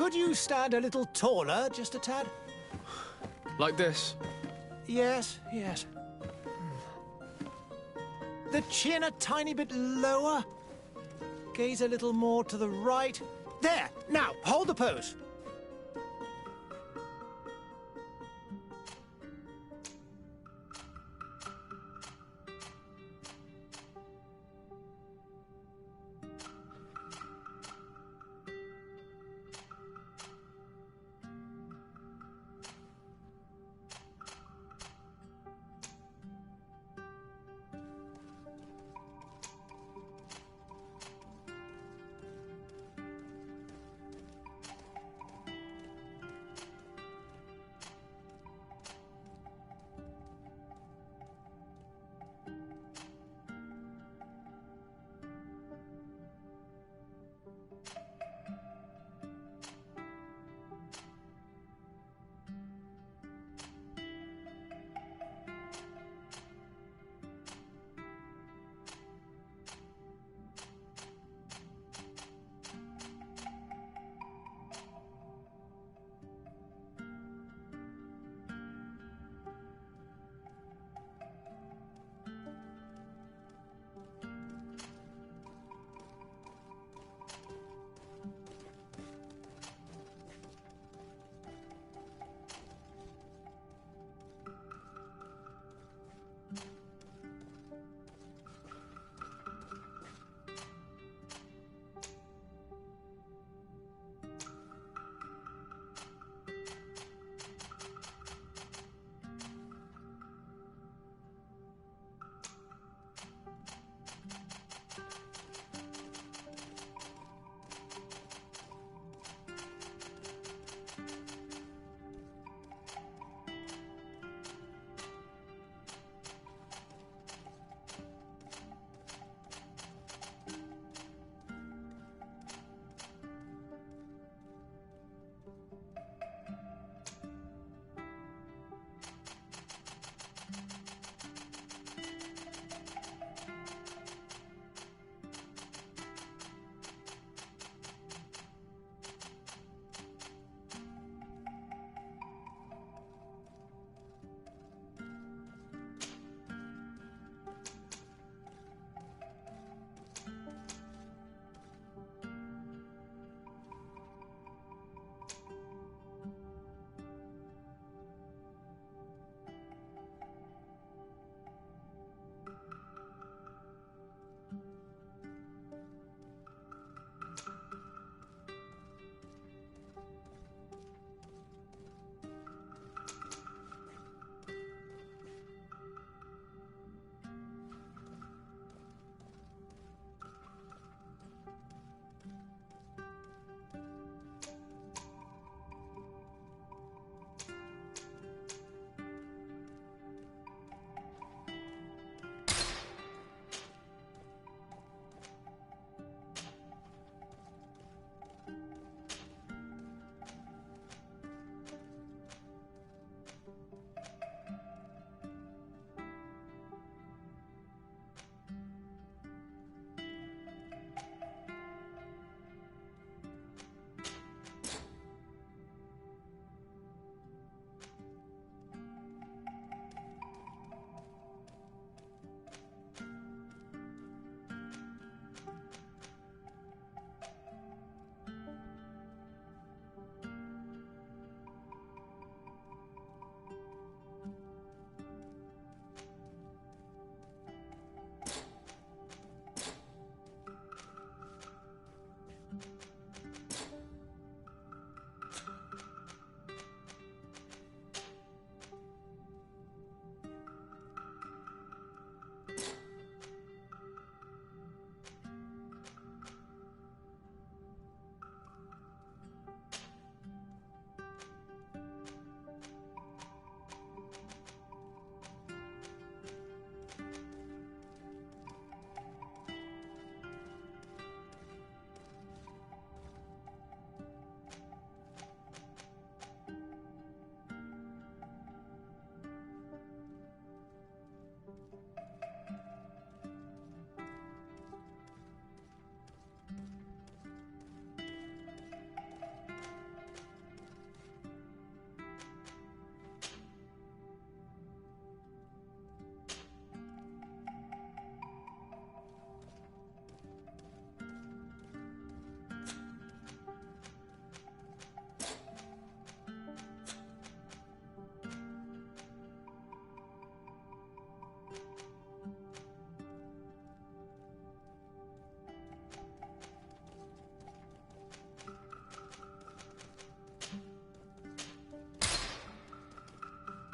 Could you stand a little taller, just a tad? Like this? Yes, yes. The chin a tiny bit lower. Gaze a little more to the right. There! Now, hold the pose.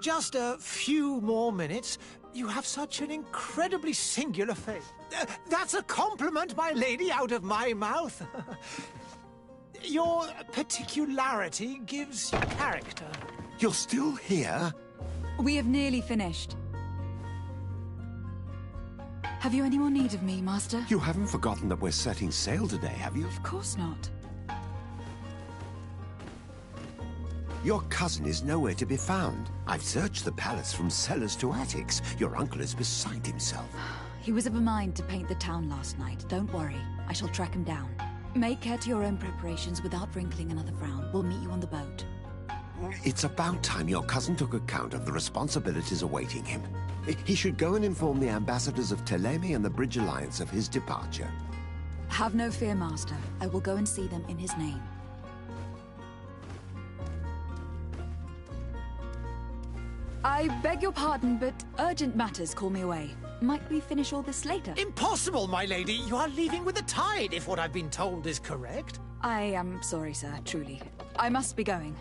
just a few more minutes. You have such an incredibly singular face. That's a compliment, my lady, out of my mouth. Your particularity gives you character. You're still here? We have nearly finished. Have you any more need of me, Master? You haven't forgotten that we're setting sail today, have you? Of course not. Your cousin is nowhere to be found. I've searched the palace from cellars to attics. Your uncle is beside himself. He was of a mind to paint the town last night. Don't worry. I shall track him down. Make care to your own preparations without wrinkling another frown. We'll meet you on the boat. It's about time your cousin took account of the responsibilities awaiting him. He should go and inform the ambassadors of Teleme and the Bridge Alliance of his departure. Have no fear, Master. I will go and see them in his name. I beg your pardon, but urgent matters call me away. Might we finish all this later? Impossible, my lady. You are leaving with the tide, if what I've been told is correct. I am sorry, sir, truly. I must be going.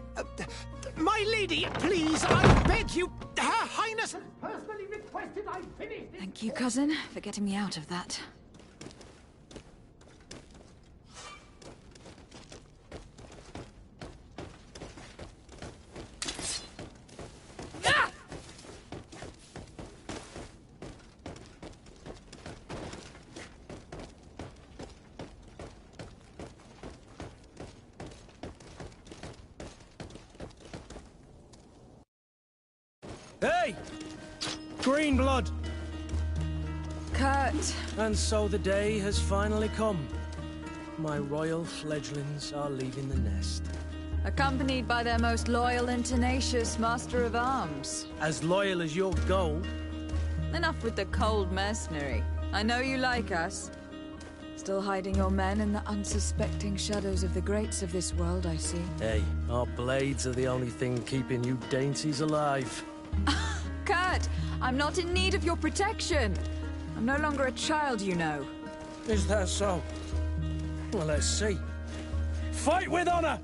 My lady, please, I beg you. Her Highness has personally requested I finish this. Thank you, cousin, for getting me out of that. Hey! Green blood! Kurt! And so the day has finally come. My royal fledglings are leaving the nest. Accompanied by their most loyal and tenacious Master of Arms. As loyal as your gold. Enough with the cold mercenary. I know you like us. Still hiding your men in the unsuspecting shadows of the greats of this world, I see. Hey, our blades are the only thing keeping you dainties alive. Kurt, I'm not in need of your protection. I'm no longer a child, you know. Is that so? Well, let's see. Fight with honor!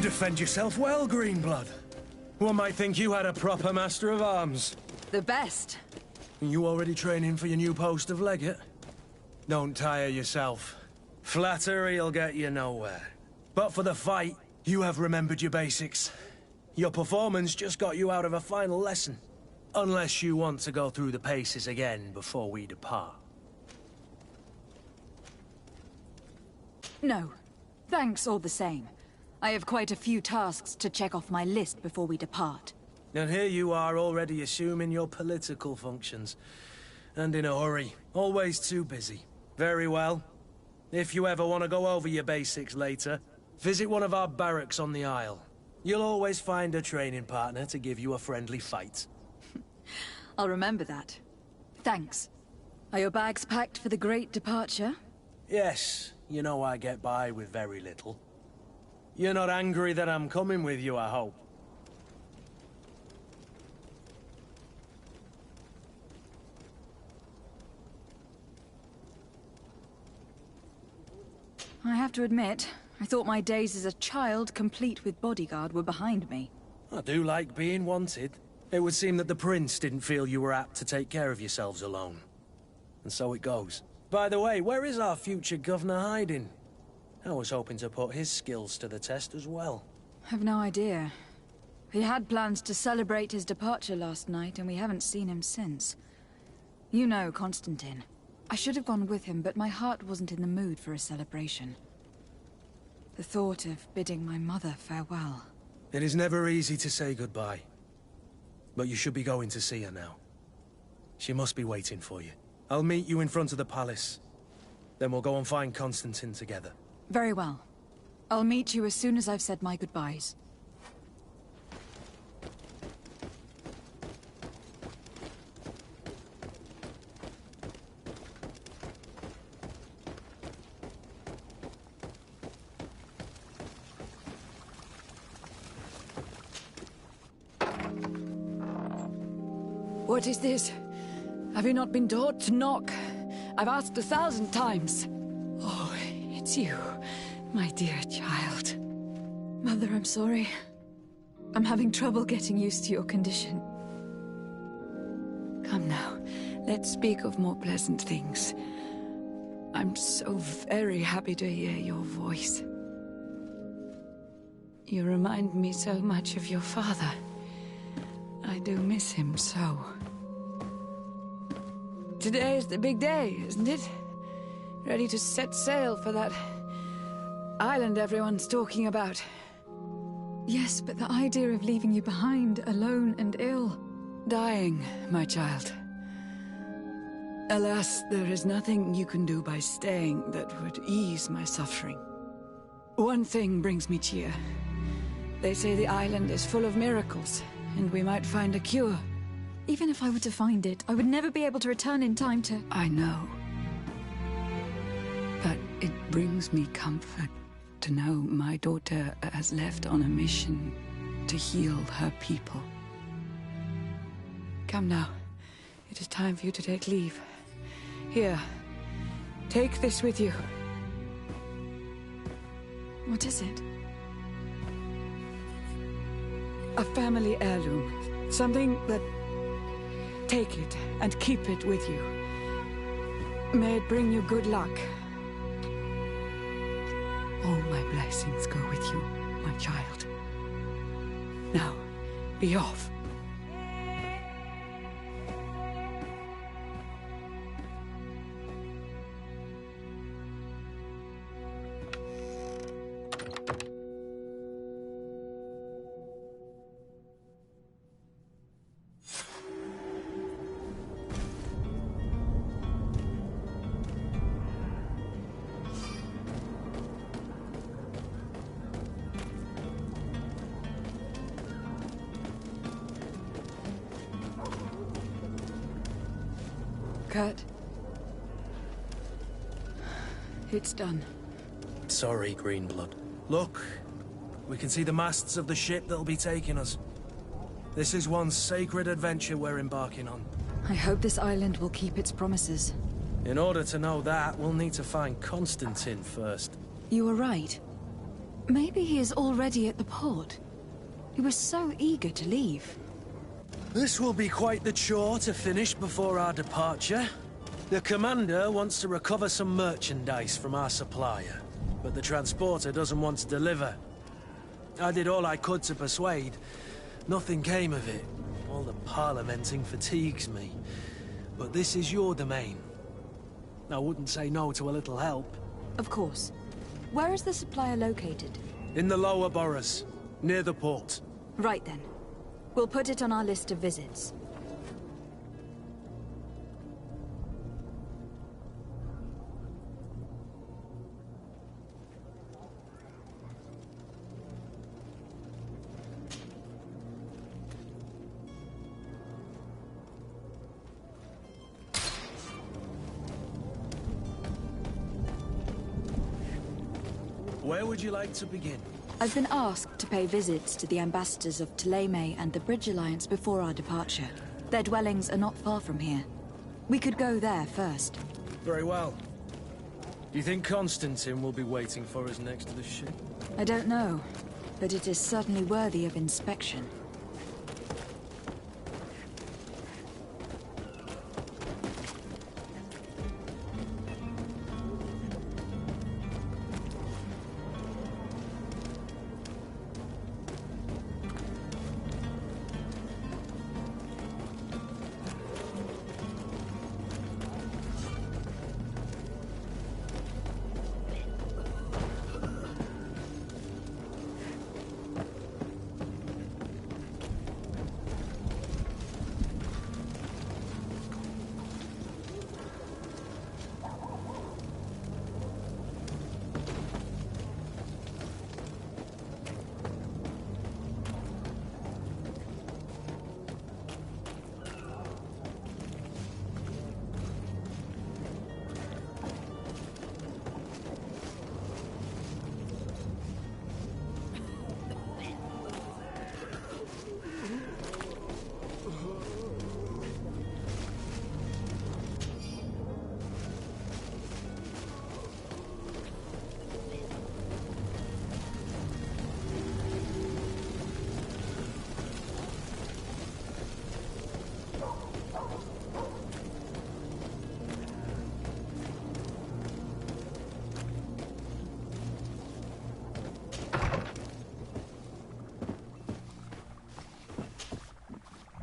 Defend yourself well, Greenblood. One might think you had a proper Master of Arms. The best. You already training for your new post of legate? Don't tire yourself. Flattery'll get you nowhere. But for the fight, you have remembered your basics. Your performance just got you out of a final lesson. Unless you want to go through the paces again before we depart. No. Thanks all the same. I have quite a few tasks to check off my list before we depart. And here you are already assuming your political functions. And in a hurry. Always too busy. Very well. If you ever want to go over your basics later, visit one of our barracks on the Isle. You'll always find a training partner to give you a friendly fight. I'll remember that. Thanks. Are your bags packed for the great departure? Yes. You know I get by with very little. You're not angry that I'm coming with you, I hope. I have to admit, I thought my days as a child, complete with bodyguard, were behind me. I do like being wanted. It would seem that the Prince didn't feel you were apt to take care of yourselves alone. And so it goes. By the way, where is our future governor hiding? I was hoping to put his skills to the test as well. I've no idea. He had plans to celebrate his departure last night, and we haven't seen him since. You know Constantine. I should have gone with him, but my heart wasn't in the mood for a celebration. The thought of bidding my mother farewell. It is never easy to say goodbye. But you should be going to see her now. She must be waiting for you. I'll meet you in front of the palace. Then we'll go and find Constantine together. Very well. I'll meet you as soon as I've said my goodbyes. What is this? Have you not been taught to knock? I've asked 1,000 times. Oh, it's you, my dear child. Mother, I'm sorry. I'm having trouble getting used to your condition. Come now, let's speak of more pleasant things. I'm so very happy to hear your voice. You remind me so much of your father. I do miss him so. Today is the big day, isn't it? Ready to set sail for that island everyone's talking about. Yes, but the idea of leaving you behind, alone and ill... Dying, my child. Alas, there is nothing you can do by staying that would ease my suffering. One thing brings me cheer. They say the island is full of miracles, and we might find a cure. Even if I were to find it, I would never be able to return in time to... I know. But it brings me comfort to know my daughter has left on a mission to heal her people. Come now. It is time for you to take leave. Here. Take this with you. What is it? A family heirloom. Something that... Take it and keep it with you. May it bring you good luck. All my blessings go with you, my child. Now, be off. Kurt. It's done. Sorry, Greenblood. Look, we can see the masts of the ship that'll be taking us. This is one sacred adventure we're embarking on. I hope this island will keep its promises. In order to know that, we'll need to find Constantine first. You were right. Maybe he is already at the port. He was so eager to leave. This will be quite the chore to finish before our departure. The commander wants to recover some merchandise from our supplier, but the transporter doesn't want to deliver. I did all I could to persuade. Nothing came of it. All the parliamenting fatigues me. But this is your domain. I wouldn't say no to a little help. Of course. Where is the supplier located? In the lower boroughs, near the port. Right then. We'll put it on our list of visits. Where would you like to begin? I've been asked to pay visits to the ambassadors of Thélème and the Bridge Alliance before our departure. Their dwellings are not far from here. We could go there first. Very well. Do you think Constantine will be waiting for us next to the ship? I don't know, but it is certainly worthy of inspection.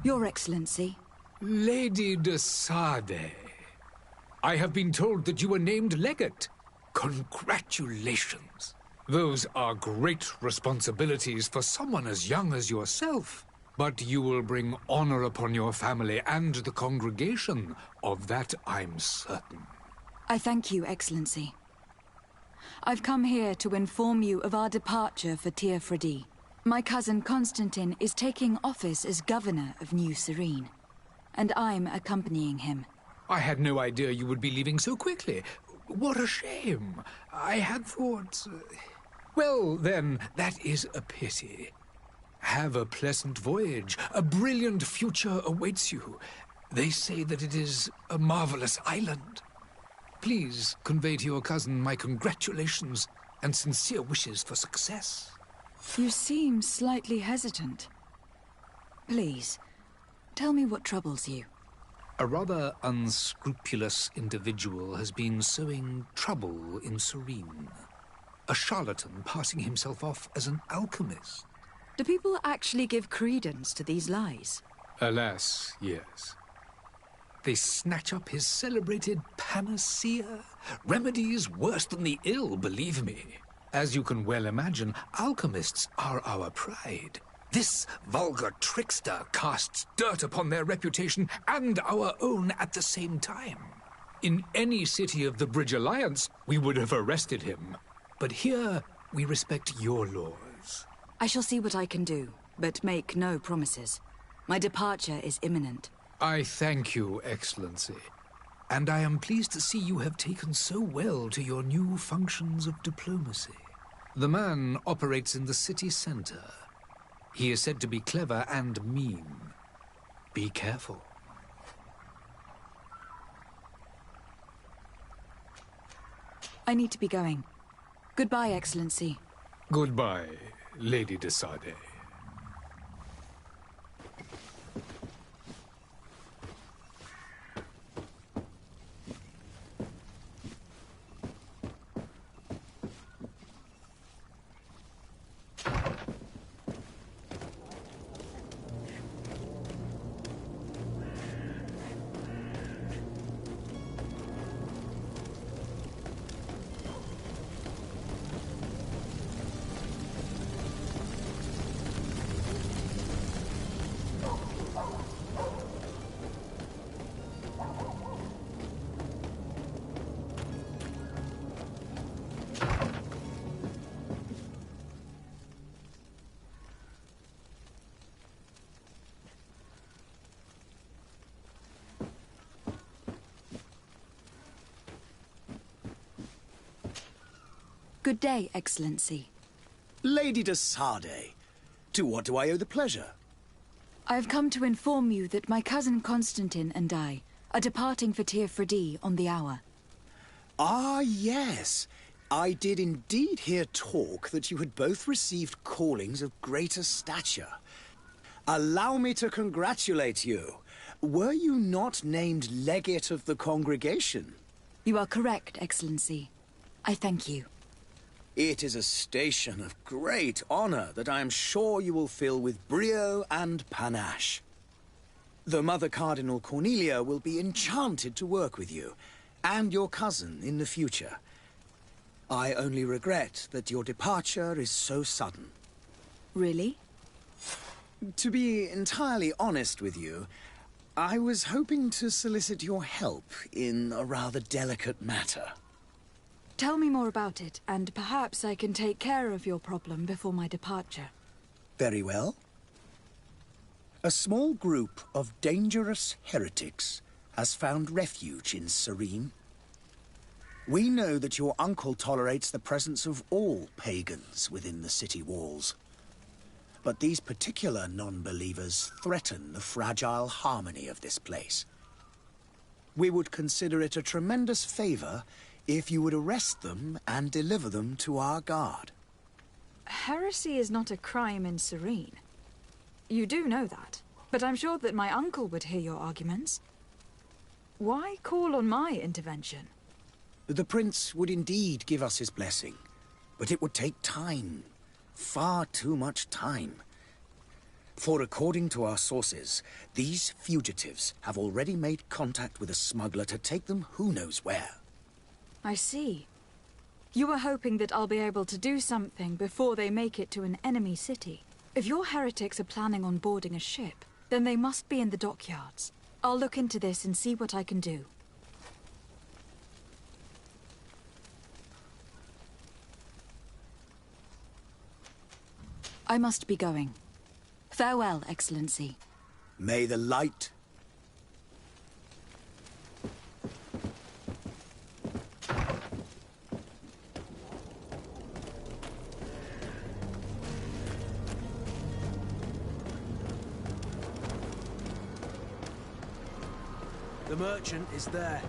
Your Excellency. Lady de Sade, I have been told that you were named legate. Congratulations. Those are great responsibilities for someone as young as yourself. But you will bring honor upon your family and the congregation. Of that I'm certain. I thank you, Excellency. I've come here to inform you of our departure for Tir Fredi. My cousin Constantine is taking office as governor of New Serene, and I'm accompanying him. I had no idea you would be leaving so quickly. What a shame. I had thought... Well, then, that is a pity. Have a pleasant voyage. A brilliant future awaits you. They say that it is a marvelous island. Please convey to your cousin my congratulations and sincere wishes for success. You seem slightly hesitant. Please, tell me what troubles you. A rather unscrupulous individual has been sowing trouble in Serene. A charlatan passing himself off as an alchemist. Do people actually give credence to these lies? Alas, yes. They snatch up his celebrated panacea. Remedies worse than the ill, believe me. As you can well imagine, alchemists are our pride. This vulgar trickster casts dirt upon their reputation and our own at the same time. In any city of the Bridge Alliance, we would have arrested him. But here, we respect your laws. I shall see what I can do, but make no promises. My departure is imminent. I thank you, Excellency. And I am pleased to see you have taken so well to your new functions of diplomacy. The man operates in the city center. He is said to be clever and mean. Be careful. I need to be going. Goodbye, Excellency. Goodbye, Lady de Sade. Good day, Excellency. Lady de Sade, to what do I owe the pleasure? I have come to inform you that my cousin Constantine and I are departing for Tir Fredi on the hour. Ah, yes. I did indeed hear talk that you had both received callings of greater stature. Allow me to congratulate you. Were you not named legate of the congregation? You are correct, Excellency. I thank you. It is a station of great honor that I am sure you will fill with brio and panache. The Mother Cardinal Cornelia will be enchanted to work with you, and your cousin in the future. I only regret that your departure is so sudden. Really? To be entirely honest with you, I was hoping to solicit your help in a rather delicate matter. Tell me more about it, and perhaps I can take care of your problem before my departure. Very well. A small group of dangerous heretics has found refuge in Serene. We know that your uncle tolerates the presence of all pagans within the city walls. But these particular non-believers threaten the fragile harmony of this place. We would consider it a tremendous favor if you would arrest them and deliver them to our guard. Heresy is not a crime in Serene. You do know that, but I'm sure that my uncle would hear your arguments. Why call on my intervention? The prince would indeed give us his blessing, but it would take time. Far too much time. For according to our sources, these fugitives have already made contact with a smuggler to take them who knows where. I see. You were hoping that I'll be able to do something before they make it to an enemy city. If your heretics are planning on boarding a ship, then they must be in the dockyards. I'll look into this and see what I can do. I must be going. Farewell, Excellency. May the light... The merchant is there.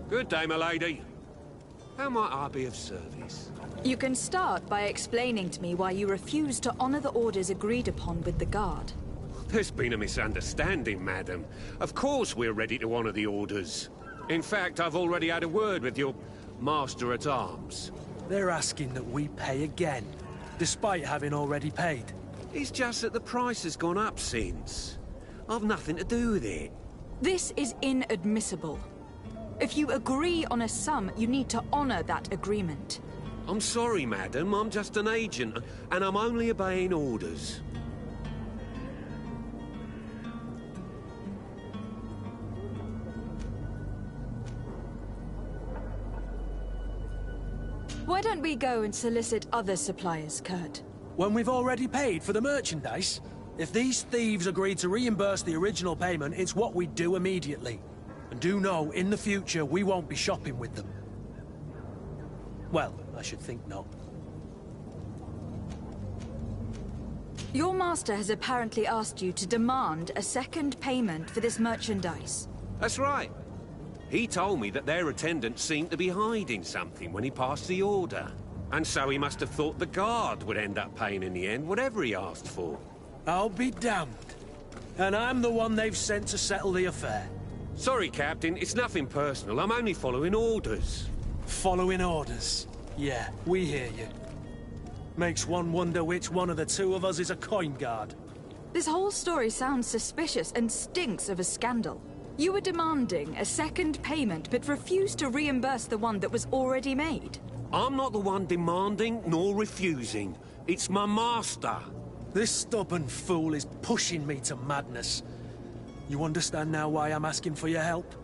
Good day, my lady. How might I be of service? You can start by explaining to me why you refuse to honor the orders agreed upon with the guard. There's been a misunderstanding, madam. Of course we're ready to honor the orders. In fact, I've already had a word with your master-at-arms. They're asking that we pay again, despite having already paid. It's just that the price has gone up since. I've nothing to do with it. This is inadmissible. If you agree on a sum, you need to honor that agreement. I'm sorry, madam. I'm just an agent, and I'm only obeying orders. Why don't we go and solicit other suppliers, Kurt? When we've already paid for the merchandise? If these thieves agree to reimburse the original payment, it's what we do immediately. And do know, in the future, we won't be shopping with them. Well, I should think not. Your master has apparently asked you to demand a second payment for this merchandise. That's right. He told me that their attendant seemed to be hiding something when he passed the order. And so he must have thought the guard would end up paying in the end, whatever he asked for. I'll be damned. And I'm the one they've sent to settle the affair. Sorry, Captain, it's nothing personal. I'm only following orders. Following orders? Yeah, we hear you. Makes one wonder which one of the two of us is a coin guard. This whole story sounds suspicious and stinks of a scandal. You were demanding a second payment, but refused to reimburse the one that was already made. I'm not the one demanding nor refusing. It's my master. This stubborn fool is pushing me to madness. You understand now why I'm asking for your help?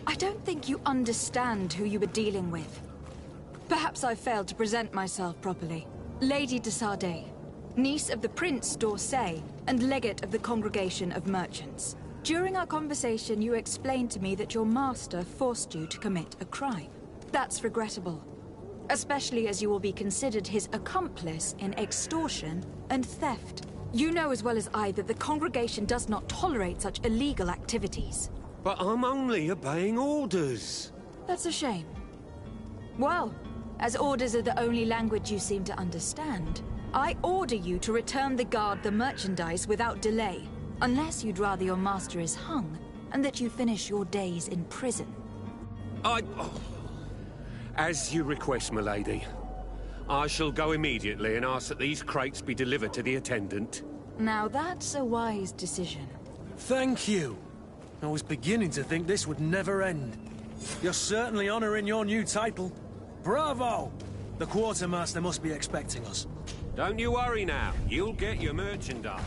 I don't think you understand who you were dealing with. Perhaps I failed to present myself properly. Lady de Sardet, niece of the Prince d'Orsay, and legate of the Congregation of Merchants. During our conversation, you explained to me that your master forced you to commit a crime. That's regrettable, especially as you will be considered his accomplice in extortion and theft. You know as well as I that the Congregation does not tolerate such illegal activities. But I'm only obeying orders. That's a shame. Well, as orders are the only language you seem to understand, I order you to return the guard the merchandise without delay. Unless you'd rather your master is hung, and that you finish your days in prison. As you request, my lady. I shall go immediately and ask that these crates be delivered to the attendant. Now that's a wise decision. Thank you. I was beginning to think this would never end. You're certainly honoring your new title. Bravo! The quartermaster must be expecting us. Don't you worry now. You'll get your merchandise.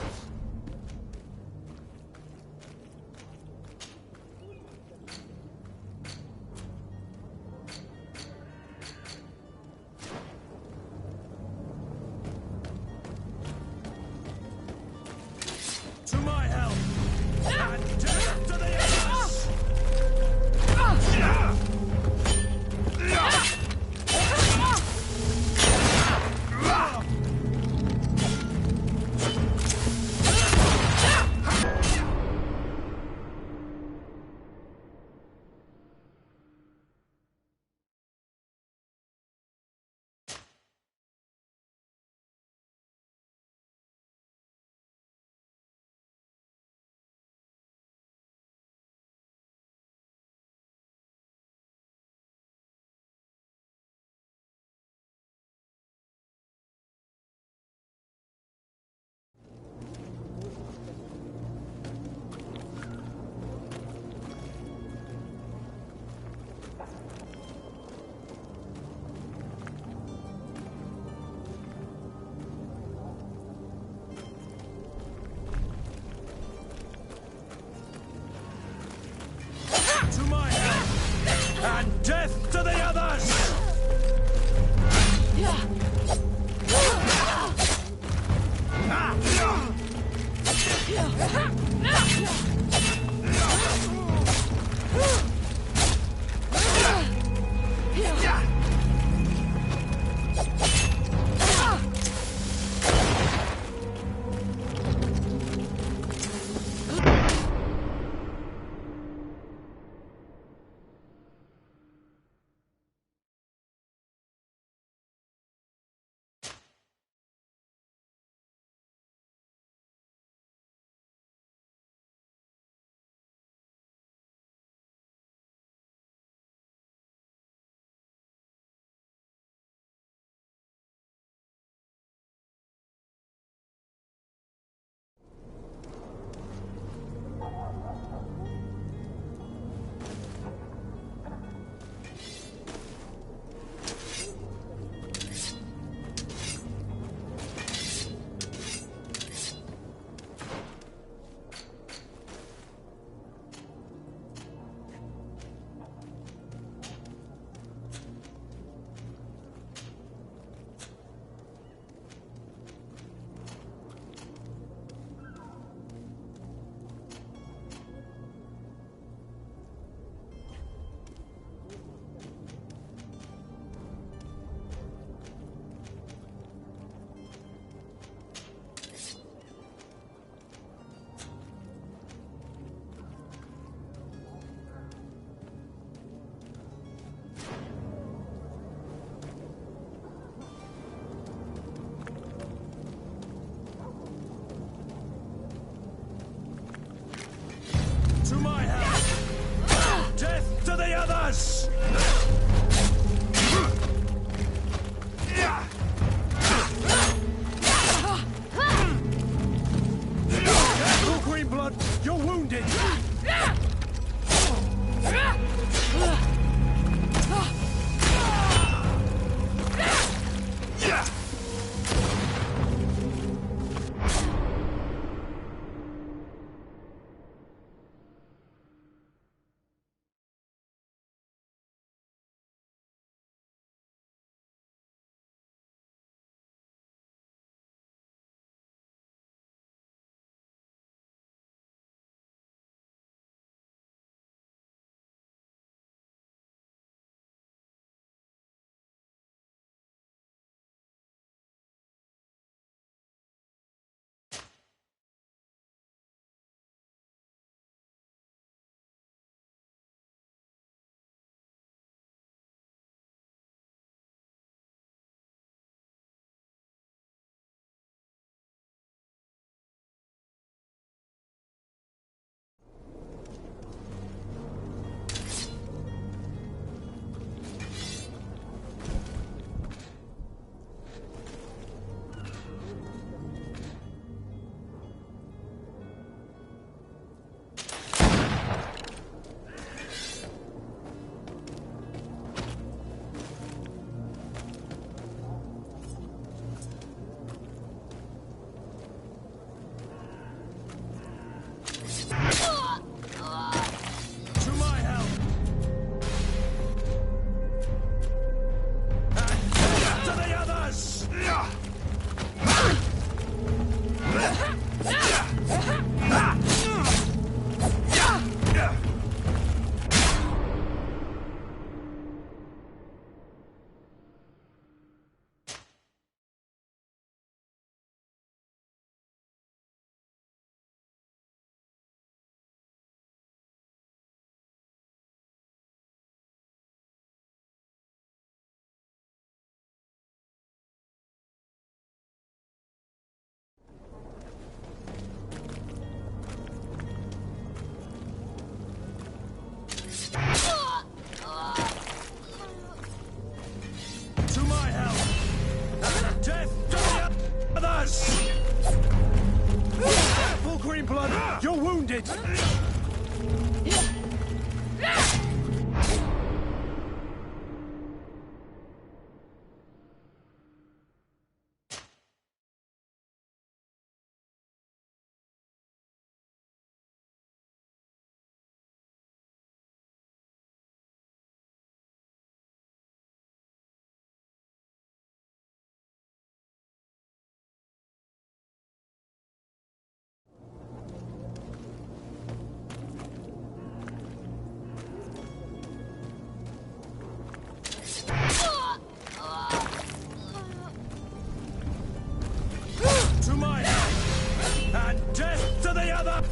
To my help! And death to the other!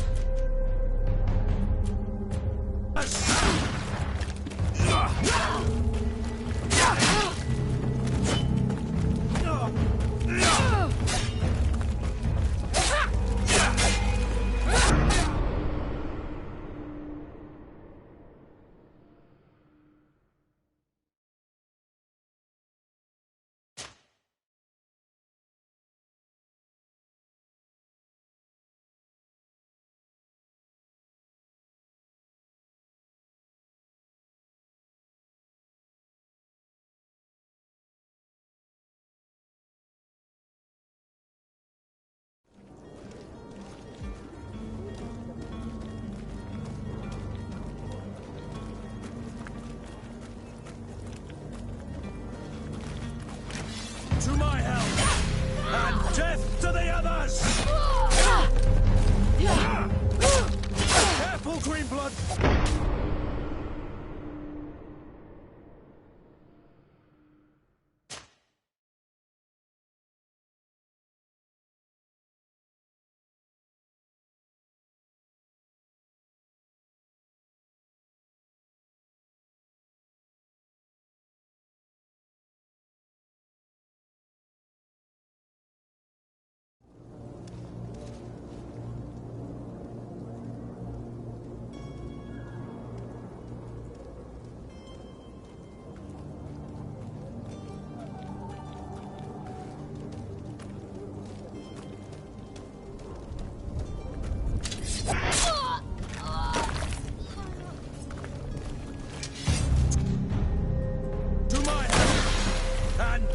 To my help! And death to the others! Careful, Greenblood!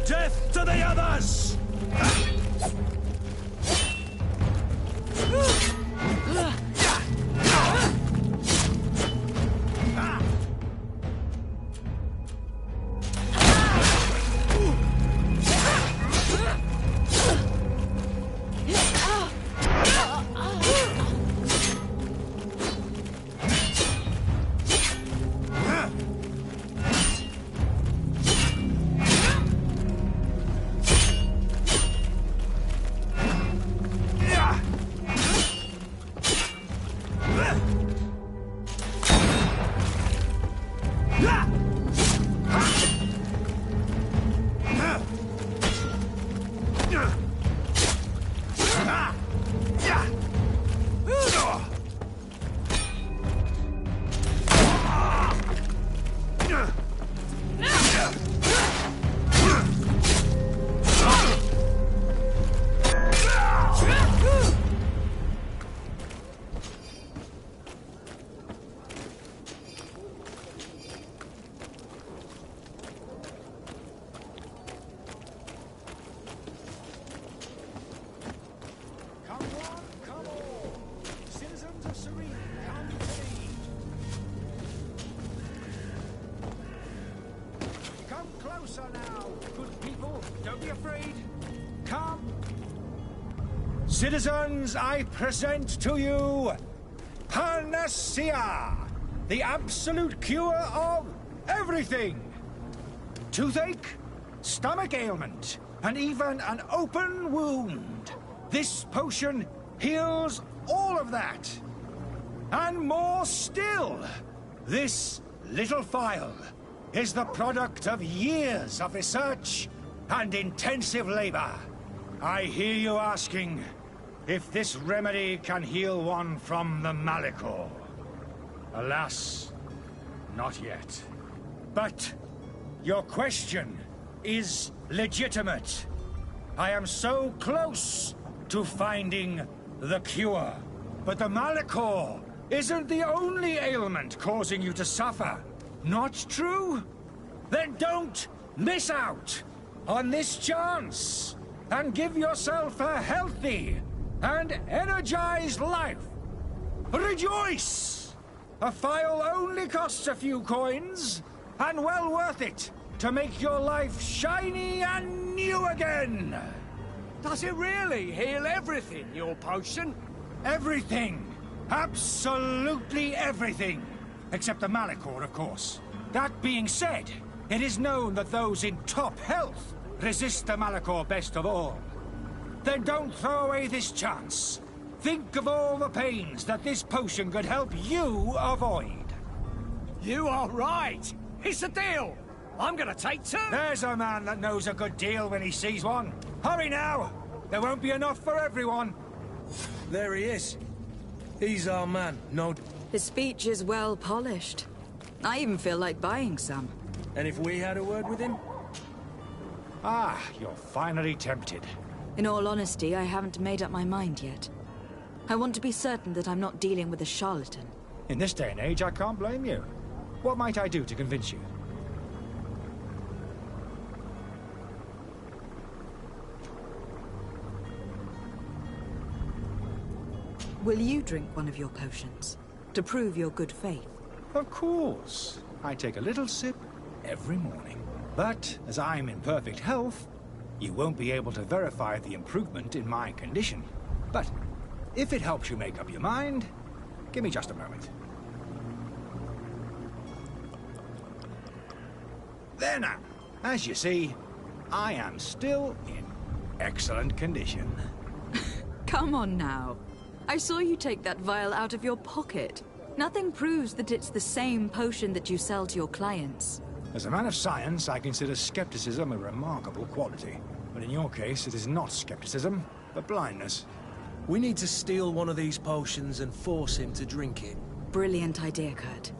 Death to the others! Closer now, good people. Don't be afraid. Come. Citizens, I present to you Panacea, the absolute cure of everything. Toothache, stomach ailment, and even an open wound. This potion heals all of that. And more still, this little phial is the product of years of research and intensive labor. I hear you asking if this remedy can heal one from the Malachor. Alas, not yet. But your question is legitimate. I am so close to finding the cure. But the Malachor isn't the only ailment causing you to suffer. Not true? Then don't miss out on this chance and give yourself a healthy and energized life. Rejoice! A phial only costs a few coins, and well worth it to make your life shiny and new again. Does it really heal everything, your potion? Everything. Absolutely everything. Except the Malachor, of course. That being said, it is known that those in top health resist the Malachor best of all. Then don't throw away this chance. Think of all the pains that this potion could help you avoid. You are right. It's a deal. I'm gonna take two. There's a man that knows a good deal when he sees one. Hurry now. There won't be enough for everyone. There he is. He's our man, no... His speech is well polished. I even feel like buying some. And if we had a word with him? Ah, you're finally tempted. In all honesty, I haven't made up my mind yet. I want to be certain that I'm not dealing with a charlatan. In this day and age, I can't blame you. What might I do to convince you? Will you drink one of your potions, to prove your good faith? Of course. I take a little sip every morning. But, as I'm in perfect health, you won't be able to verify the improvement in my condition. But, if it helps you make up your mind, give me just a moment. There now. As you see, I am still in excellent condition. Come on now. I saw you take that vial out of your pocket. Nothing proves that it's the same potion that you sell to your clients. As a man of science, I consider skepticism a remarkable quality. But in your case, it is not skepticism, but blindness. We need to steal one of these potions and force him to drink it. Brilliant idea, Kurt.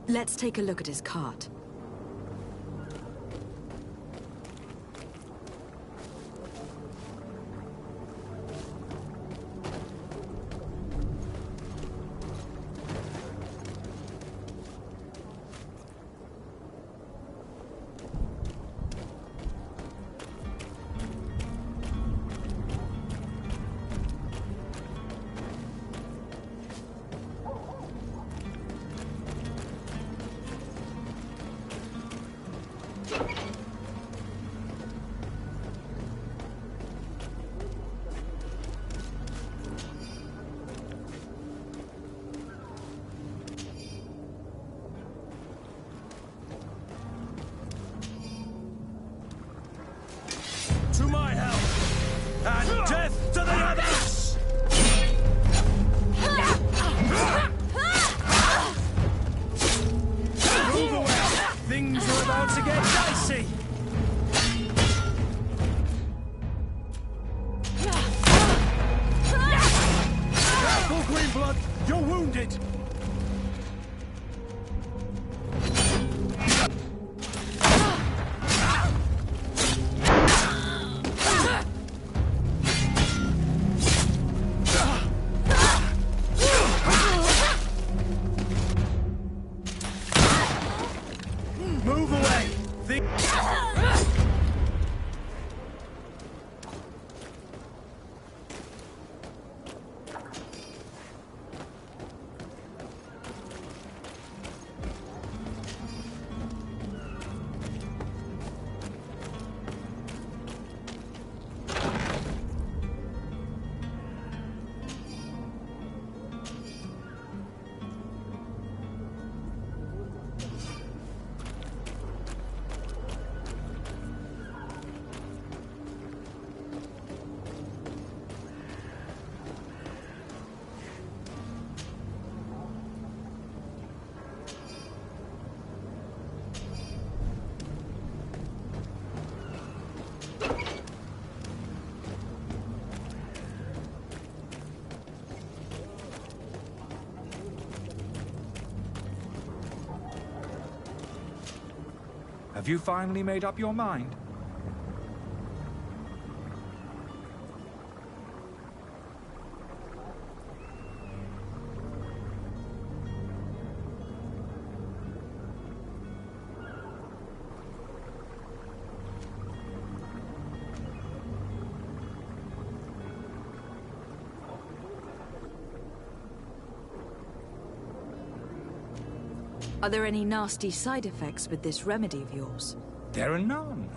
Let's take a look at his cart. To my help! And death to the others! Move away! Things are about to get dicey! Careful, Greenblood! You're wounded! Move away! Have you finally made up your mind? Are there any nasty side effects with this remedy of yours? There are none.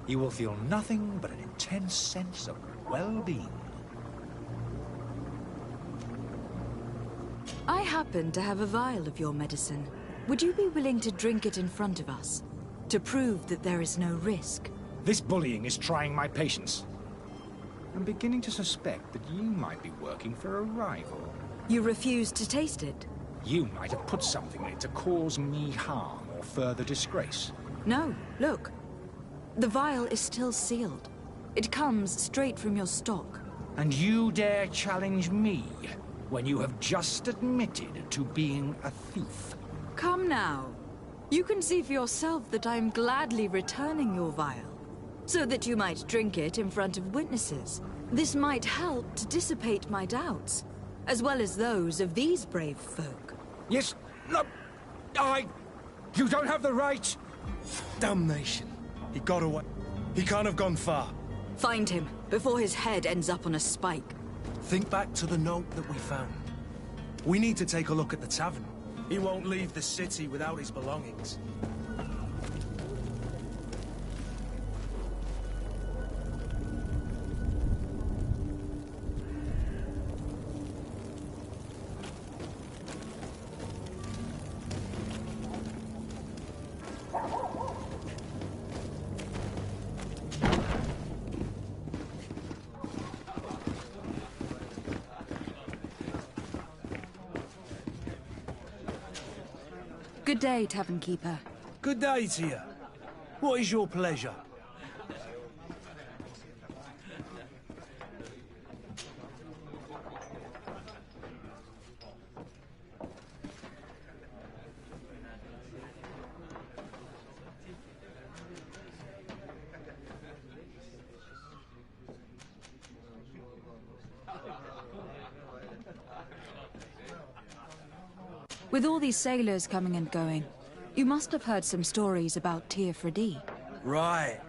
You will feel nothing but an intense sense of well-being. I happen to have a vial of your medicine. Would you be willing to drink it in front of us? To prove that there is no risk? This bullying is trying my patience. I'm beginning to suspect that you might be working for a rival. You refuse to taste it? You might have put something in it to cause me harm or further disgrace. No, look. The vial is still sealed. It comes straight from your stock. And you dare challenge me when you have just admitted to being a thief? Come now. You can see for yourself that I'm gladly returning your vial, so that you might drink it in front of witnesses. This might help to dissipate my doubts, as well as those of these brave folk. Yes, no, You don't have the right! Damnation. He got away. He can't have gone far. Find him, before his head ends up on a spike. Think back to the note that we found. We need to take a look at the tavern. He won't leave the city without his belongings. Good day, Tavern Keeper. Good day to you. What is your pleasure? With all these sailors coming and going, you must have heard some stories about Tir Freddy. Right.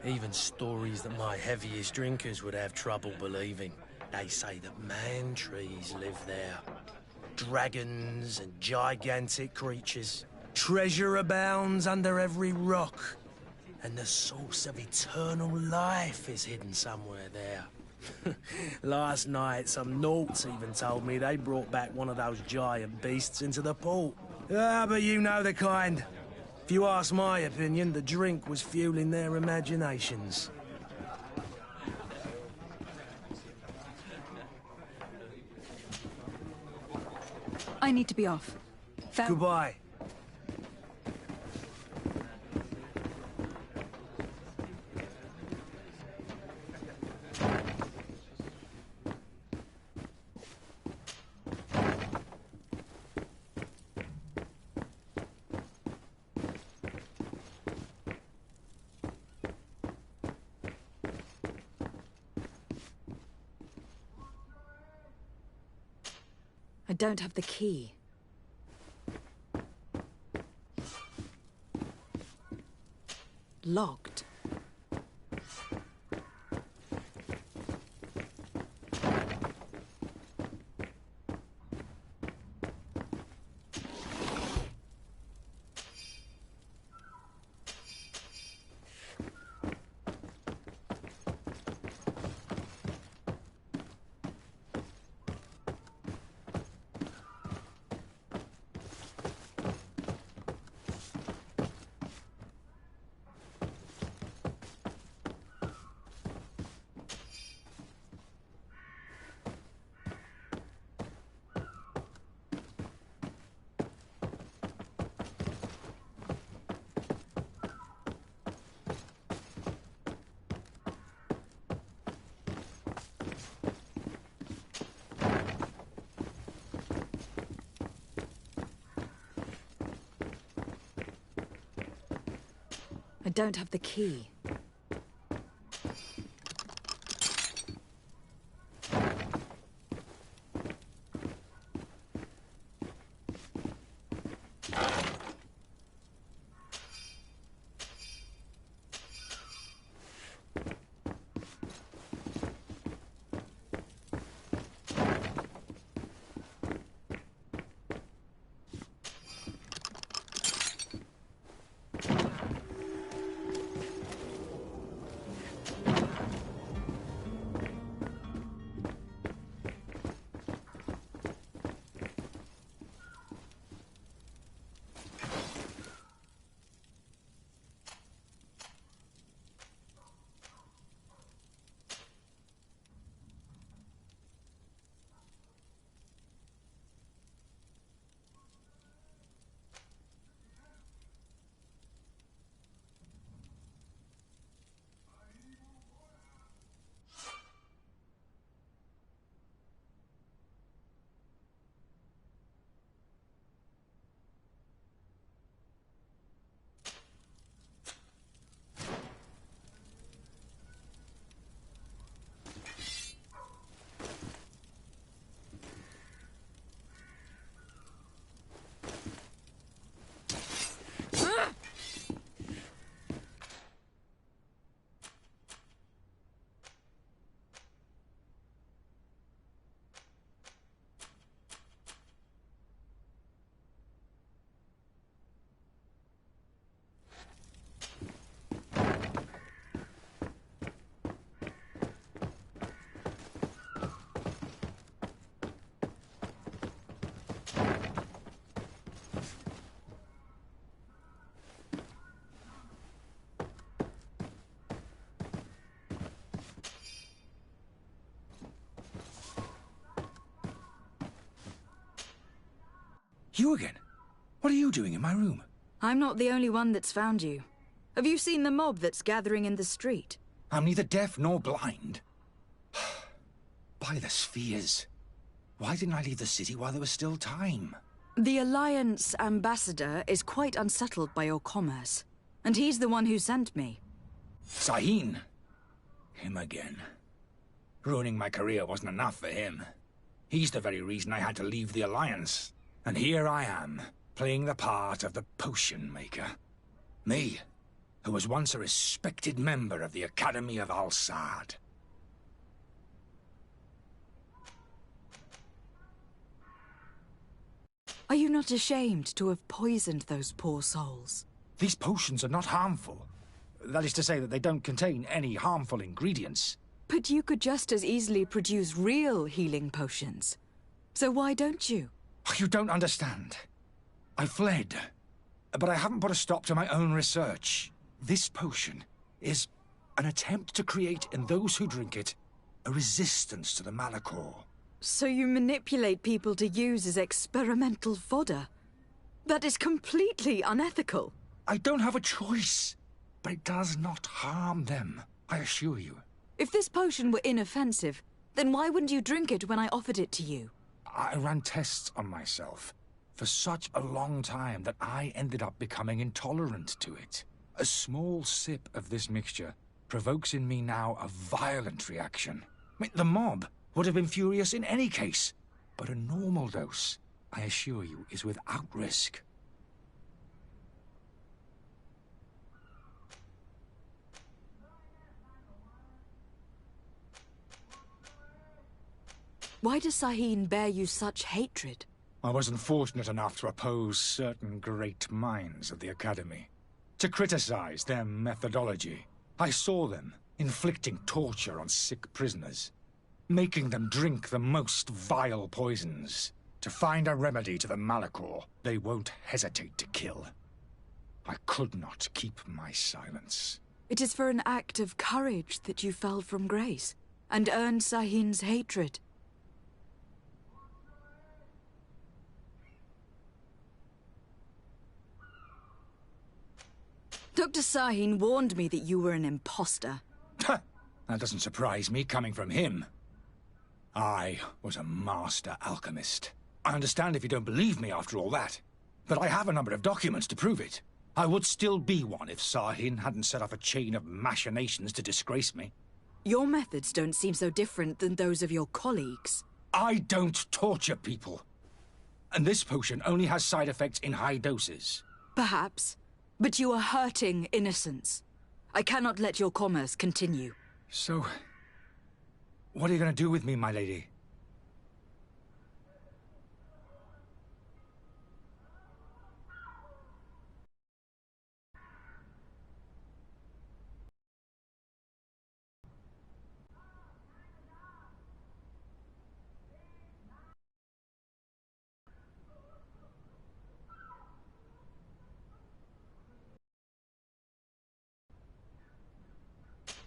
Even stories that my heaviest drinkers would have trouble believing. They say that man-trees live there. Dragons and gigantic creatures. Treasure abounds under every rock. And the source of eternal life is hidden somewhere there. Last night, some Nauts even told me they brought back one of those giant beasts into the port. Ah, but you know the kind. If you ask my opinion, the drink was fueling their imaginations. I need to be off. Goodbye. I don't have the key. Locked. I don't have the key. You again? What are you doing in my room? I'm not the only one that's found you. Have you seen the mob that's gathering in the street? I'm neither deaf nor blind. By the spheres. Why didn't I leave the city while there was still time? The Alliance ambassador is quite unsettled by your commerce, and he's the one who sent me. Sahin. Him again. Ruining my career wasn't enough for him. He's the very reason I had to leave the Alliance. And here I am, playing the part of the potion maker. Me, who was once a respected member of the Academy of Al-Saad. Are you not ashamed to have poisoned those poor souls? These potions are not harmful. That is to say that they don't contain any harmful ingredients. But you could just as easily produce real healing potions. So why don't you? You don't understand. I fled, but I haven't put a stop to my own research. This potion is an attempt to create in those who drink it a resistance to the Malachor. So you manipulate people to use as experimental fodder? That is completely unethical. I don't have a choice, but it does not harm them, I assure you. If this potion were inoffensive, then why wouldn't you drink it when I offered it to you? I ran tests on myself for such a long time that I ended up becoming intolerant to it. A small sip of this mixture provokes in me now a violent reaction. I mean, the mob would have been furious in any case, but a normal dose, I assure you, is without risk. Why does Sahin bear you such hatred? I wasn't fortunate enough to oppose certain great minds of the Academy, to criticize their methodology. I saw them inflicting torture on sick prisoners, making them drink the most vile poisons. To find a remedy to the Malachor, they won't hesitate to kill. I could not keep my silence. It is for an act of courage that you fell from grace, and earned Sahin's hatred. Dr. Sahin warned me that you were an imposter. That doesn't surprise me, coming from him. I was a master alchemist. I understand if you don't believe me after all that, but I have a number of documents to prove it. I would still be one if Sahin hadn't set off a chain of machinations to disgrace me. Your methods don't seem so different than those of your colleagues. I don't torture people. And this potion only has side effects in high doses. Perhaps. But you are hurting innocents. I cannot let your commerce continue. So, what are you going to do with me, my lady?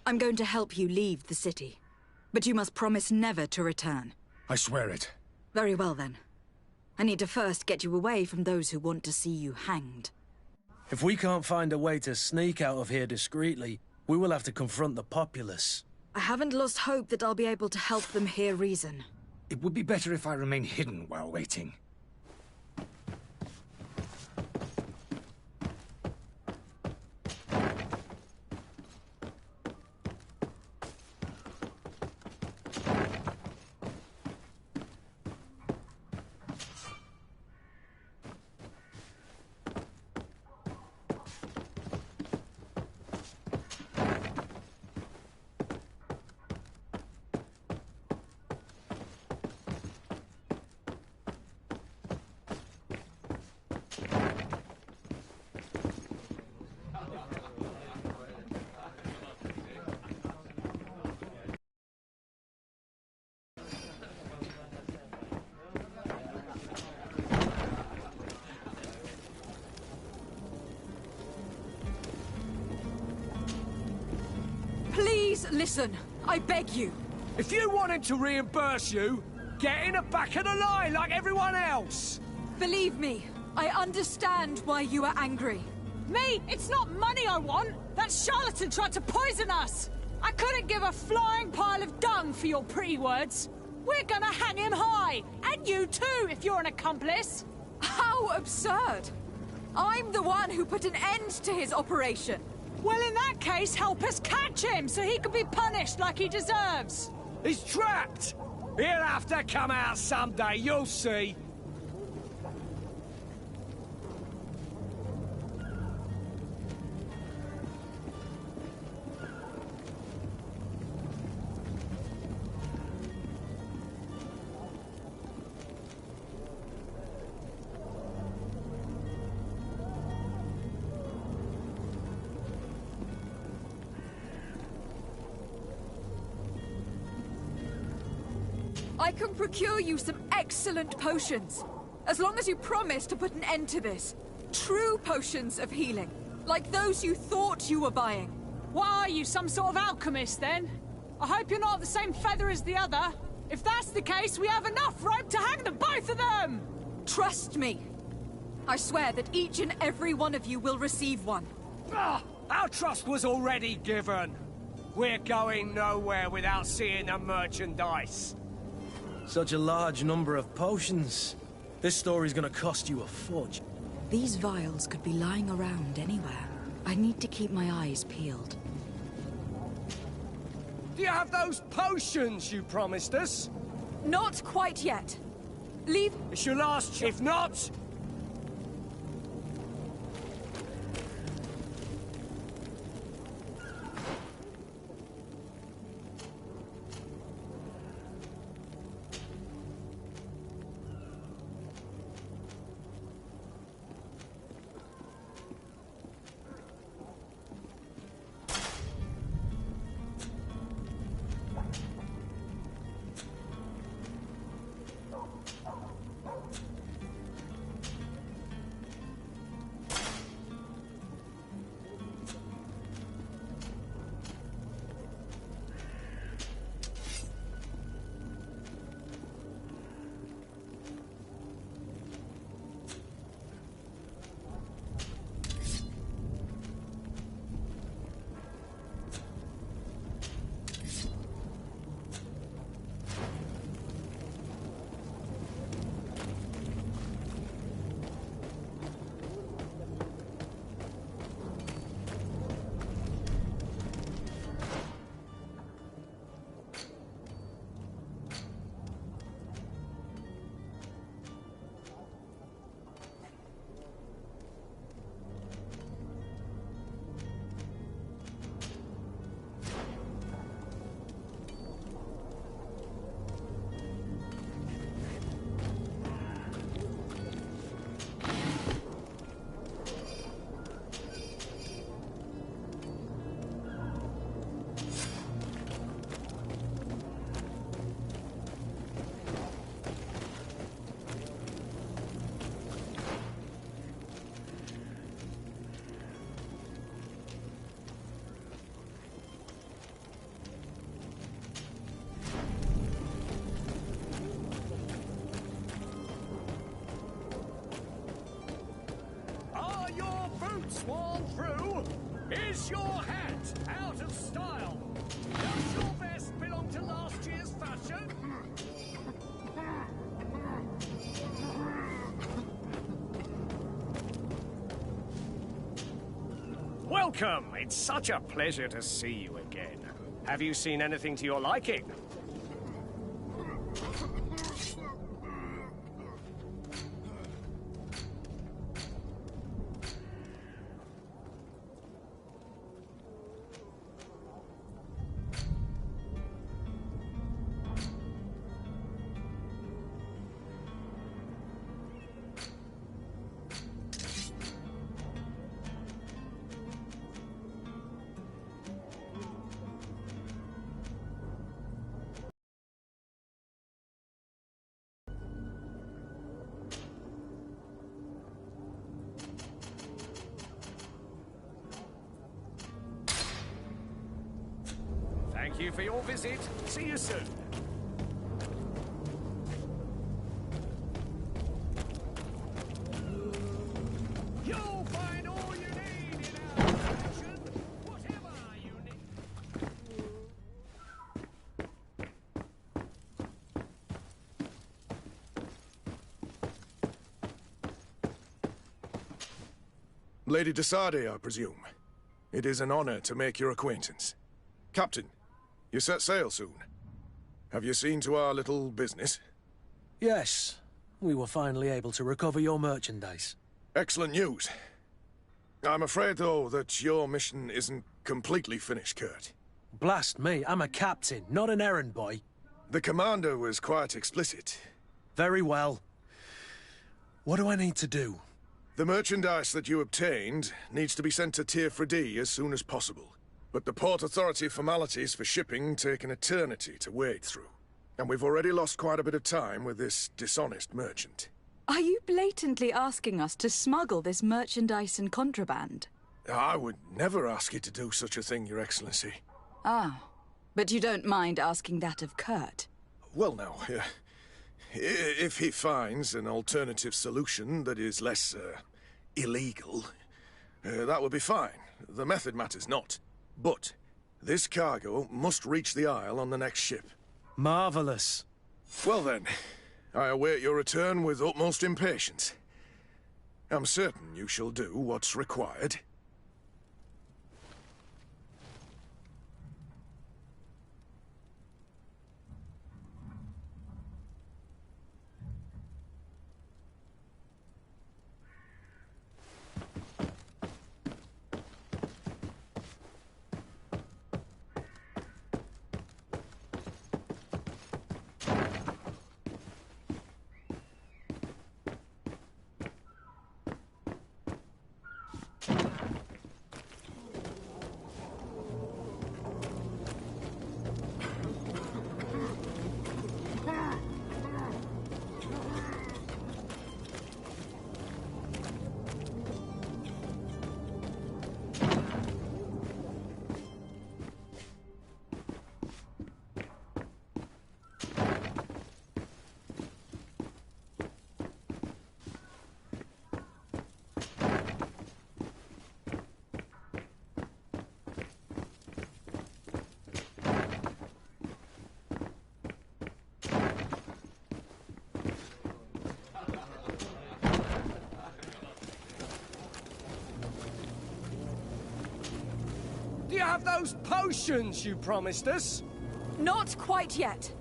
I'm going to help you leave the city. But you must promise never to return. I swear it. Very well, then. I need to first get you away from those who want to see you hanged. If we can't find a way to sneak out of here discreetly, we will have to confront the populace. I haven't lost hope that I'll be able to help them hear reason. It would be better if I remain hidden while waiting. Listen, I beg you. If you want him to reimburse you, get in the back of the line like everyone else. Believe me, I understand why you are angry. Me? It's not money I want! That charlatan tried to poison us! I couldn't give a flying pile of dung for your pretty words. We're gonna hang him high! And you too, if you're an accomplice! How absurd! I'm the one who put an end to his operation. Well, in that case, help us catch him so he can be punished like he deserves. He's trapped! He'll have to come out someday, you'll see. I can procure you some excellent potions. As long as you promise to put an end to this. True potions of healing. Like those you thought you were buying. What are you, some sort of alchemist then? I hope you're not the same feather as the other. If that's the case, we have enough rope to hang the both of them! Trust me. I swear that each and every one of you will receive one. Ah, our trust was already given. We're going nowhere without seeing the merchandise. Such a large number of potions. This story's gonna cost you a fortune. These vials could be lying around anywhere. I need to keep my eyes peeled. Do you have those potions you promised us? Not quite yet. Leave. It's your last If not... Sworn through? Is your hat out of style? Does your vest belong to last year's fashion? Welcome! It's such a pleasure to see you again. Have you seen anything to your liking? Thank you for your visit. See you soon. Lady de Sardet, I presume. It is an honor to make your acquaintance. Captain, you set sail soon. Have you seen to our little business? Yes. We were finally able to recover your merchandise. Excellent news. I'm afraid, though, that your mission isn't completely finished, Kurt. Blast me, I'm a captain, not an errand boy. The commander was quite explicit. Very well. What do I need to do? The merchandise that you obtained needs to be sent to Tier 4D as soon as possible. But the Port Authority formalities for shipping take an eternity to wade through. And we've already lost quite a bit of time with this dishonest merchant. Are you blatantly asking us to smuggle this merchandise and contraband? I would never ask you to do such a thing, Your Excellency. Ah, but you don't mind asking that of Kurt? Well, now, if he finds an alternative solution that is less, illegal, that would be fine. The method matters not. But this cargo must reach the Isle on the next ship. Marvelous. Well then, I await your return with utmost impatience. I'm certain you shall do what's required. Do you have those potions you promised us? Not quite yet.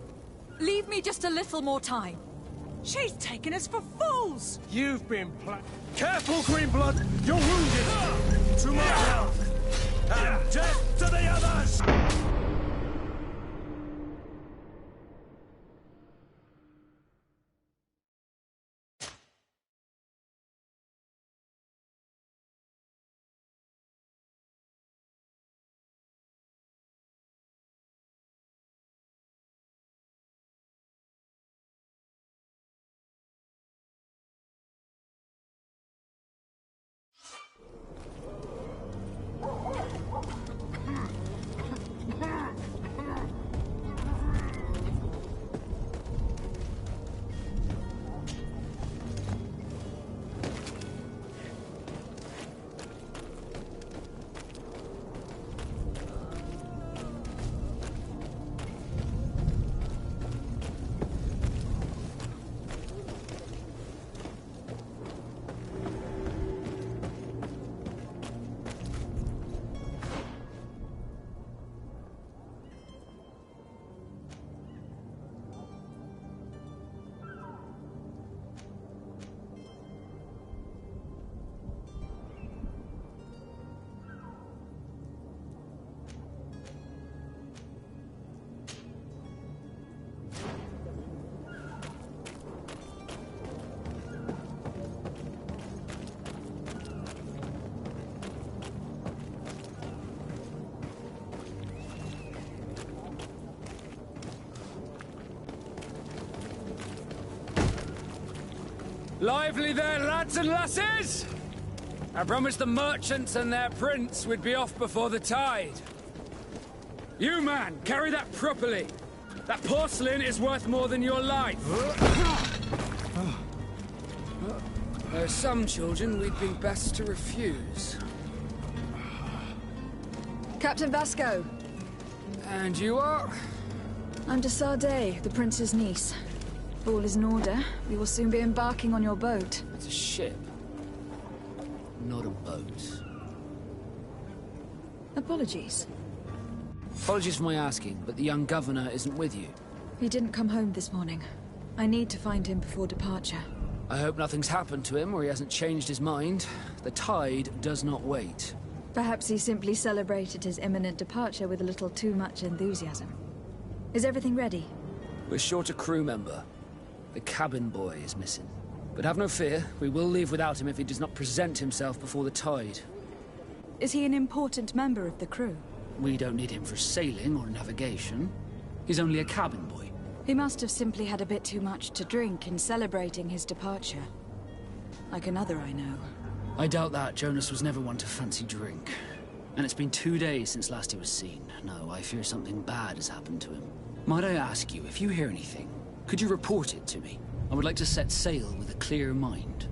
Leave me just a little more time. She's taking us for fools! You've been Careful, Greenblood! You're wounded! To my help! And death to the others! Lively there, lads and lasses! I promised the merchants and their prince we'd be off before the tide. You, man, carry that properly. That porcelain is worth more than your life. There are some children we'd be best to refuse. Captain Vasco. And you are? I'm de Sardet, the prince's niece. All is in order. We will soon be embarking on your boat. It's a ship. not a boat. Apologies. Apologies for my asking, but the young governor isn't with you. He didn't come home this morning. I need to find him before departure. I hope nothing's happened to him or he hasn't changed his mind. The tide does not wait. Perhaps he simply celebrated his imminent departure with a little too much enthusiasm. Is everything ready? We're short a crew member. The cabin boy is missing. But have no fear, we will leave without him if he does not present himself before the tide. Is he an important member of the crew? We don't need him for sailing or navigation. He's only a cabin boy. He must have simply had a bit too much to drink in celebrating his departure. Like another I know. I doubt that. Jonas was never one to fancy drink. And it's been 2 days since last he was seen. No, I fear something bad has happened to him. Might I ask you, if you hear anything, could you report it to me? I would like to set sail with a clear mind.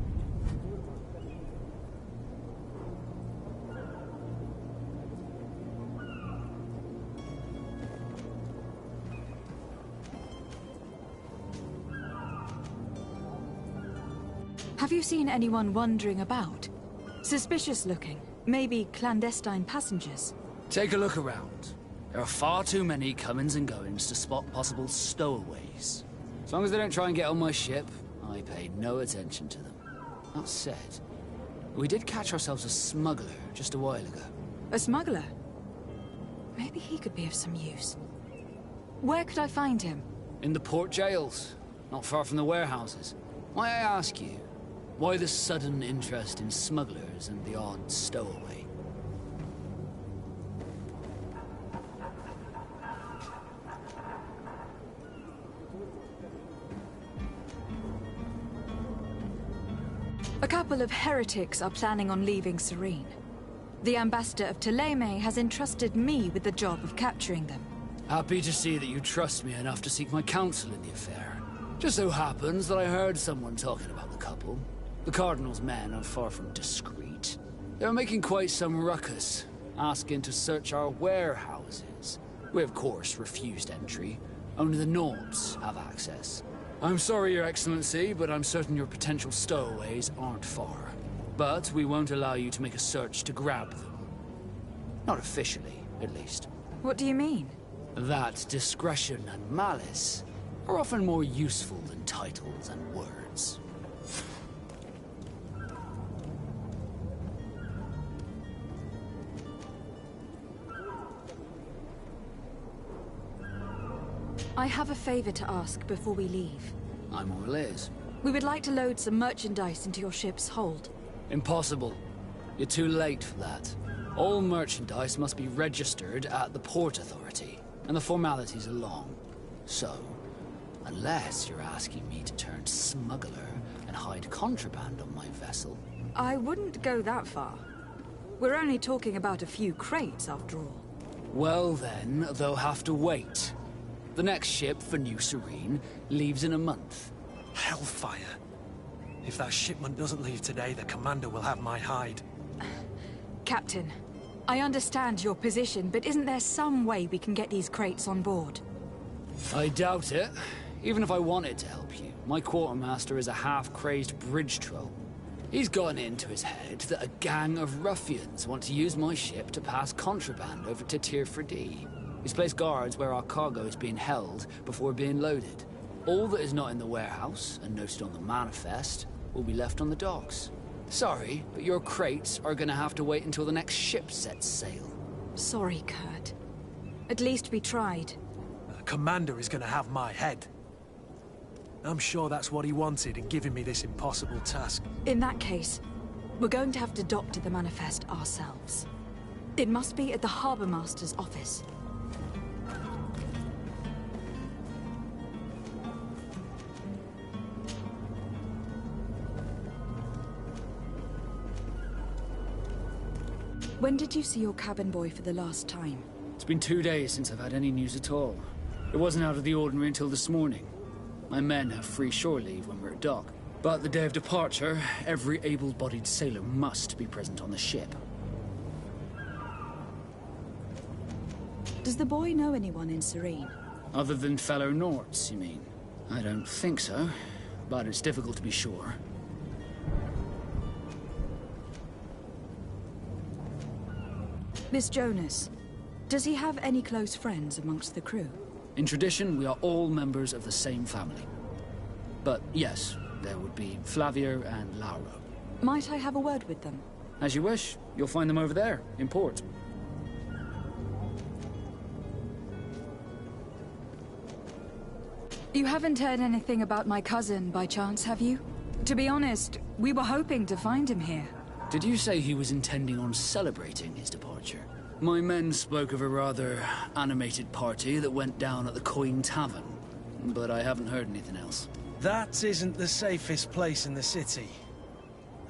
Have you seen anyone wandering about? Suspicious looking. Maybe clandestine passengers. Take a look around. There are far too many comings and goings to spot possible stowaways. As long as they don't try and get on my ship, I pay no attention to them. That said, we did catch ourselves a smuggler just a while ago. A smuggler? Maybe he could be of some use. Where could I find him? In the port jails, not far from the warehouses. Might I ask you, why the sudden interest in smugglers and the odd stowaway? A couple of heretics are planning on leaving Serene. The ambassador of Thélème has entrusted me with the job of capturing them. Happy to see that you trust me enough to seek my counsel in the affair. Just so happens that I heard someone talking about the couple. The Cardinal's men are far from discreet. They were making quite some ruckus, asking to search our warehouses. We, of course, refused entry. Only the Norbs have access. I'm sorry, Your Excellency, but I'm certain your potential stowaways aren't far. But we won't allow you to make a search to grab them. Not officially, at least. What do you mean? That discretion and malice are often more useful than titles and words. I have a favor to ask before we leave. I'm all ears. We would like to load some merchandise into your ship's hold. Impossible. You're too late for that. All merchandise must be registered at the Port Authority, and the formalities are long. So, unless you're asking me to turn smuggler and hide contraband on my vessel... I wouldn't go that far. We're only talking about a few crates, after all. Well then, they'll have to wait. The next ship for New Serene leaves in a month. Hellfire. If that shipment doesn't leave today, the commander will have my hide. Captain, I understand your position, but isn't there some way we can get these crates on board? I doubt it. Even if I wanted to help you, my quartermaster is a half-crazed bridge troll. He's gotten into his head that a gang of ruffians want to use my ship to pass contraband over to Tier 4D. He's placed guards where our cargo is being held before being loaded. All that is not in the warehouse, and noted on the manifest, will be left on the docks. Sorry, but your crates are gonna have to wait until the next ship sets sail. Sorry, Kurt. At least we tried. The commander is gonna have my head. I'm sure that's what he wanted in giving me this impossible task. In that case, we're going to have to doctor the manifest ourselves. It must be at the Harbour Master's office. When did you see your cabin boy for the last time? It's been 2 days since I've had any news at all. It wasn't out of the ordinary until this morning. My men have free shore leave when we're at dock. But the day of departure, every able-bodied sailor must be present on the ship. Does the boy know anyone in Serene? Other than fellow Norts, you mean? I don't think so, but it's difficult to be sure. Miss Jonas, does he have any close friends amongst the crew? In tradition, we are all members of the same family. But yes, there would be Flavia and Laura. Might I have a word with them? As you wish. You'll find them over there, in port. You haven't heard anything about my cousin, by chance, have you? To be honest, we were hoping to find him here. Did you say he was intending on celebrating his departure? My men spoke of a rather animated party that went down at the Coin Tavern, but I haven't heard anything else. That isn't the safest place in the city.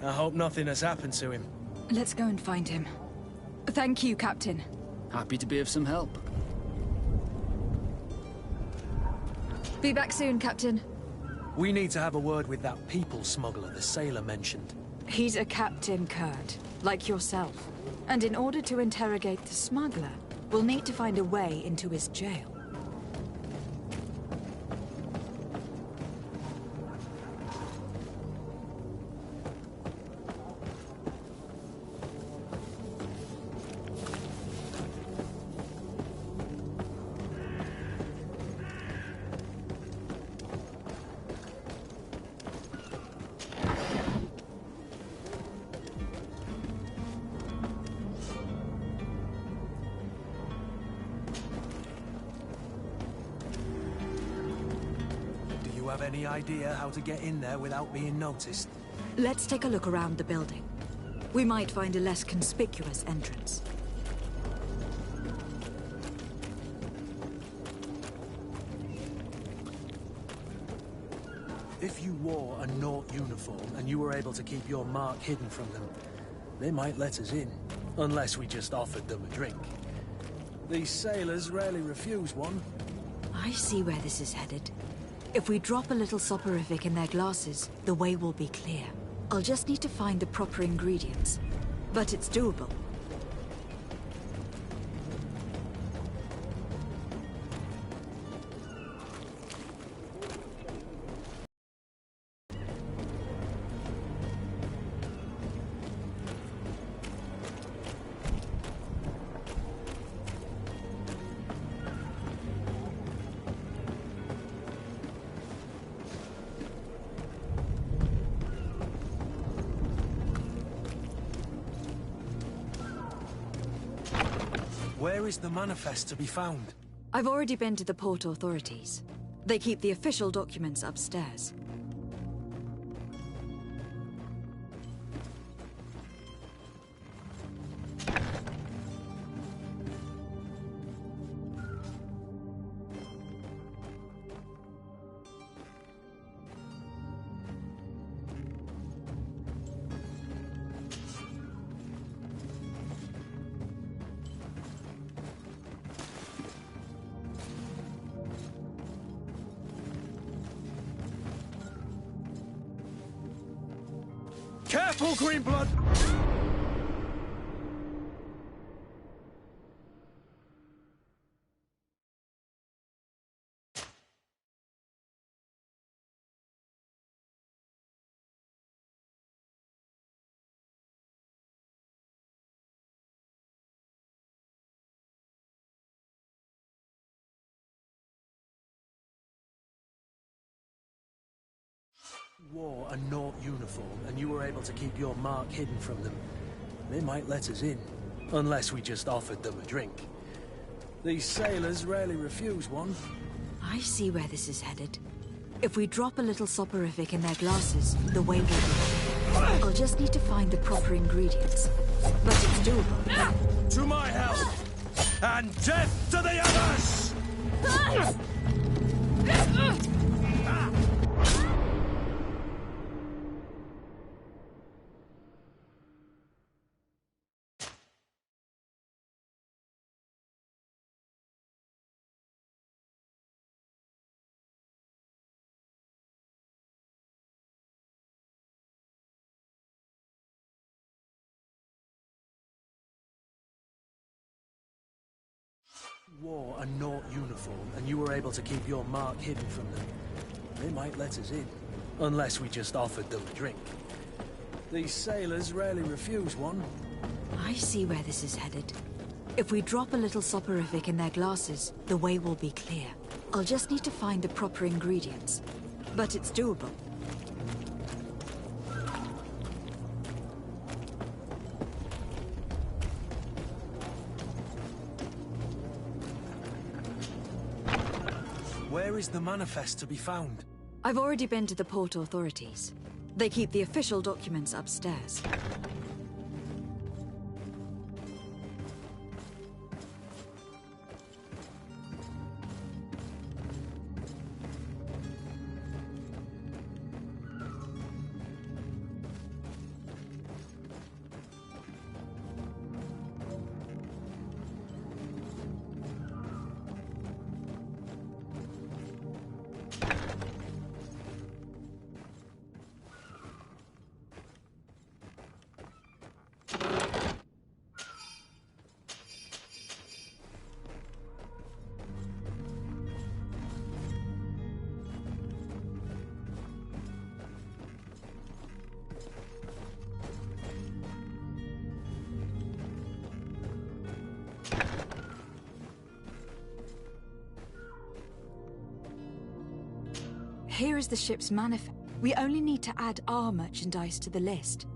I hope nothing has happened to him. Let's go and find him. Thank you, Captain. Happy to be of some help. Be back soon, Captain. We need to have a word with that people smuggler the sailor mentioned. He's a Captain Kurt, like yourself. And in order to interrogate the smuggler, we'll need to find a way into his jail. Any idea how to get in there without being noticed? Let's take a look around the building. We might find a less conspicuous entrance. If you wore a Naut uniform and you were able to keep your mark hidden from them, they might let us in, unless we just offered them a drink. These sailors rarely refuse one. I see where this is headed. If we drop a little soporific in their glasses, the way will be clear. I'll just need to find the proper ingredients. But it's doable. Where is the manifest to be found? I've already been to the port authorities. They keep the official documents upstairs. Careful, Greenblood! Wore a Naut uniform and you were able to keep your mark hidden from them, they might let us in, unless we just offered them a drink. These sailors rarely refuse one. I see where this is headed. If we drop a little soporific in their glasses, the way will be. I'll just need to find the proper ingredients. But it's doable. To my help! And death to the others! Wore a Naut uniform and you were able to keep your mark hidden from them, they might let us in, unless we just offered them a drink. These sailors rarely refuse one. I see where this is headed. If we drop a little soporific in their glasses, the way will be clear. I'll just need to find the proper ingredients. But it's doable. Where is the manifest to be found? I've already been to the port authorities. They keep the official documents upstairs. Here is the ship's manifest. We only need to add our merchandise to the list.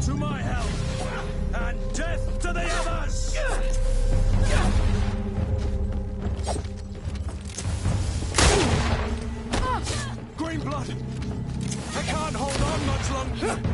To my help! And death to the others! Green blood! I can't hold on much longer!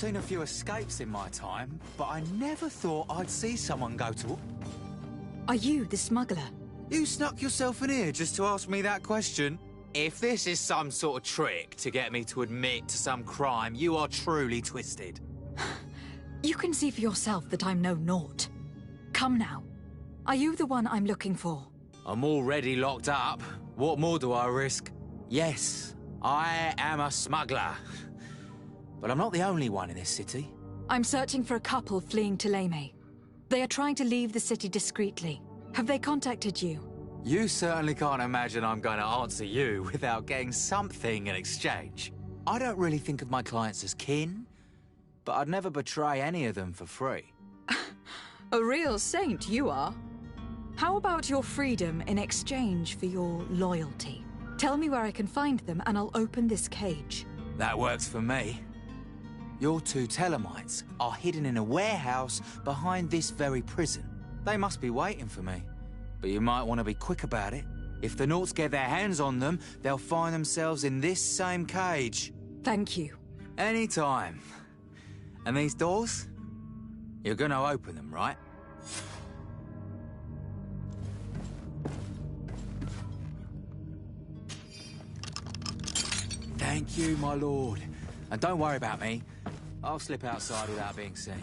seen a few escapes in my time, but I never thought I'd see someone go to... Are you the smuggler? You snuck yourself in here just to ask me that question? If this is some sort of trick to get me to admit to some crime, you are truly twisted. You can see for yourself that I'm no naught. Come now. Are you the one I'm looking for? I'm already locked up. What more do I risk? Yes, I am a smuggler. But I'm not the only one in this city. I'm searching for a couple fleeing Thélème. They are trying to leave the city discreetly. Have they contacted you? You certainly can't imagine I'm going to answer you without getting something in exchange. I don't really think of my clients as kin, but I'd never betray any of them for free. A real saint you are. How about your freedom in exchange for your loyalty? Tell me where I can find them and I'll open this cage. That works for me. Your two Thelemites are hidden in a warehouse behind this very prison. They must be waiting for me. But you might want to be quick about it. If the Naughts get their hands on them, they'll find themselves in this same cage. Thank you. Anytime. And these doors? You're gonna open them, right? Thank you, my lord. And don't worry about me. I'll slip outside without being seen.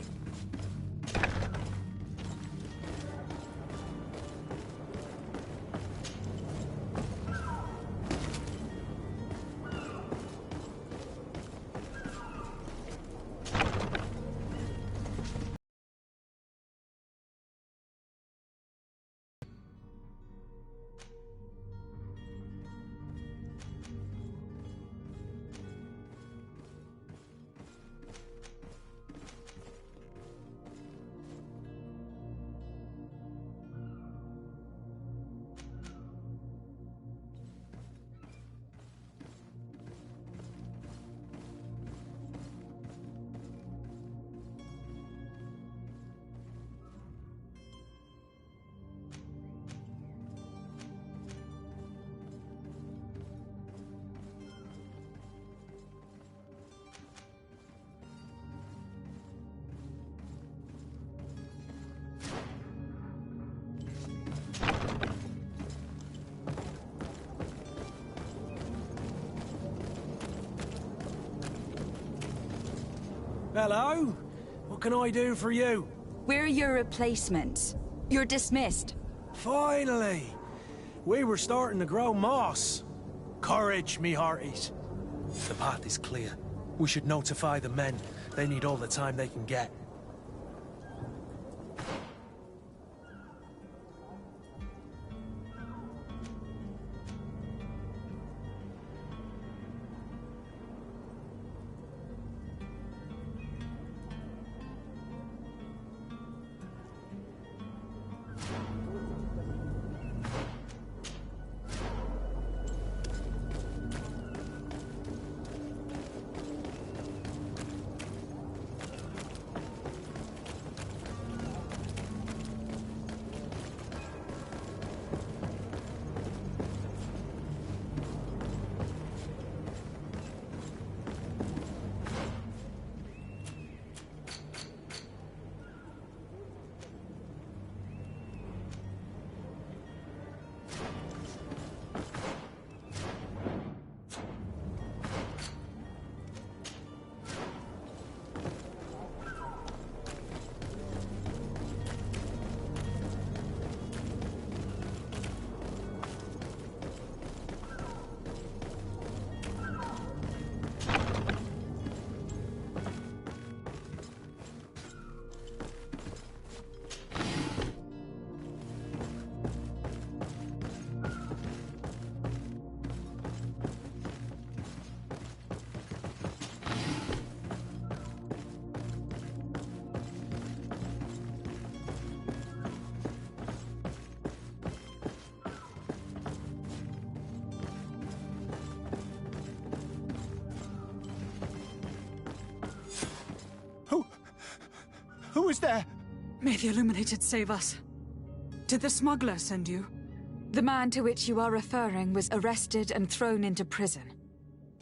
Hello? What can I do for you? We're your replacements. You're dismissed. Finally! We were starting to grow moss. Courage, me hearties. The path is clear. We should notify the men. They need all the time they can get. Who is there? May the Illuminated save us. Did the smuggler send you? The man to which you are referring was arrested and thrown into prison.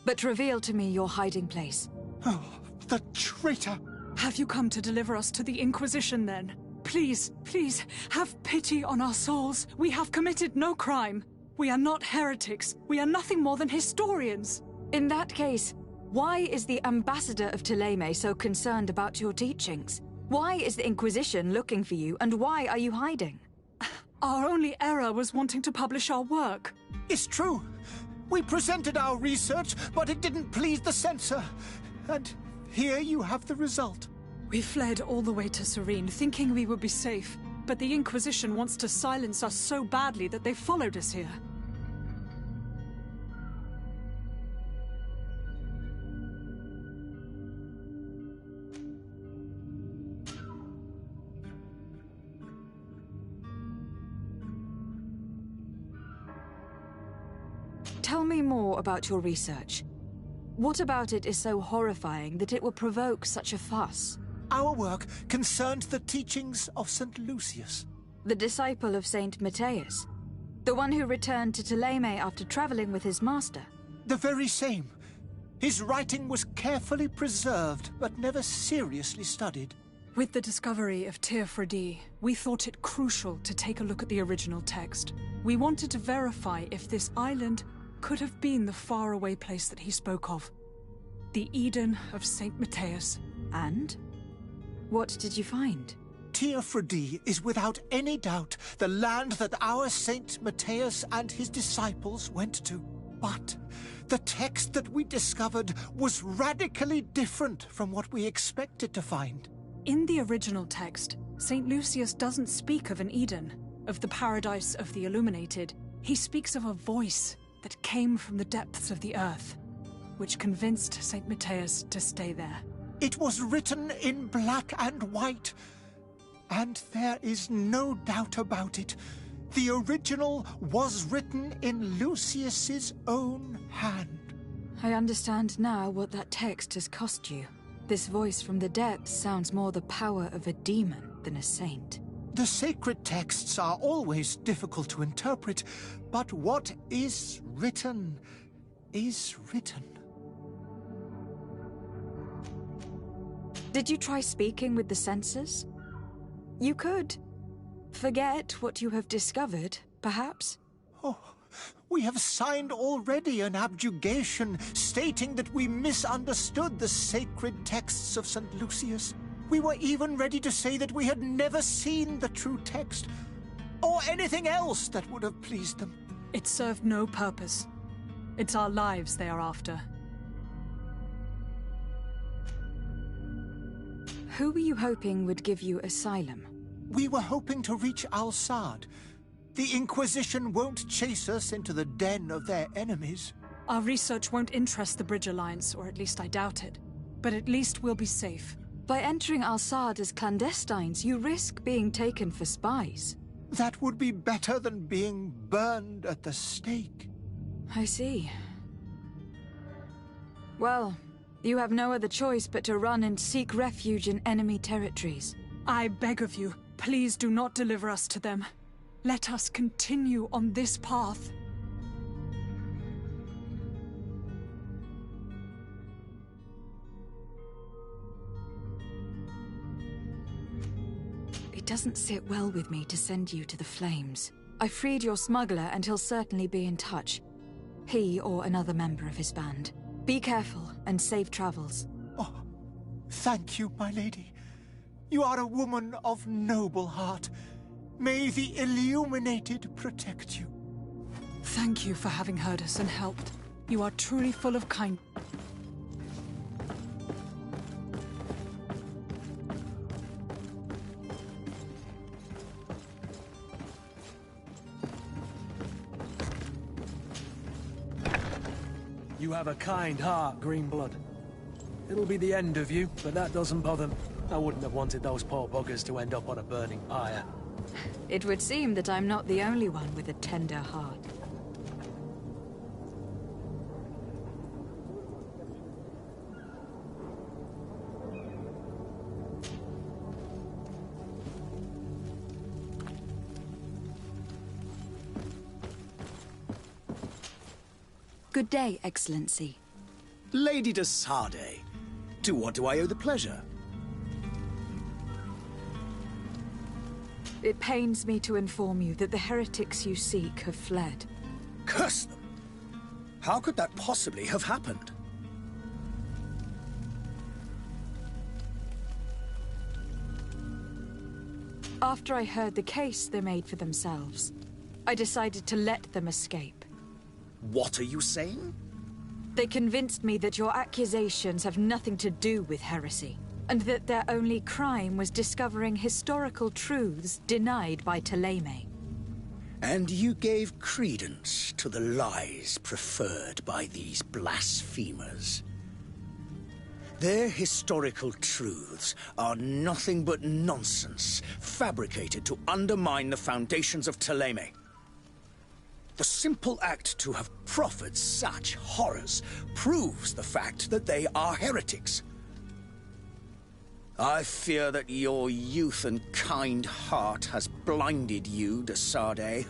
But reveal to me your hiding place. Oh, The traitor! Have you come to deliver us to the Inquisition, then? Please, please, have pity on our souls. We have committed no crime. We are not heretics. We are nothing more than historians. In that case, why is the ambassador of Thélème so concerned about your teachings? Why is the Inquisition looking for you, and why are you hiding? Our only error was wanting to publish our work. It's true. We presented our research, but it didn't please the censor. And here you have the result. We fled all the way to Serene, thinking we would be safe. But the Inquisition wants to silence us so badly that they followed us here. Tell me more about your research. What about it is so horrifying that it will provoke such a fuss? Our work concerned the teachings of St. Lucius. The disciple of St. Matthias? The one who returned to Thélème after traveling with his master? The very same. His writing was carefully preserved, but never seriously studied. With the discovery of Teofredi, we thought it crucial to take a look at the original text. We wanted to verify if this island could have been the faraway place that he spoke of. The Eden of St. Matthias. And? What did you find? Teofredi is without any doubt the land that our Saint Matthias and his disciples went to. But the text that we discovered was radically different from what we expected to find. In the original text, St. Lucius doesn't speak of an Eden, of the paradise of the illuminated. He speaks of a voice that came from the depths of the earth, which convinced St. Matthias to stay there. It was written in black and white, and there is no doubt about it. The original was written in Lucius's own hand. I understand now what that text has cost you. This voice from the depths sounds more the power of a demon than a saint. The sacred texts are always difficult to interpret, but what is written is written. Did you try speaking with the censors? You could. Forget what you have discovered, perhaps? Oh, we have signed already an abjugation stating that we misunderstood the sacred texts of St. Lucius. We were even ready to say that we had never seen the true text, or anything else that would have pleased them. It served no purpose. It's our lives they are after. Who were you hoping would give you asylum? We were hoping to reach Al-Sad. The Inquisition won't chase us into the den of their enemies. Our research won't interest the Bridge Alliance, or at least I doubt it. But at least we'll be safe. By entering Al-Sad as clandestines, you risk being taken for spies. That would be better than being burned at the stake. I see. Well, you have no other choice but to run and seek refuge in enemy territories. I beg of you, please do not deliver us to them. Let us continue on this path. It doesn't sit well with me to send you to the flames. I freed your smuggler and he'll certainly be in touch. He or another member of his band. Be careful and safe travels. Oh, thank you, my lady. You are a woman of noble heart. May the Illuminated protect you. Thank you for having heard us and helped. You are truly full of kindness. You have a kind heart, Greenblood. It'll be the end of you, but that doesn't bother me. I wouldn't have wanted those poor buggers to end up on a burning pyre. It would seem that I'm not the only one with a tender heart. Good day, Excellency. Lady de Sardet, To what do I owe the pleasure? It pains me to inform you that the heretics you seek have fled. Curse them! How could that possibly have happened? After I heard the case they made for themselves, I decided to let them escape. What are you saying? They convinced me that your accusations have nothing to do with heresy, and that their only crime was discovering historical truths denied by Ptolemy. And you gave credence to the lies preferred by these blasphemers. Their historical truths are nothing but nonsense, fabricated to undermine the foundations of Ptolemy. The simple act to have proffered such horrors proves the fact that they are heretics. I fear that your youth and kind heart has blinded you, de Sardet.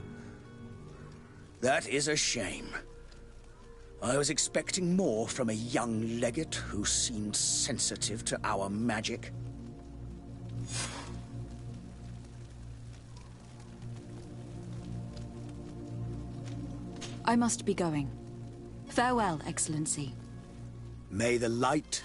That is a shame. I was expecting more from a young legate who seemed sensitive to our magic. I must be going. Farewell, Excellency. May the light...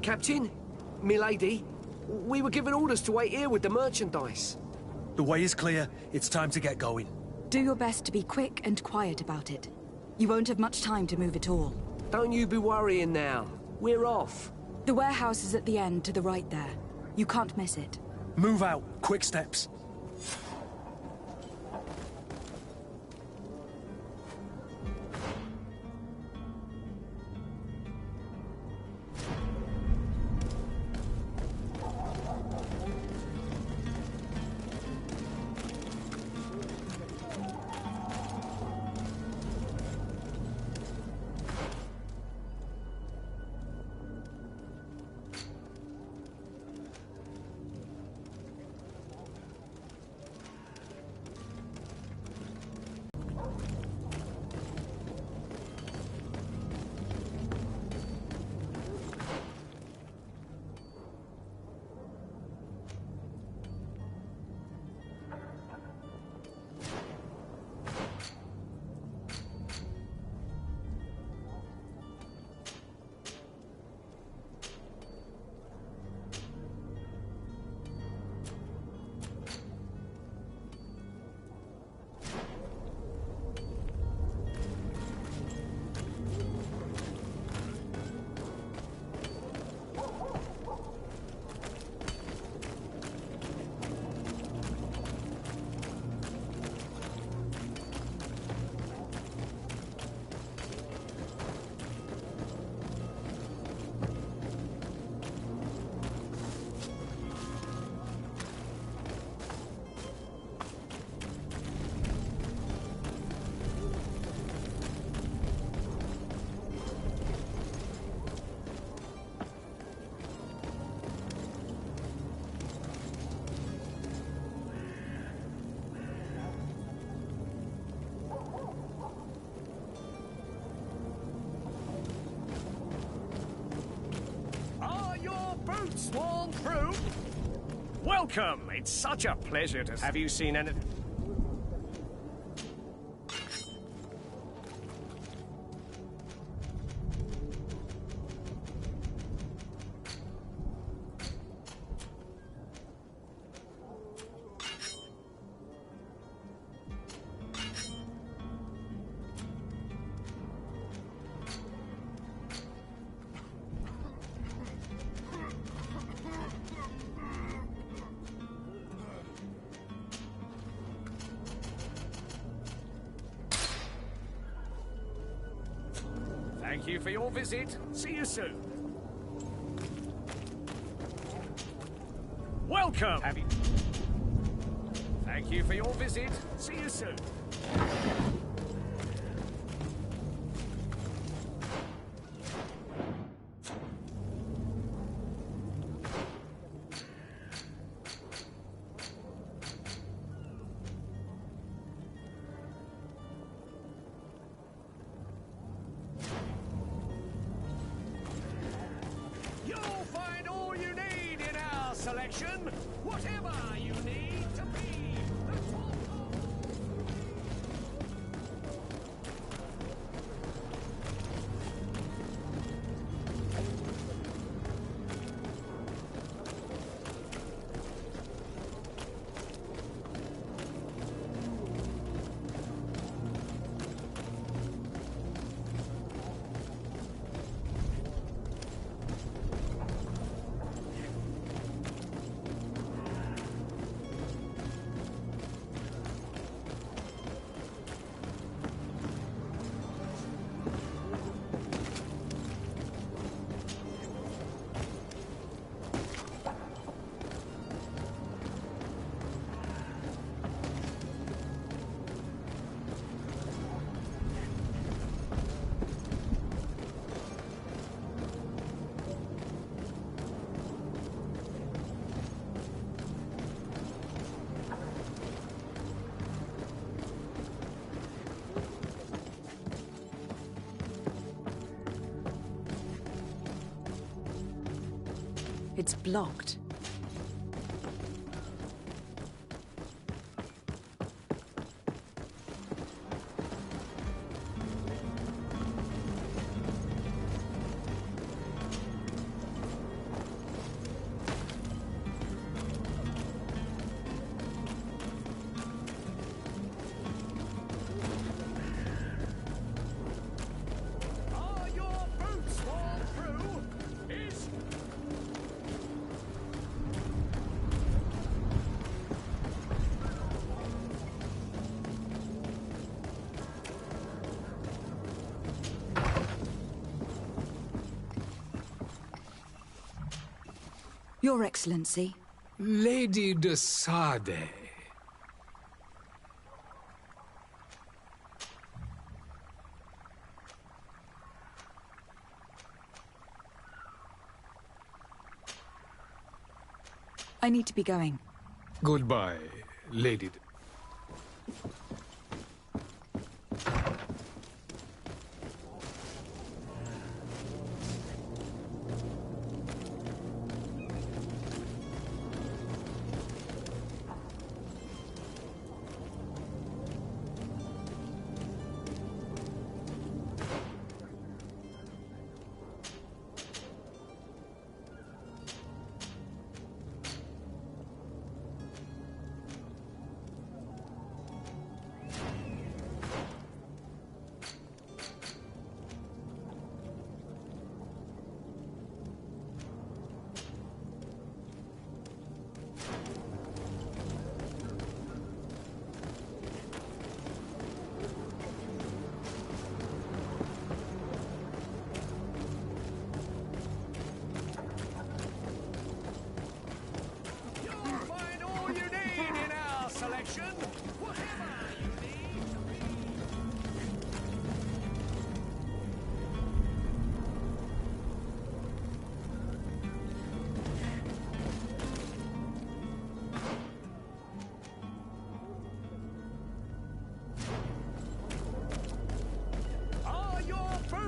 Captain, milady, we were given orders to wait here with the merchandise. The way is clear. It's time to get going. Do your best to be quick and quiet about it. You won't have much time to move at all. Don't you be worrying now. We're off. The warehouse is at the end to the right there. You can't miss it. Move out. Quick steps. Sworn through? Welcome! It's such a pleasure to... Have you seen anything? Thank you for your visit. See you soon. Welcome! Have you... Thank you for your visit. See you soon. Selection, whatever you need to be. It's blocked. Your Excellency. Lady de Sade. I need to be going. Goodbye, Lady.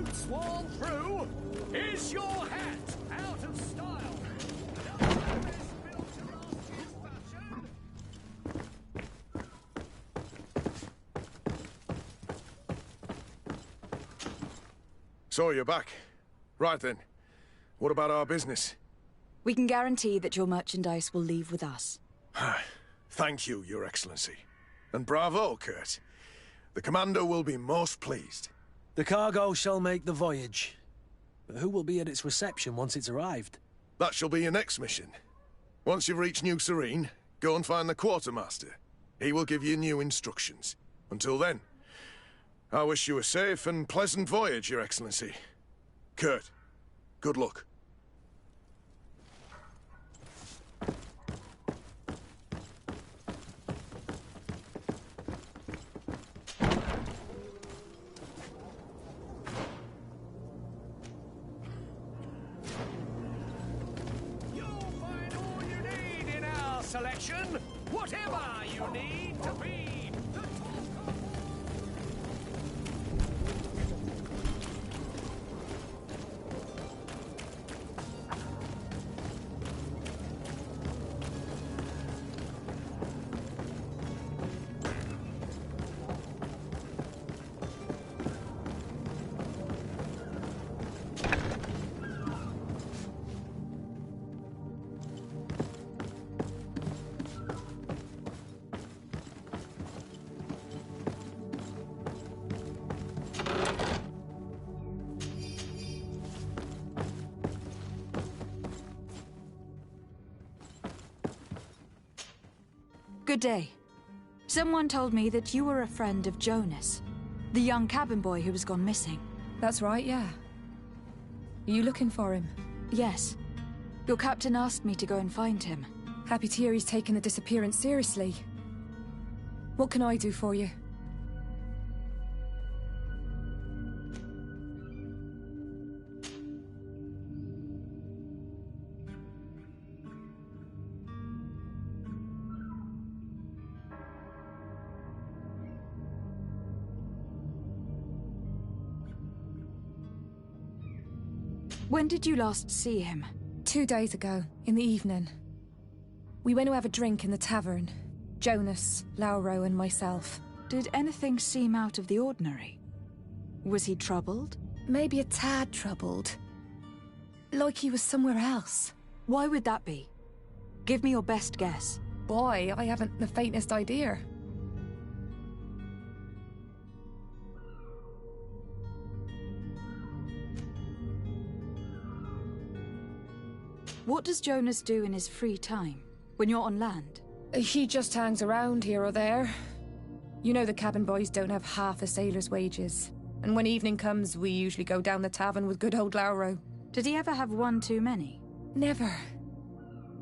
boots worn through? Is your hat out of style? So you're back. Right then. What about our business? We can guarantee that your merchandise will leave with us. Thank you, Your Excellency. And bravo, Kurt. The Commander will be most pleased. The cargo shall make the voyage. But who will be at its reception once it's arrived? That shall be your next mission. Once you've reached New Serene, go and find the Quartermaster. He will give you new instructions. Until then, I wish you a safe and pleasant voyage, Your Excellency. Kurt, good luck. Selection, whatever you need to be the Good day. Someone told me that you were a friend of Jonas, the young cabin boy who was gone missing. That's right, yeah. Are you looking for him? Yes. Your captain asked me to go and find him. Happy to hear he's taken the disappearance seriously. What can I do for you? When did you last see him? 2 days ago, in the evening. We went to have a drink in the tavern. Jonas, Lauro and myself. Did anything seem out of the ordinary? Was he troubled? Maybe a tad troubled. Like he was somewhere else. Why would that be? Give me your best guess. Boy, I haven't the faintest idea. What does Jonas do in his free time, when you're on land? He just hangs around here or there. You know the cabin boys don't have half a sailor's wages. And when evening comes, we usually go down the tavern with good old Lauro. Did he ever have one too many? Never.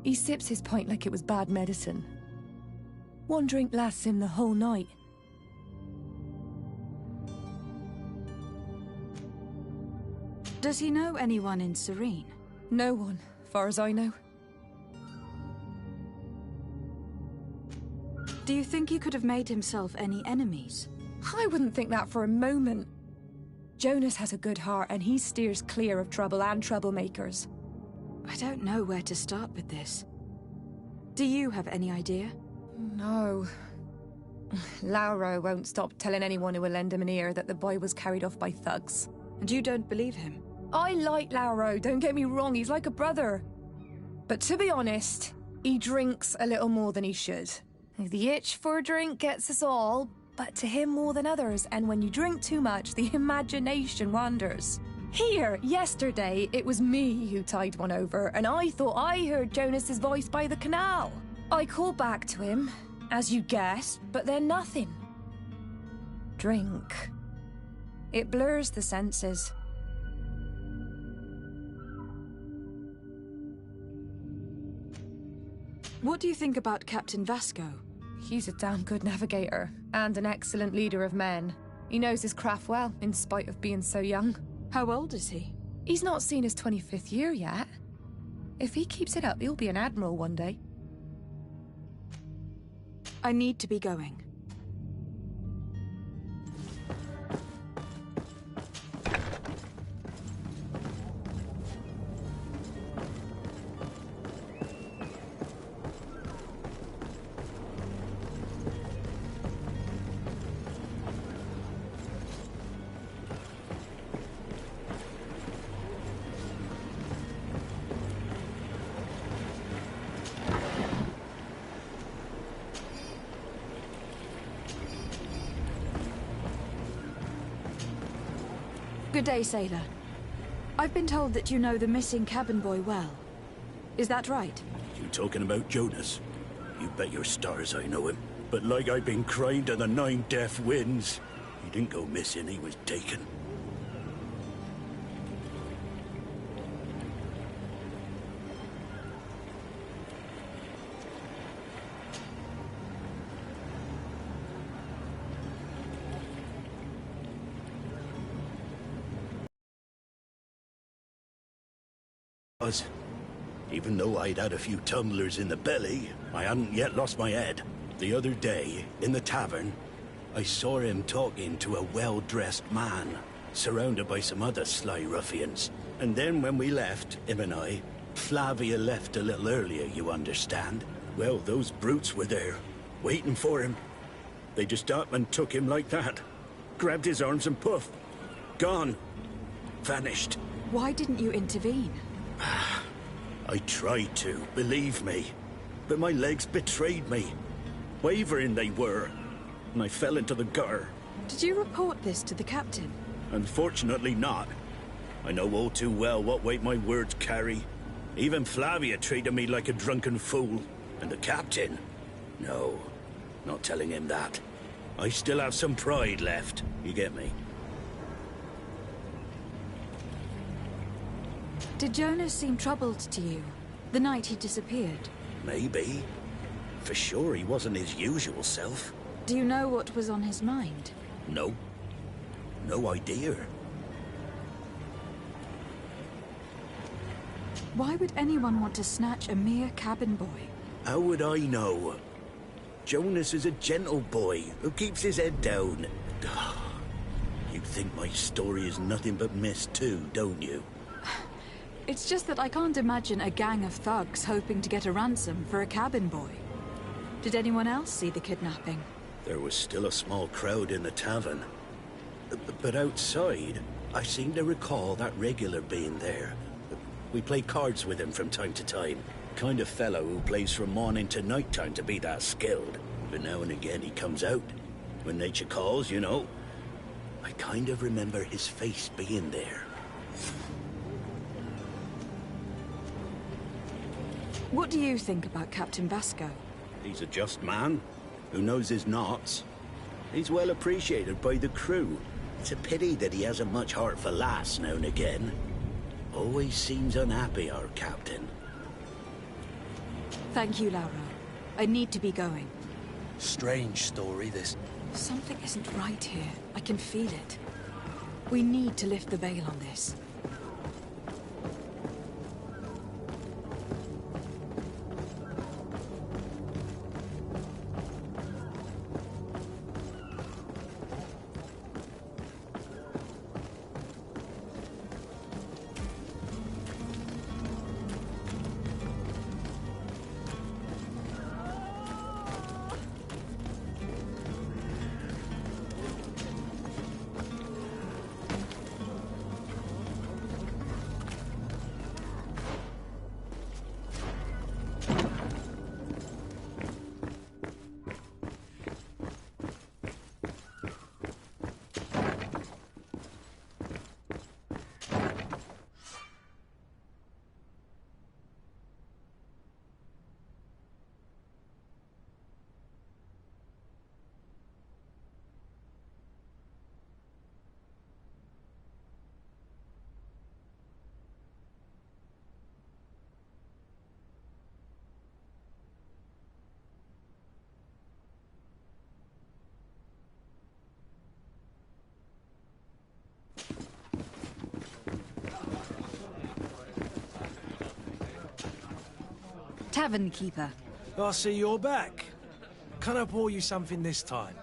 He sips his pint like it was bad medicine. One drink lasts him the whole night. Does he know anyone in Serene? No one, far as I know. Do you think he could have made himself any enemies? I wouldn't think that for a moment. Jonas has a good heart and he steers clear of trouble and troublemakers. I don't know where to start with this. Do you have any idea? No. Lauro won't stop telling anyone who will lend him an ear that the boy was carried off by thugs. And you don't believe him? I like Lauro, don't get me wrong, he's like a brother. But to be honest, he drinks a little more than he should. The itch for a drink gets us all, but to him more than others, and when you drink too much, the imagination wanders. Here, yesterday, it was me who tied one over, and I thought I heard Jonas's voice by the canal. I called back to him, as you guessed, but then nothing. Drink. It blurs the senses. What do you think about Captain Vasco? He's a damn good navigator, and an excellent leader of men. He knows his craft well, in spite of being so young. How old is he? He's not seen his 25th year yet. If he keeps it up, he'll be an admiral one day. I need to be going. Good day, sailor. I've been told that you know the missing cabin boy well. Is that right? You talking about Jonas? You bet your stars I know him. But like I've been crying to the 9 deaf winds, he didn't go missing, he was taken. Even though I'd had a few tumblers in the belly, I hadn't yet lost my head. The other day, in the tavern, I saw him talking to a well-dressed man, surrounded by some other sly ruffians. And then when we left, him and I, Flavia left a little earlier, you understand. Well, those brutes were there, waiting for him. They just up and took him like that. Grabbed his arms and poof. Gone. Vanished. Why didn't you intervene? I tried to, believe me. But my legs betrayed me. Wavering they were. And I fell into the gutter. Did you report this to the captain? Unfortunately not. I know all too well what weight my words carry. Even Flavia treated me like a drunken fool. And the captain? No, not telling him that. I still have some pride left, you get me? Did Jonas seem troubled to you, the night he disappeared? Maybe. For sure he wasn't his usual self. Do you know what was on his mind? No. No idea. Why would anyone want to snatch a mere cabin boy? How would I know? Jonas is a gentle boy who keeps his head down. You think my story is nothing but mist too, don't you? It's just that I can't imagine a gang of thugs hoping to get a ransom for a cabin boy. Did anyone else see the kidnapping? There was still a small crowd in the tavern. But outside, I seem to recall that regular being there. We play cards with him from time to time. Kind of fellow who plays from morning to night time to be that skilled. But now and again he comes out. When nature calls, you know. I kind of remember his face being there. What do you think about Captain Vasco? He's a just man, who knows his knots. He's well appreciated by the crew. It's a pity that he hasn't much heart for lass now and again. Always seems unhappy, our captain. Thank you, Laura. I need to be going. Strange story, this. Something isn't right here. I can feel it. We need to lift the veil on this. Tavern keeper. I see you're back. Can I pour you something this time?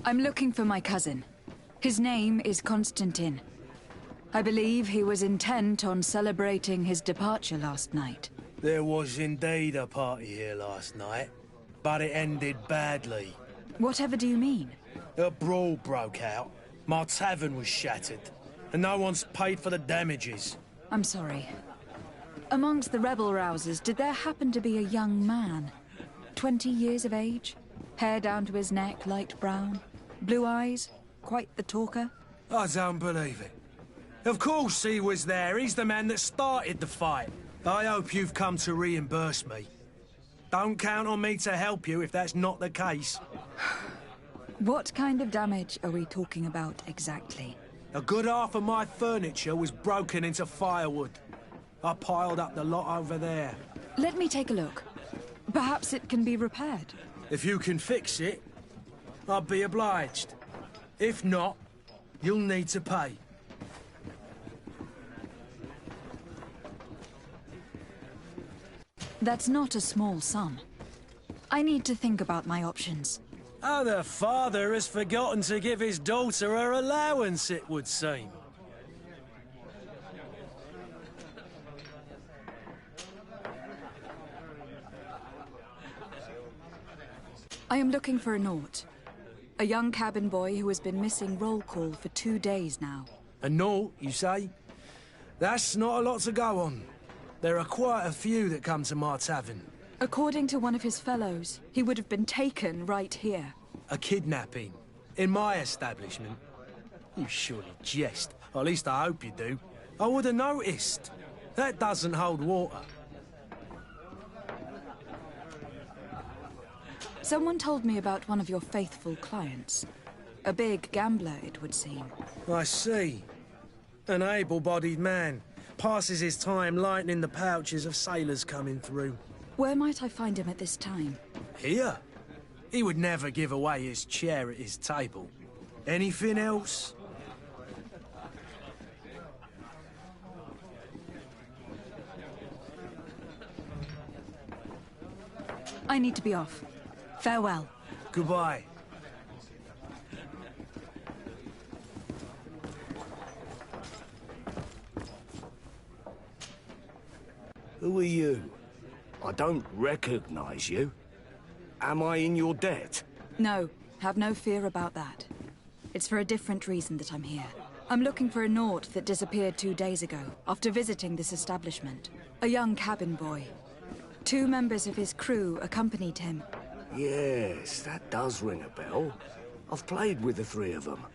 I'm looking for my cousin. His name is Constantine. I believe he was intent on celebrating his departure last night. There was indeed a party here last night, but it ended badly. Whatever do you mean? A brawl broke out. My tavern was shattered, and no one's paid for the damages. I'm sorry. Amongst the rebel rousers, did there happen to be a young man? 20 years of age? Hair down to his neck, light brown? Blue eyes? Quite the talker? I don't believe it. Of course he was there. He's the man that started the fight. I hope you've come to reimburse me. Don't count on me to help you if that's not the case. What kind of damage are we talking about exactly? A good half of my furniture was broken into firewood. I piled up the lot over there. Let me take a look. Perhaps it can be repaired. If you can fix it, I'll be obliged. If not, you'll need to pay. That's not a small sum. I need to think about my options. Oh, the father has forgotten to give his daughter her allowance, it would seem. I am looking for a Naut. A young cabin boy who has been missing roll call for 2 days now. A Naut, you say? That's not a lot to go on. There are quite a few that come to my tavern. According to one of his fellows, he would have been taken right here. A kidnapping? In my establishment? You surely jest. Or at least I hope you do. I would have noticed. That doesn't hold water. Someone told me about one of your faithful clients. A big gambler, it would seem. I see. An able-bodied man. Passes his time lightening the pouches of sailors coming through. Where might I find him at this time? Here? He would never give away his chair at his table. Anything else? I need to be off. Farewell. Goodbye. Who are you? I don't recognize you. Am I in your debt? No, have no fear about that. It's for a different reason that I'm here. I'm looking for a Naut that disappeared 2 days ago, after visiting this establishment. A young cabin boy. 2 members of his crew accompanied him. Yes, that does ring a bell. I've played with the 3 of them.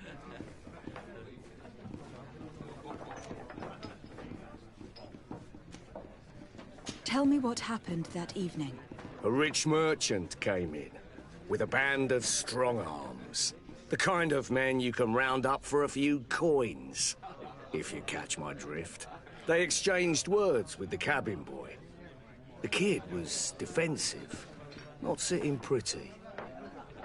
Tell me what happened that evening. A rich merchant came in, with a band of strong arms. The kind of men you can round up for a few coins, if you catch my drift. They exchanged words with the cabin boy. The kid was defensive, not sitting pretty.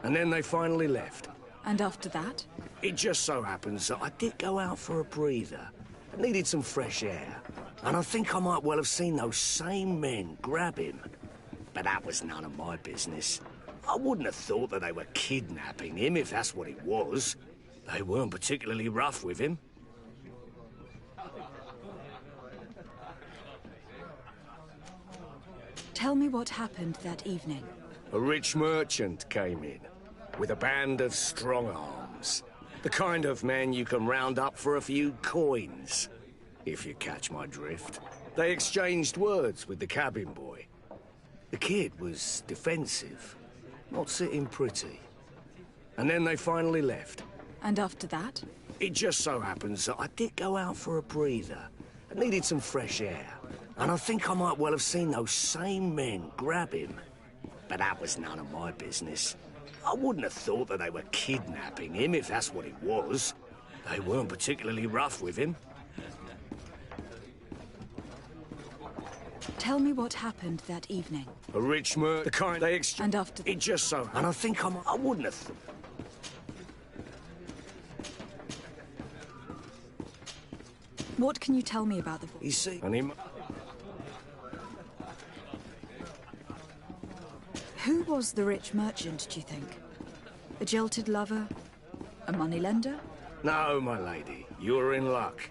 And then they finally left. And after that? It just so happens that I did go out for a breather. I needed some fresh air. And I think I might well have seen those same men grab him. But that was none of my business. I wouldn't have thought that they were kidnapping him, if that's what it was. They weren't particularly rough with him. Tell me what happened that evening. A rich merchant came in, with a band of strong arms. The kind of men you can round up for a few coins, if you catch my drift. They exchanged words with the cabin boy. The kid was defensive, not sitting pretty. And then they finally left. And after that? It just so happens that I did go out for a breather. I needed some fresh air. And I think I might well have seen those same men grab him. But that was none of my business. I wouldn't have thought that they were kidnapping him, if that's what it was. They weren't particularly rough with him. Tell me what happened that evening. A rich merchant, the kind they exchanged. And after it just so. And I think I wouldn't have. What can you tell me about the boy? You see, and him. Who was the rich merchant, do you think? A jilted lover? A moneylender? No, my lady, you're in luck.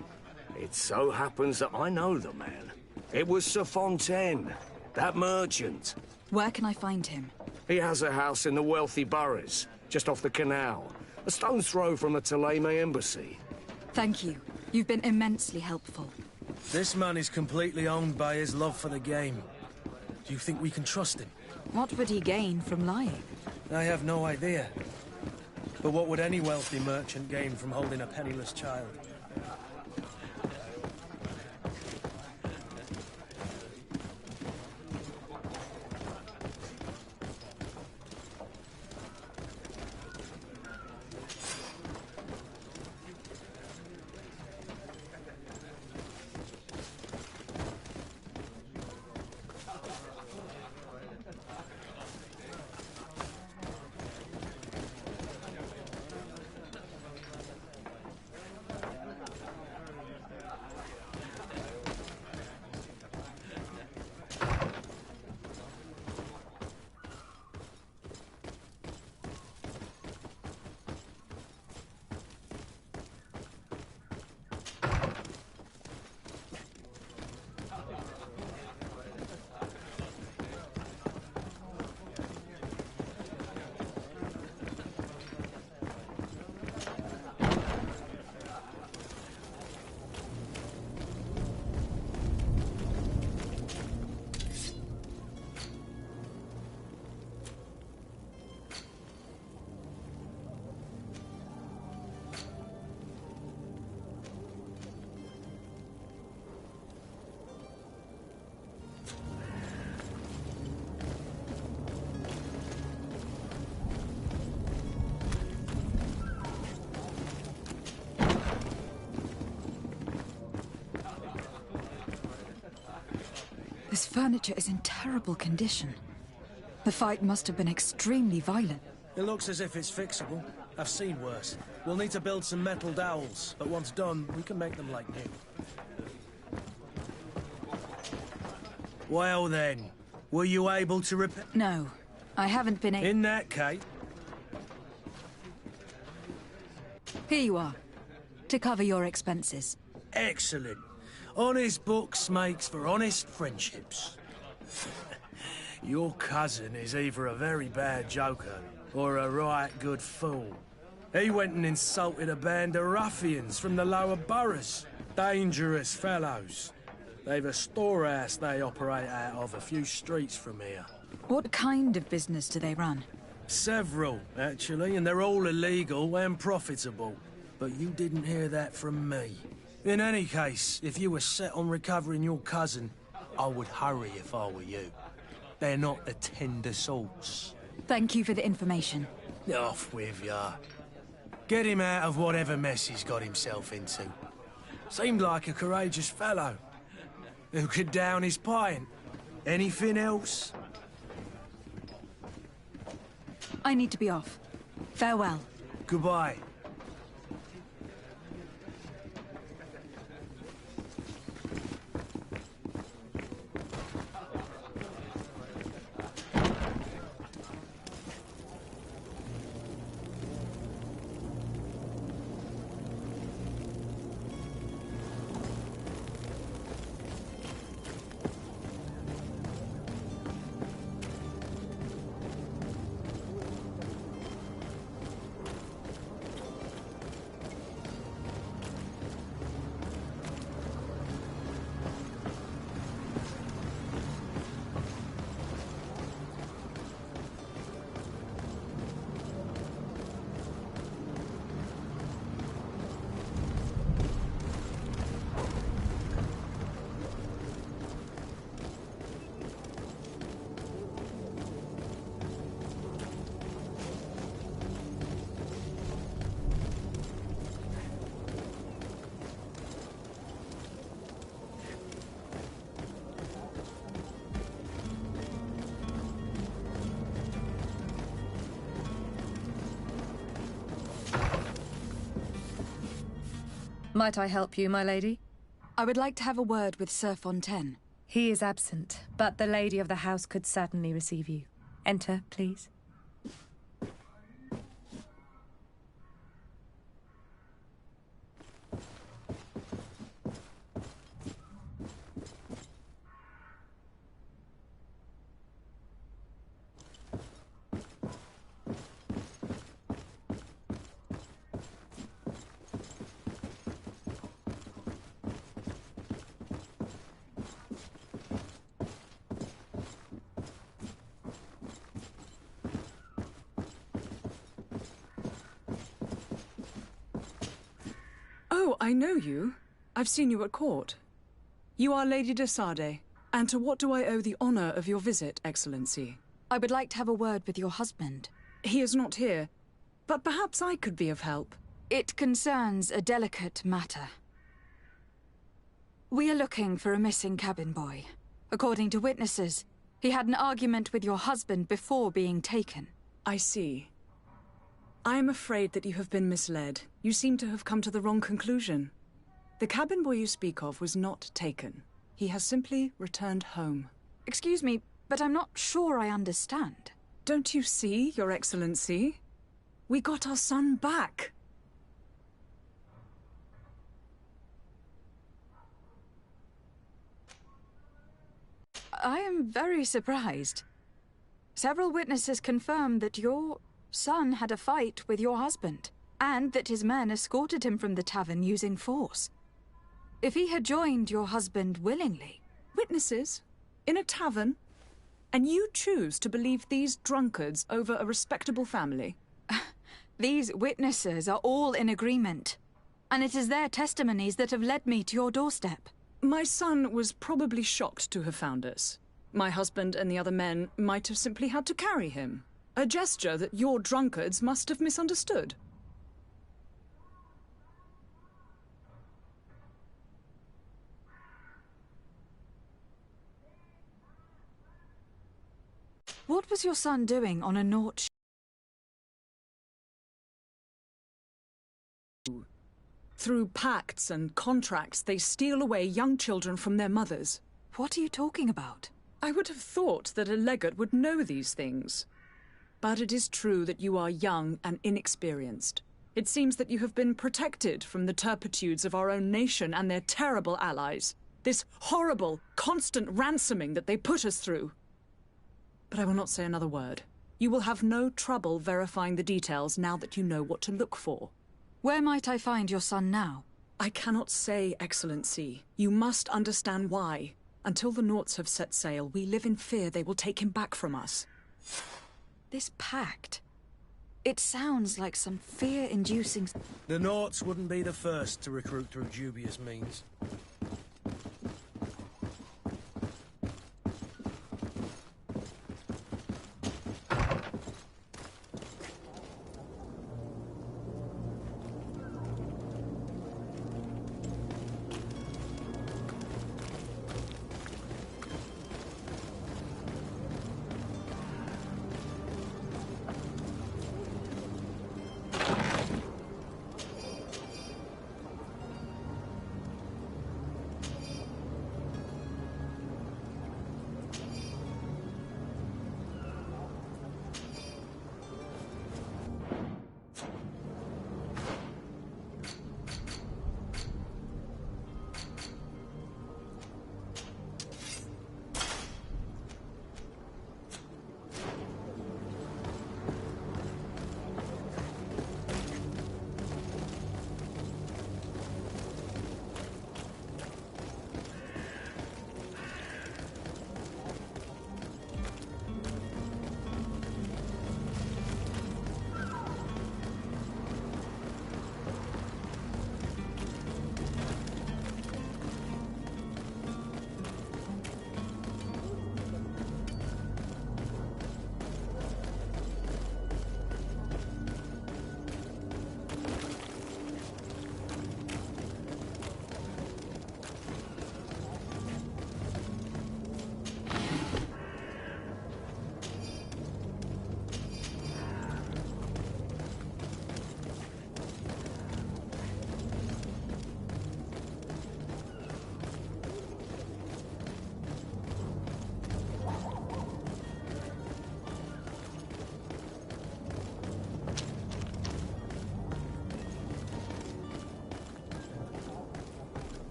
It so happens that I know the man. It was Sir Fontaine, that merchant. Where can I find him? He has a house in the wealthy boroughs, just off the canal. A stone's throw from the Thélème embassy. Thank you. You've been immensely helpful. This man is completely owned by his love for the game. Do you think we can trust him? What would he gain from lying? I have no idea. But what would any wealthy merchant gain from holding a penniless child? This furniture is in terrible condition. The fight must have been extremely violent. It looks as if it's fixable. I've seen worse. We'll need to build some metal dowels, but once done, we can make them like new. Well then, were you able to repair? No, I haven't been able... In that case... Here you are, to cover your expenses. Excellent. Honest books makes for honest friendships. Your cousin is either a very bad joker or a right good fool. He went and insulted a band of ruffians from the lower boroughs. Dangerous fellows. They've a storehouse they operate out of a few streets from here. What kind of business do they run? Several, actually, and they're all illegal and profitable. But you didn't hear that from me. In any case, if you were set on recovering your cousin, I would hurry if I were you. They're not the tender sorts. Thank you for the information. Off with ya. Get him out of whatever mess he's got himself into. Seemed like a courageous fellow. Who could down his pint. Anything else? I need to be off. Farewell. Goodbye. Might I help you, my lady? I would like to have a word with Sir Fontaine. He is absent, but the lady of the house could certainly receive you. Enter, please. Oh, I know you. I've seen you at court. You are Lady de Sardet. And to what do I owe the honor of your visit, Excellency? I would like to have a word with your husband. He is not here, but perhaps I could be of help. It concerns a delicate matter. We are looking for a missing cabin boy. According to witnesses, he had an argument with your husband before being taken. I see. I am afraid that you have been misled. You seem to have come to the wrong conclusion. The cabin boy you speak of was not taken. He has simply returned home. Excuse me, but I'm not sure I understand. Don't you see, Your Excellency? We got our son back. I am very surprised. Several witnesses confirmed that your son had a fight with your husband, and that his men escorted him from the tavern using force. If he had joined your husband willingly... Witnesses? In a tavern? And you choose to believe these drunkards over a respectable family? These witnesses are all in agreement, and it is their testimonies that have led me to your doorstep. My son was probably shocked to have found us. My husband and the other men might have simply had to carry him. A gesture that your drunkards must have misunderstood. What was your son doing on a Nort? Through pacts and contracts, they steal away young children from their mothers. What are you talking about? I would have thought that a legate would know these things. But it is true that you are young and inexperienced. It seems that you have been protected from the turpitudes of our own nation and their terrible allies. This horrible, constant ransoming that they put us through. But I will not say another word. You will have no trouble verifying the details now that you know what to look for. Where might I find your son now? I cannot say, Excellency. You must understand why. Until the Norts have set sail, we live in fear they will take him back from us. This pact... it sounds like some fear-inducing... The Norts wouldn't be the first to recruit through dubious means.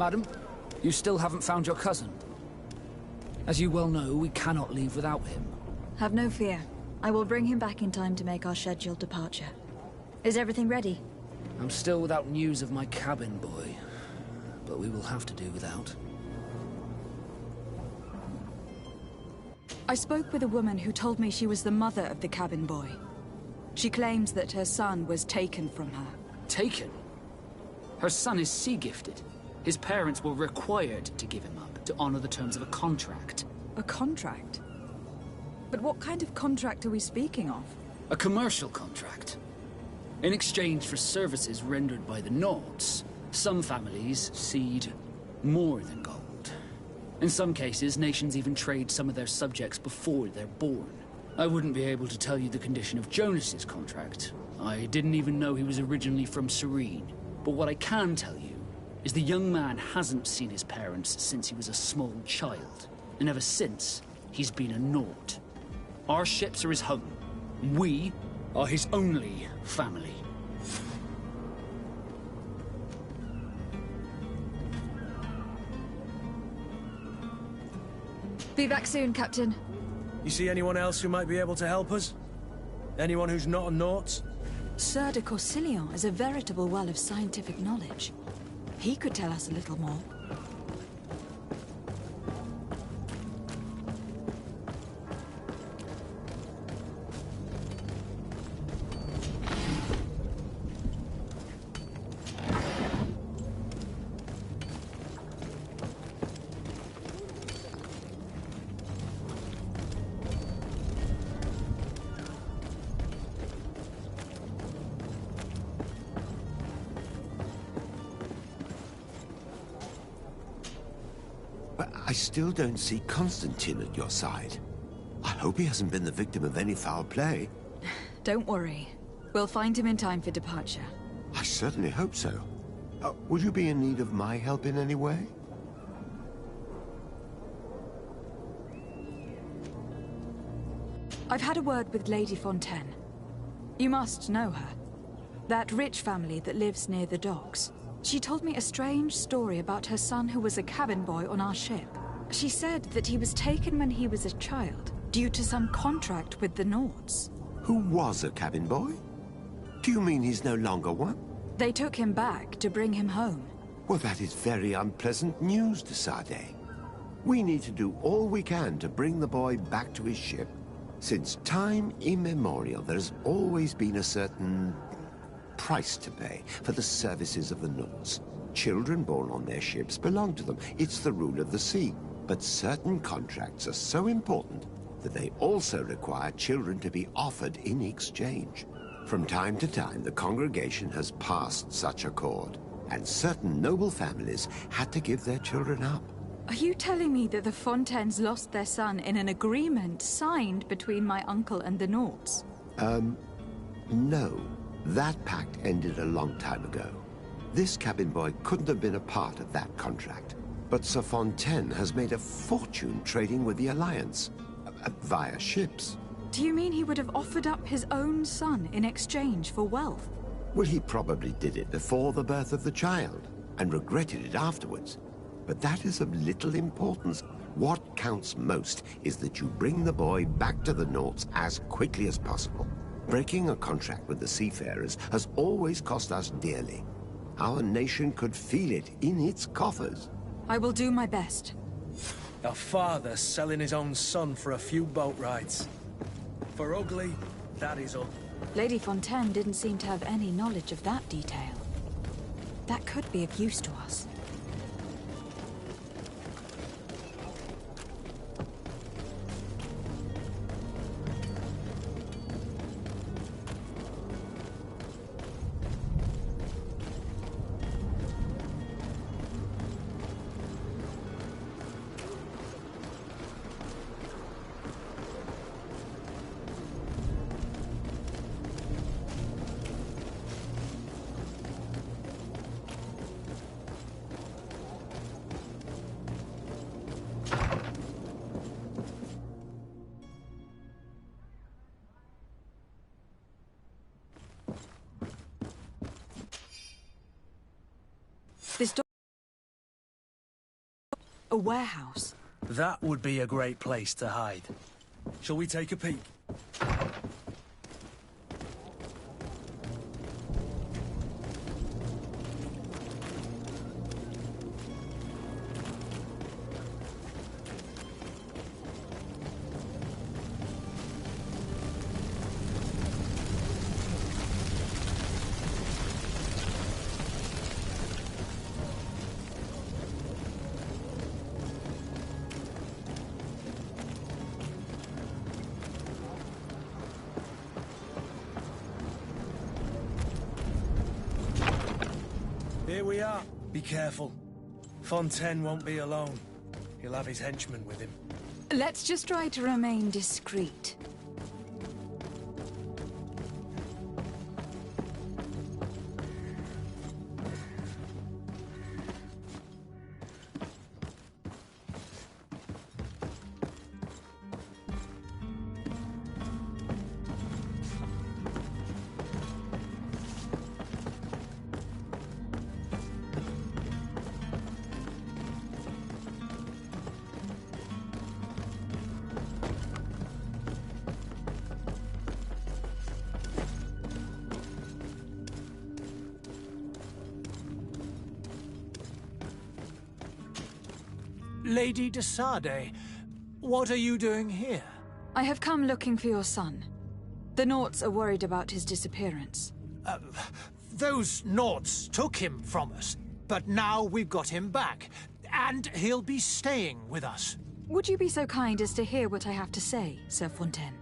Madam, you still haven't found your cousin. As you well know, we cannot leave without him. Have no fear. I will bring him back in time to make our scheduled departure. Is everything ready? I'm still without news of my cabin boy, but we will have to do without. I spoke with a woman who told me she was the mother of the cabin boy. She claims that her son was taken from her. Taken? Her son is sea-gifted. His parents were required to give him up to honor the terms of a contract. A contract? But what kind of contract are we speaking of? A commercial contract. In exchange for services rendered by the Nords, some families cede more than gold. In some cases, nations even trade some of their subjects before they're born. I wouldn't be able to tell you the condition of Jonas's contract. I didn't even know he was originally from Serene. But what I can tell you is the young man hasn't seen his parents since he was a small child. And ever since, he's been a Nord. Our ships are his home. We are his only family. Be back soon, Captain. You see anyone else who might be able to help us? Anyone who's not a Naut? Sir de Corsilion is a veritable well of scientific knowledge. He could tell us a little more. I still don't see Constantine at your side. I hope he hasn't been the victim of any foul play. Don't worry. We'll find him in time for departure. I certainly hope so. Would you be in need of my help in any way? I've had a word with Lady Fontaine. You must know her. That rich family that lives near the docks. She told me a strange story about her son who was a cabin boy on our ship. She said that he was taken when he was a child, due to some contract with the Nords. Who was a cabin boy? Do you mean he's no longer one? They took him back to bring him home. Well, that is very unpleasant news, de Sade. We need to do all we can to bring the boy back to his ship. Since time immemorial, there has always been a certain price to pay for the services of the Nords. Children born on their ships belong to them. It's the rule of the sea. But certain contracts are so important that they also require children to be offered in exchange. From time to time, the congregation has passed such accord, and certain noble families had to give their children up. Are you telling me that the Fontaines lost their son in an agreement signed between my uncle and the Nords? No. That pact ended a long time ago. This cabin boy couldn't have been a part of that contract. But Sir Fontaine has made a fortune trading with the Alliance, via ships. Do you mean he would have offered up his own son in exchange for wealth? Well, he probably did it before the birth of the child, and regretted it afterwards. But that is of little importance. What counts most is that you bring the boy back to the Nords as quickly as possible. Breaking a contract with the seafarers has always cost us dearly. Our nation could feel it in its coffers. I will do my best. A father selling his own son for a few boat rides. For ugly, that is ugly. Lady Fontaine didn't seem to have any knowledge of that detail. That could be of use to us. A warehouse? That would be a great place to hide. Shall we take a peek? Here we are. Be careful. Fontaine won't be alone. He'll have his henchmen with him. Let's just try to remain discreet. Lady de Sade, what are you doing here? I have come looking for your son. The Naughts are worried about his disappearance. Those Naughts took him from us, but now we've got him back, and he'll be staying with us. Would you be so kind as to hear what I have to say, Sir Fontaine?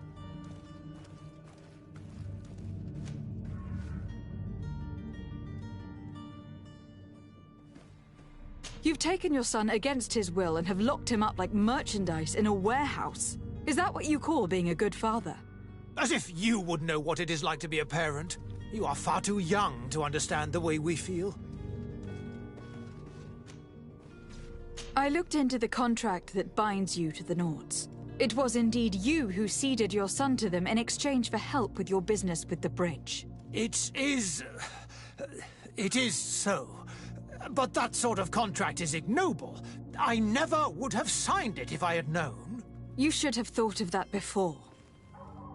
You've taken your son against his will and have locked him up like merchandise in a warehouse. Is that what you call being a good father? As if you would know what it is like to be a parent. You are far too young to understand the way we feel. I looked into the contract that binds you to the Naughts. It was indeed you who ceded your son to them in exchange for help with your business with the bridge. It is so. But that sort of contract is ignoble. I never would have signed it if I had known. You should have thought of that before.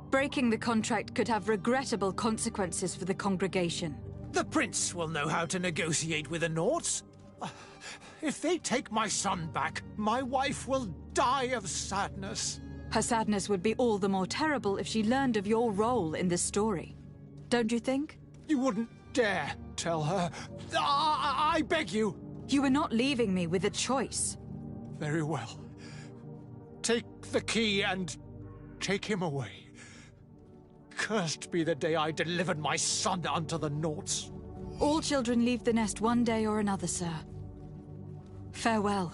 Breaking the contract could have regrettable consequences for the congregation. The prince will know how to negotiate with the Naughts. If they take my son back, my wife will die of sadness. Her sadness would be all the more terrible if she learned of your role in this story. Don't you think? You wouldn't dare tell her. I beg you. You are not leaving me with a choice. Very well. Take the key and take him away. Cursed be the day I delivered my son unto the Naughts. All children leave the nest one day or another, sir. Farewell.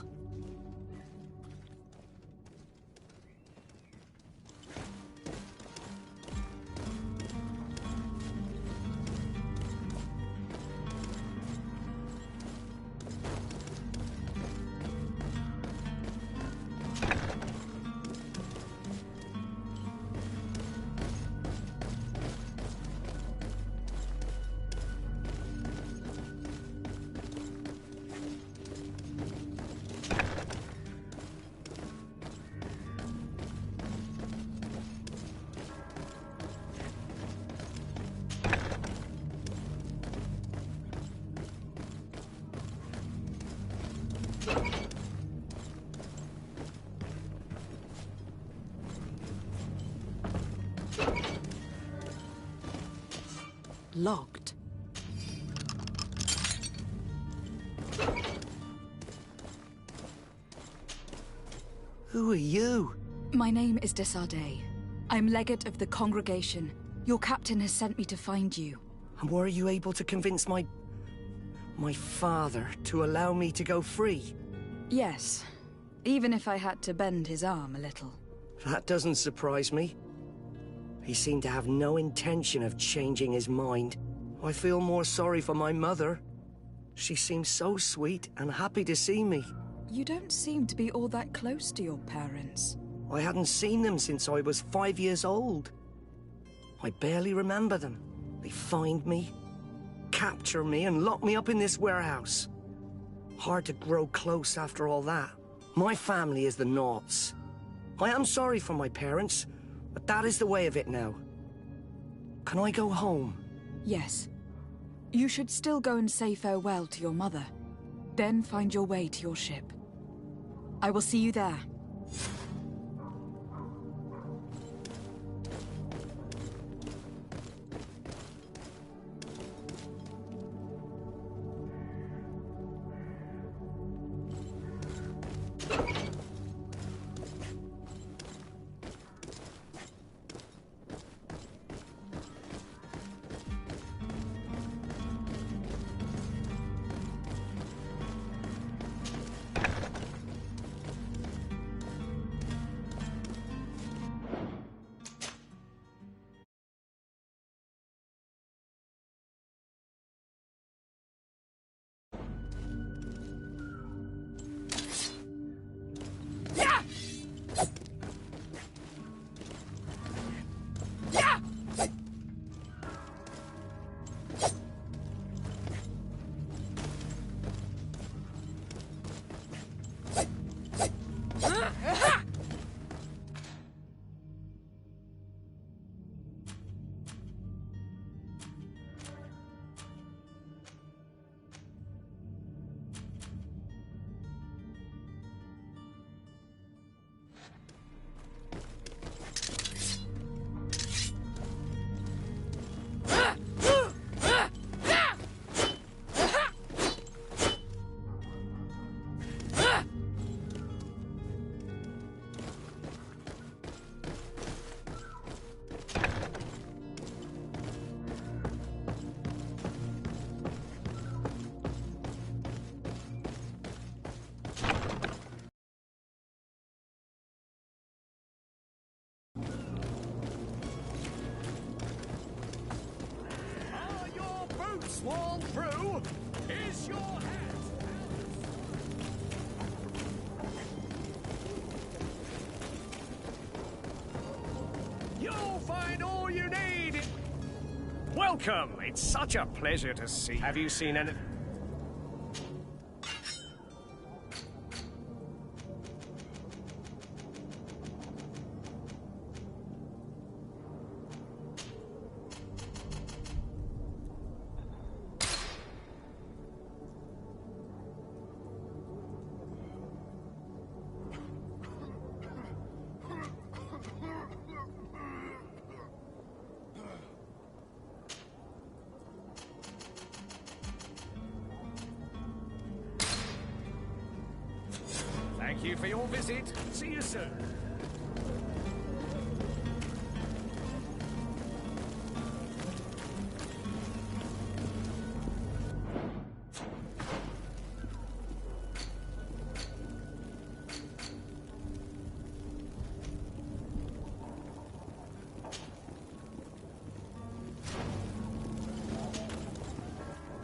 Locked. Who are you? My name is de Sade. I'm legate of the congregation. Your captain has sent me to find you. And were you able to convince my father to allow me to go free? Yes. Even if I had to bend his arm a little. That doesn't surprise me. He seemed to have no intention of changing his mind. I feel more sorry for my mother. She seemed so sweet and happy to see me. You don't seem to be all that close to your parents. I hadn't seen them since I was 5 years old. I barely remember them. They find me, capture me, and lock me up in this warehouse. Hard to grow close after all that. My family is the Nords. I am sorry for my parents, but that is the way of it now. Can I go home? Yes. You should still go and say farewell to your mother. Then find your way to your ship. I will see you there. Sworn through is your hat. You'll find all you need. Welcome. It's such a pleasure to see. Have you seen any? Thank you for your visit. See you soon.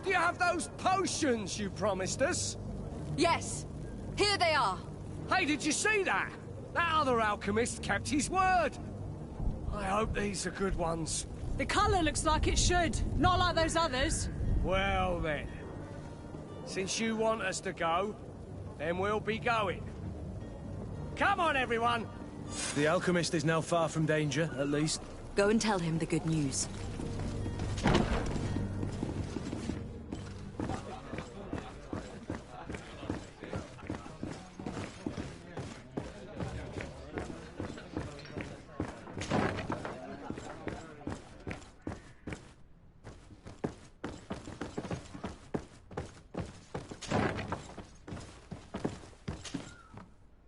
Do you have those potions you promised us? Yes. Here they are. Hey, did you see that? That other alchemist kept his word. I hope these are good ones. The colour looks like it should. Not like those others. Well then. Since you want us to go, then we'll be going. Come on, everyone! The alchemist is now far from danger, at least. Go and tell him the good news.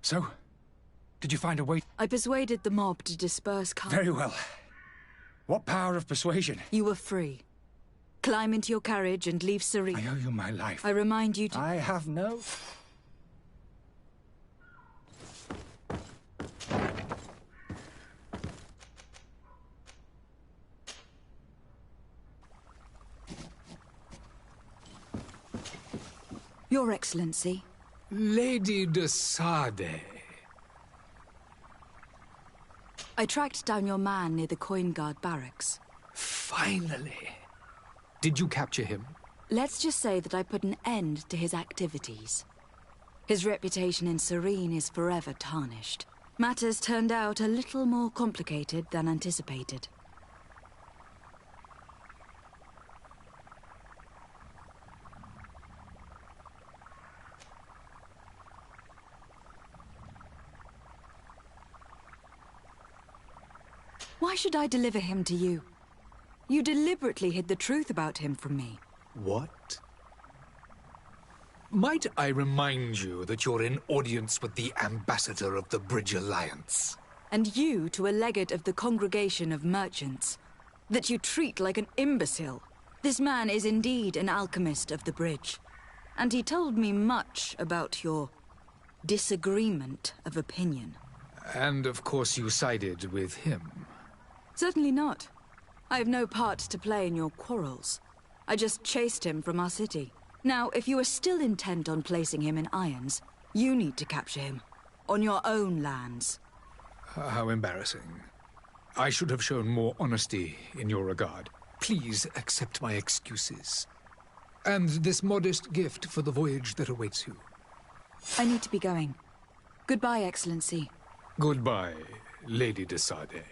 So, did you find a way? I persuaded the mob to disperse. Very well. What power of persuasion? You were free. Climb into your carriage and leave Serene. I owe you my life. I remind you to... I have no... Your Excellency. Lady de Sade. I tracked down your man near the Coin Guard barracks. Finally. Did you capture him? Let's just say that I put an end to his activities. His reputation in Serene is forever tarnished. Matters turned out a little more complicated than anticipated. Why should I deliver him to you? You deliberately hid the truth about him from me. What? Might I remind you that you're in audience with the ambassador of the Bridge Alliance? And you to a legate of the Congregation of Merchants. That you treat like an imbecile. This man is indeed an alchemist of the bridge. And he told me much about your disagreement of opinion. And of course you sided with him. Certainly not. I have no part to play in your quarrels. I just chased him from our city. Now, if you are still intent on placing him in irons, you need to capture him. On your own lands. How embarrassing. I should have shown more honesty in your regard. Please accept my excuses. And this modest gift for the voyage that awaits you. I need to be going. Goodbye, Excellency. Goodbye, Lady de Sade.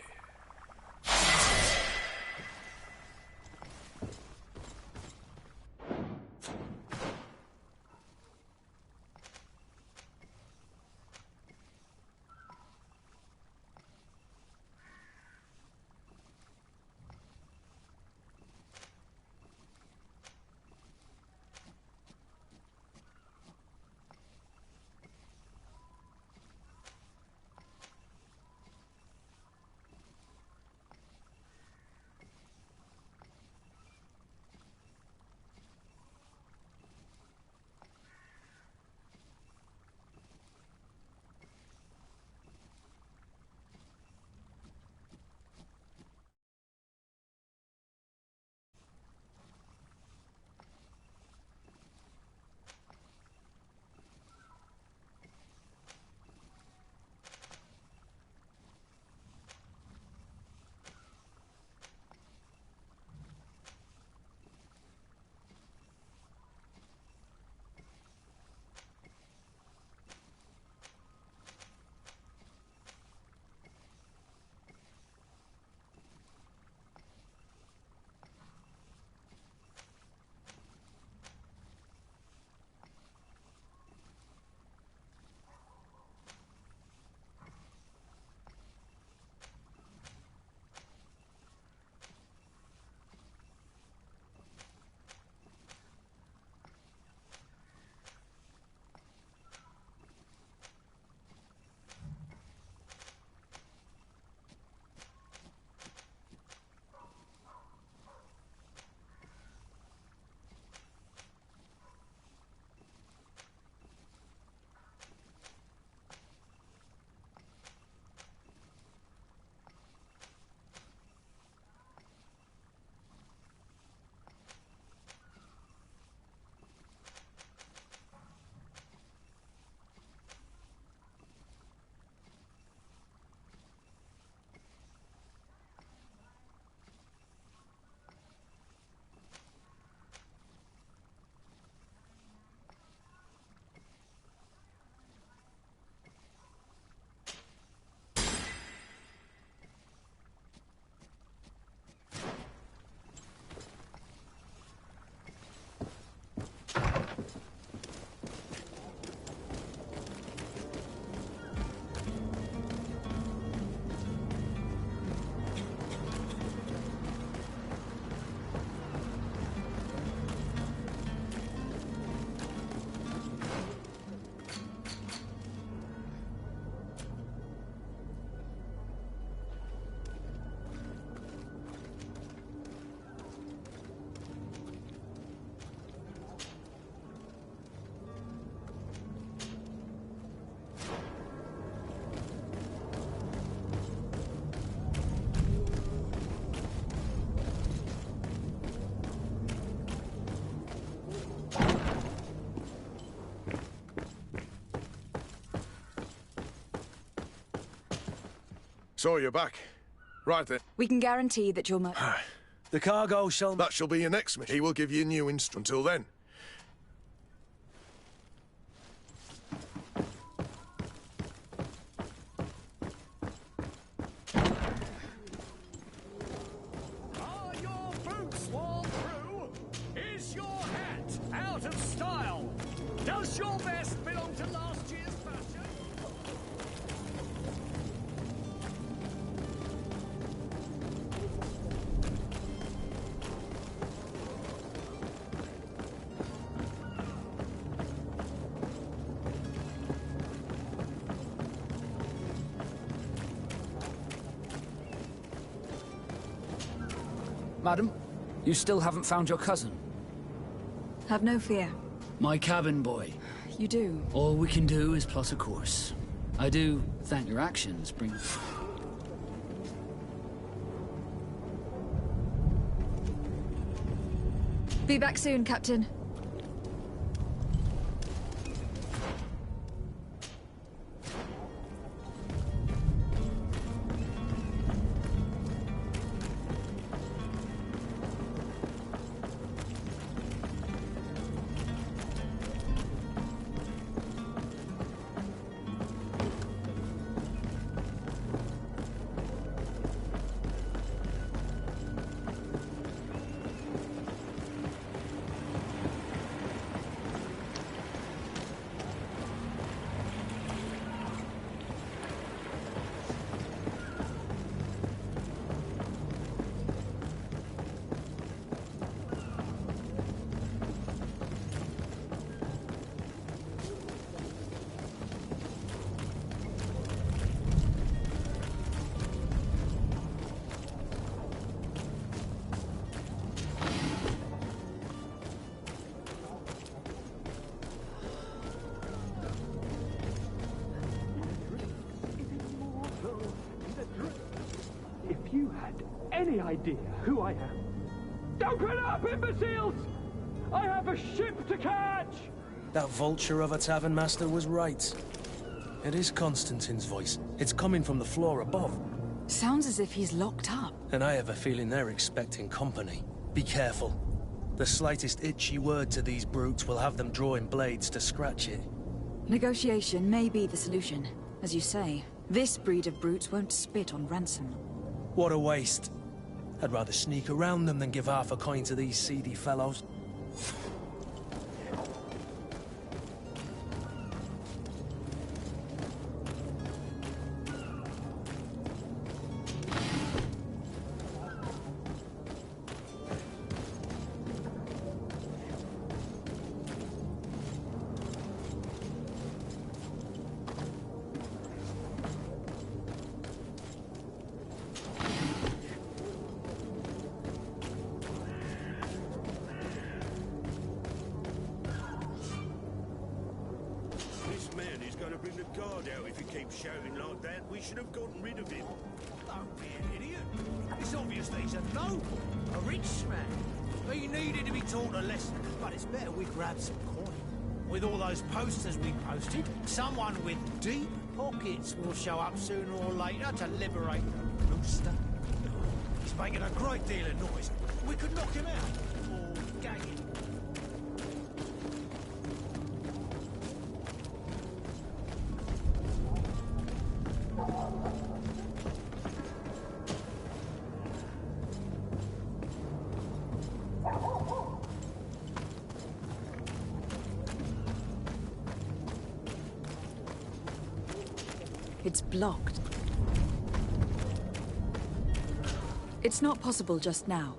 So you're back. Right then. We can guarantee that you'll... The cargo shall... That shall be your next mission. He will give you new instructions. Until then. Madam, you still haven't found your cousin? Have no fear. My cabin boy. You do. All we can do is plot a course. I do thank your actions bring... Be back soon, Captain. If you had any idea who I am... Open up, imbeciles! I have a ship to catch! That vulture of a tavern master was right. It is Constantine's voice. It's coming from the floor above. Sounds as if he's locked up. And I have a feeling they're expecting company. Be careful. The slightest itchy word to these brutes will have them drawing blades to scratch it. Negotiation may be the solution. As you say, this breed of brutes won't spit on ransom. What a waste. I'd rather sneak around them than give half a coin to these seedy fellows. Shouting like that, we should have gotten rid of him. Don't be an idiot. It's obvious that he's a noble, a rich man. He needed to be taught a lesson, but it's better we grab some coin. With all those posters we posted, someone with deep pockets will show up sooner or later to liberate the rooster. He's making a great deal of noise. We could knock him out, or gag him. It's blocked. It's not possible just now.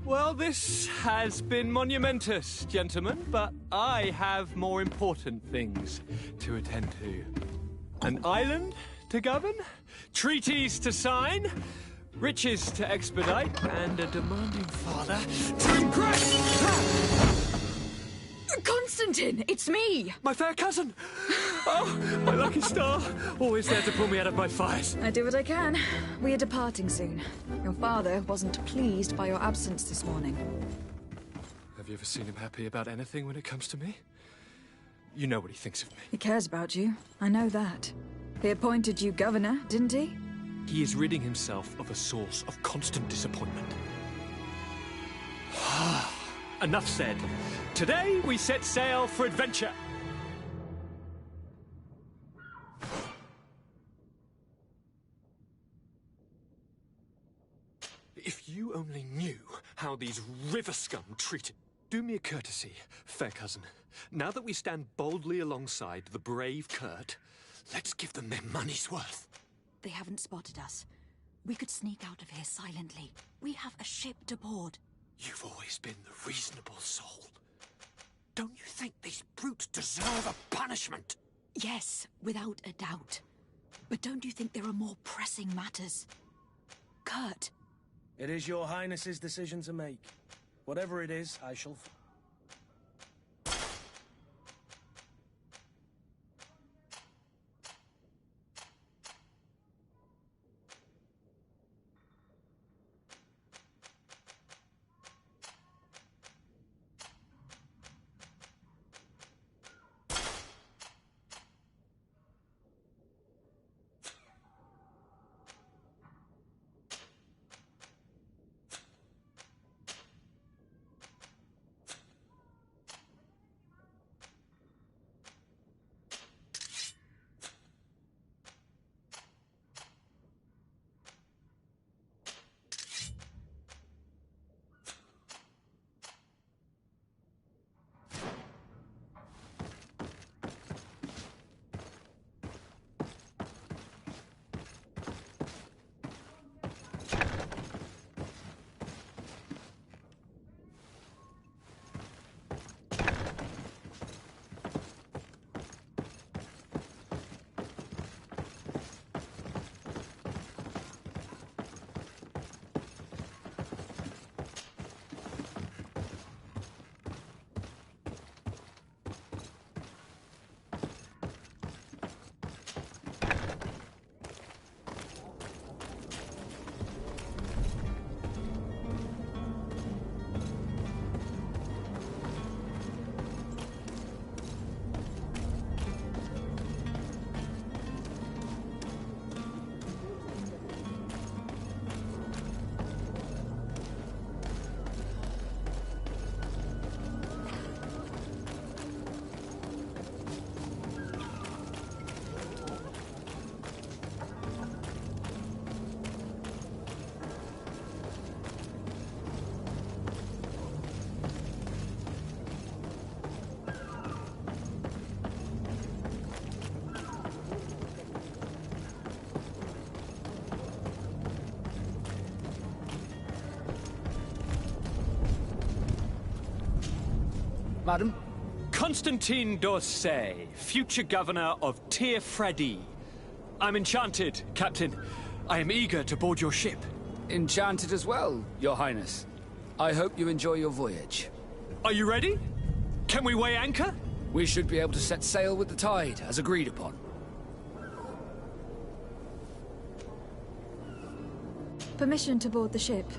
Well, this has been monumentous, gentlemen, but I have more important things to attend to. An island to govern, treaties to sign, riches to expedite, and a demanding father to impress! Constantine, it's me! My fair cousin! Oh, my lucky star! Always there to pull me out of my fires. I do what I can. We are departing soon. Your father wasn't pleased by your absence this morning. Have you ever seen him happy about anything when it comes to me? You know what he thinks of me. He cares about you. I know that. He appointed you governor, didn't he? He is ridding himself of a source of constant disappointment. Enough said. Today we set sail for adventure. If you only knew how these river scum treated... Do me a courtesy, fair cousin. Now that we stand boldly alongside the brave Kurt, let's give them their money's worth. They haven't spotted us. We could sneak out of here silently. We have a ship to board. You've always been the reasonable soul. Don't you think these brutes deserve a punishment? Yes, without a doubt. But don't you think there are more pressing matters? Kurt. It is your highness's decision to make. Whatever it is, I shall... Madam? Constantine d'Orsay, future governor of Tir Fredi. I'm enchanted, Captain. I am eager to board your ship. Enchanted as well, Your Highness. I hope you enjoy your voyage. Are you ready? Can we weigh anchor? We should be able to set sail with the tide, as agreed upon. Permission to board the ship.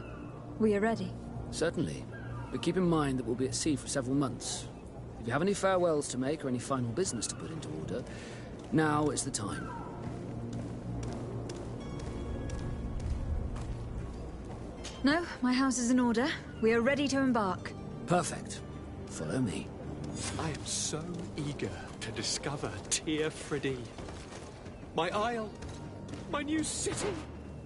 We are ready. Certainly. But keep in mind that we'll be at sea for several months. If you have any farewells to make or any final business to put into order, now is the time. No, my house is in order. We are ready to embark. Perfect. Follow me. I am so eager to discover Tir Fredi. My isle, my new city.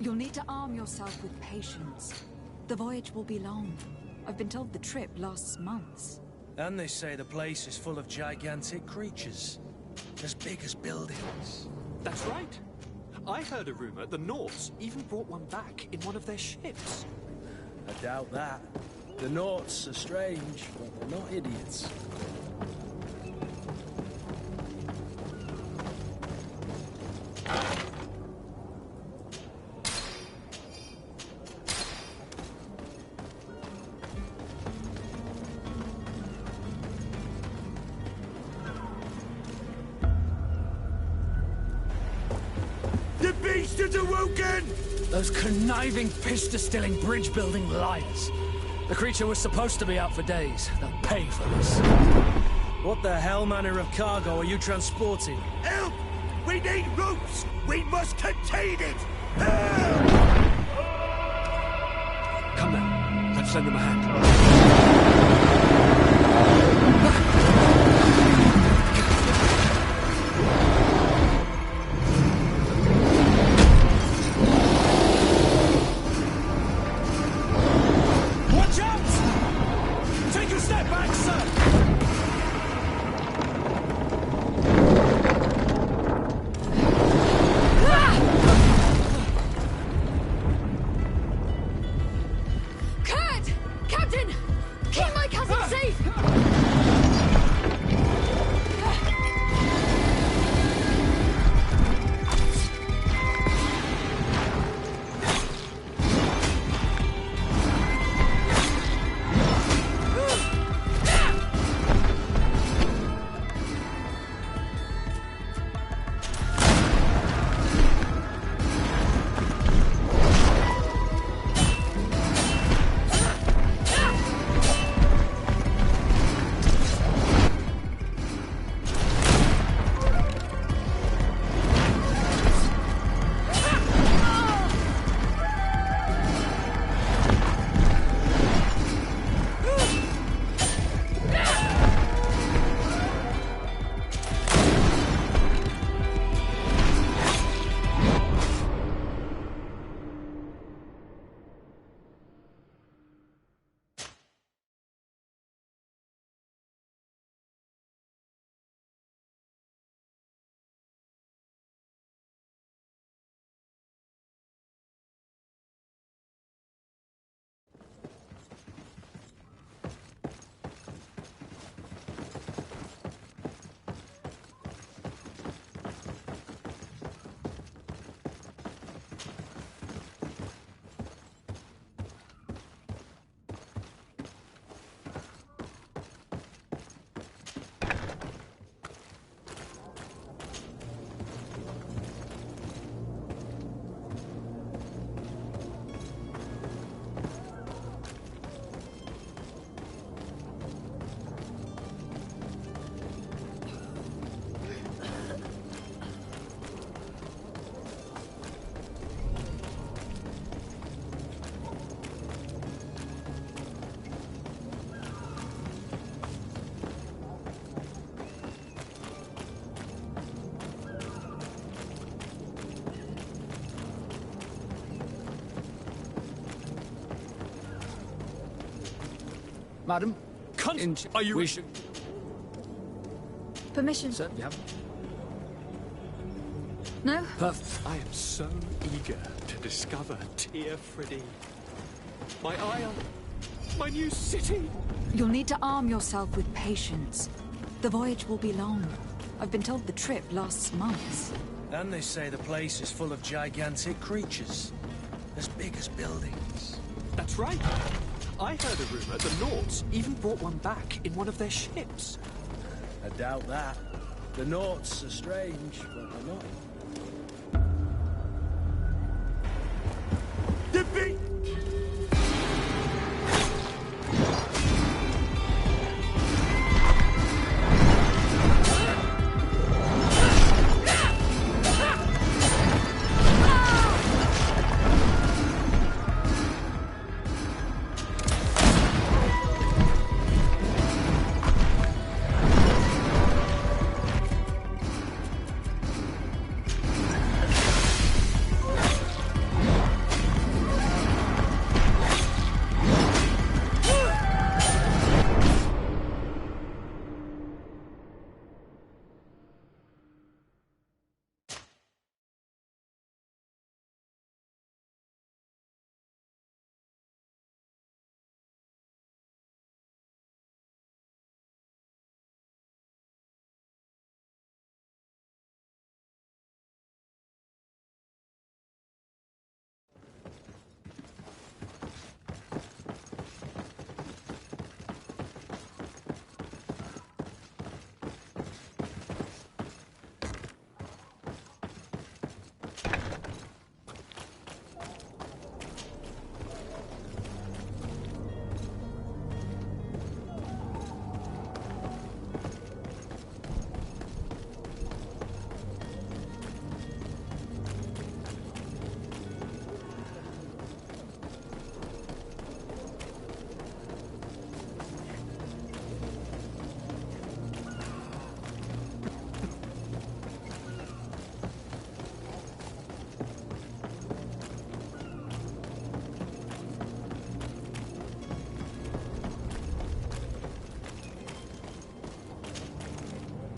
You'll need to arm yourself with patience. The voyage will be long. I've been told the trip lasts months. And they say the place is full of gigantic creatures. As big as buildings. That's right. I heard a rumor the Norts even brought one back in one of their ships. I doubt that. The Norts are strange, but they're not idiots. The beast is awoken! Those conniving, piss-distilling, bridge-building liars. The creature was supposed to be out for days. They'll pay for this. What the hell manner of cargo are you transporting? Help! We need ropes! We must contain it! Help! Come now, let's lend them a hand. Watch out! Take a step back, sir! Kurt! Captain! Keep my cousin safe! Madam? Are you... We should... Permission. Certainly have. No? Perfect. I am so eager to discover Tir Fredi. My isle, My new city! You'll need to arm yourself with patience. The voyage will be long. I've been told the trip lasts months. And they say the place is full of gigantic creatures. As big as buildings. That's right. I heard a rumor the Nauts even brought one back in one of their ships. I doubt that. The Nauts are strange, but they're not. Defeat!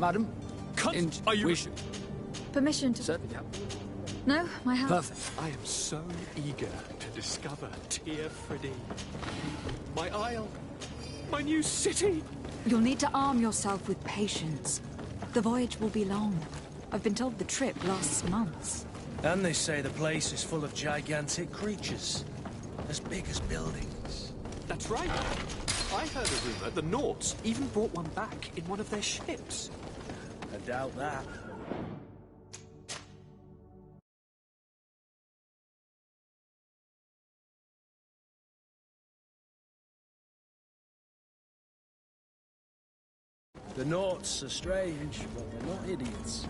Madam? Are you... Permission to... Certainly, yeah. No, my house... Perfect. I am so eager to discover Tir Fridee. My isle. My new city. You'll need to arm yourself with patience. The voyage will be long. I've been told the trip lasts months. And they say the place is full of gigantic creatures. As big as buildings. That's right. I heard a rumor the Nauts even brought one back in one of their ships. I doubt that. The Nauts are strange, but they're not idiots.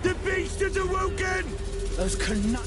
The beast is awoken! Those cannot...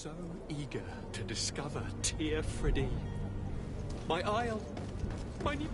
So eager to discover Tear Freddy. My isle, my new...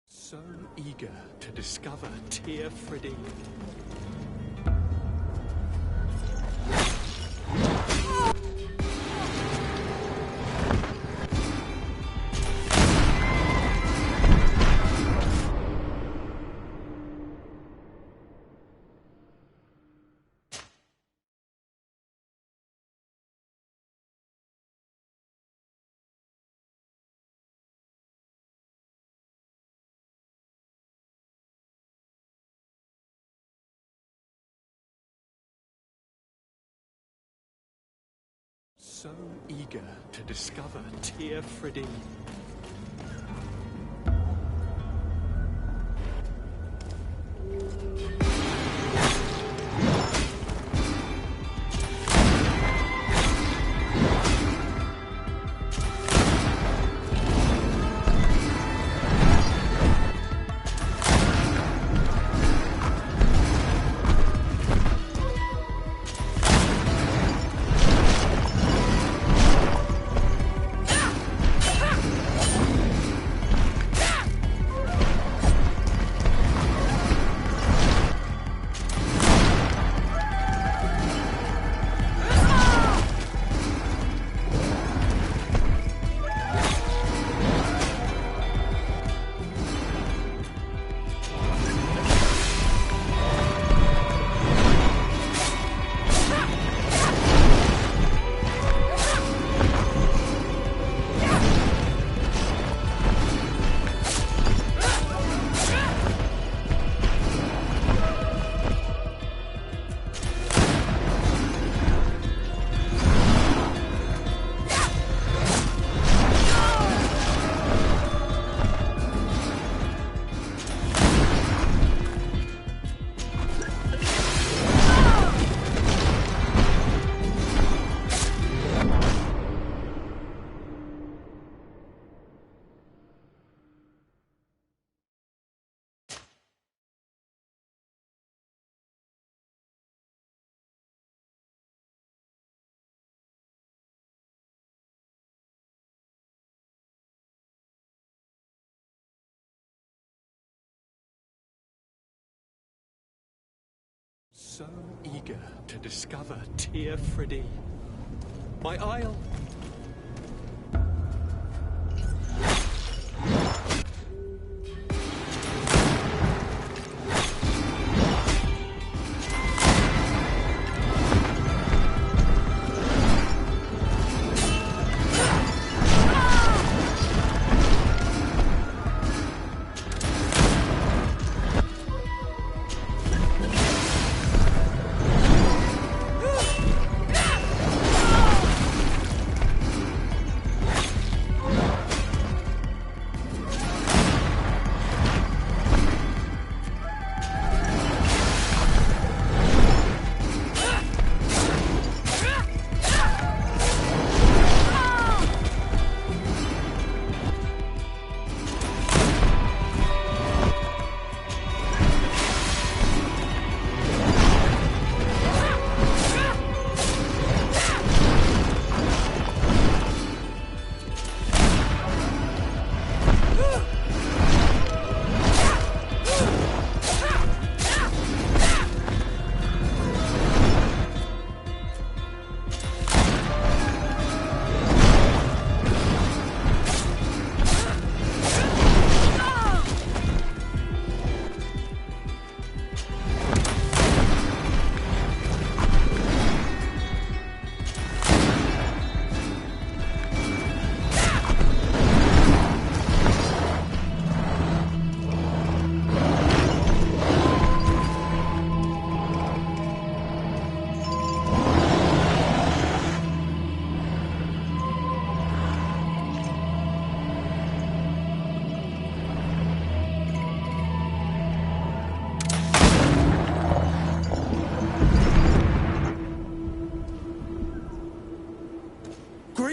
So eager to discover Tear Freddy. So eager to discover Tear Freddy. So eager to discover Tear Freddy. My isle.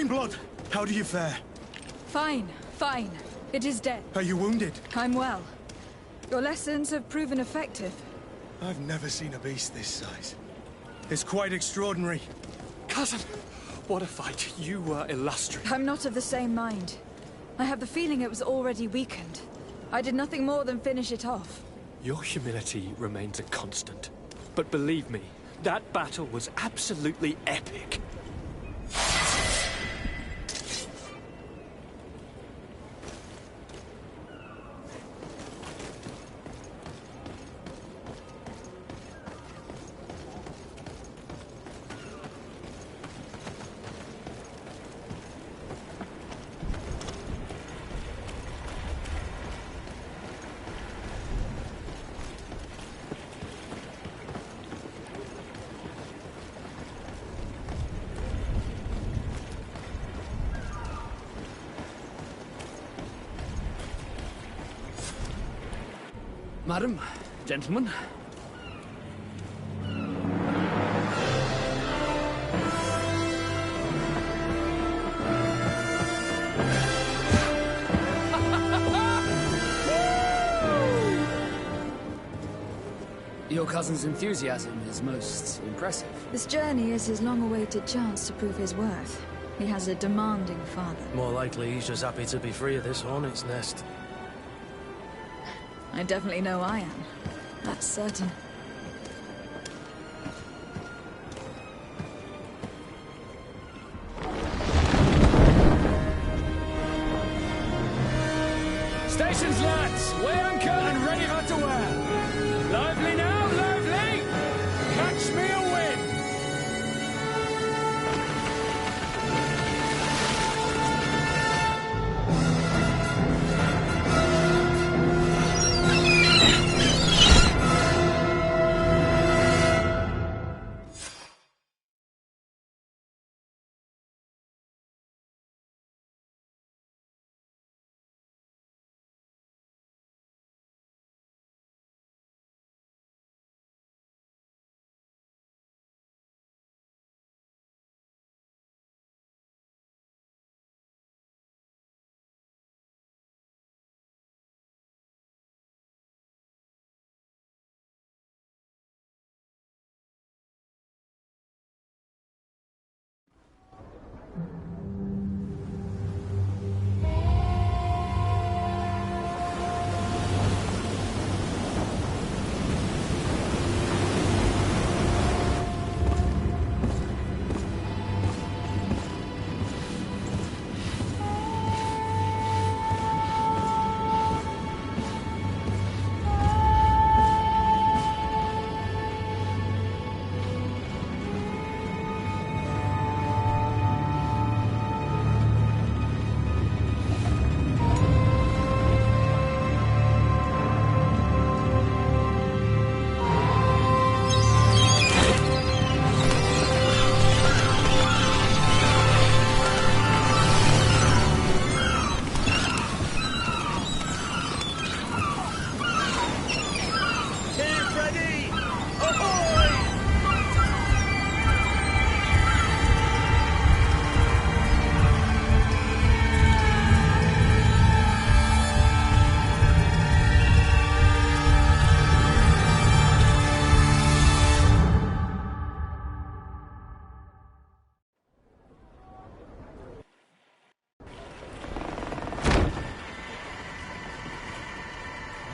Greenblood! How do you fare? Fine, fine. It is dead. Are you wounded? I'm well. Your lessons have proven effective. I've never seen a beast this size. It's quite extraordinary. Cousin, what a fight. You were illustrious. I'm not of the same mind. I have the feeling it was already weakened. I did nothing more than finish it off. Your humility remains a constant. But believe me, that battle was absolutely epic. Madam, gentlemen. Your cousin's enthusiasm is most impressive. This journey is his long-awaited chance to prove his worth. He has a demanding father. More likely he's just happy to be free of this hornet's nest. I definitely know I am. That's certain. Stations, lads! Weigh anchor and ready for to wear. Lively now, lively! Catch me a wind!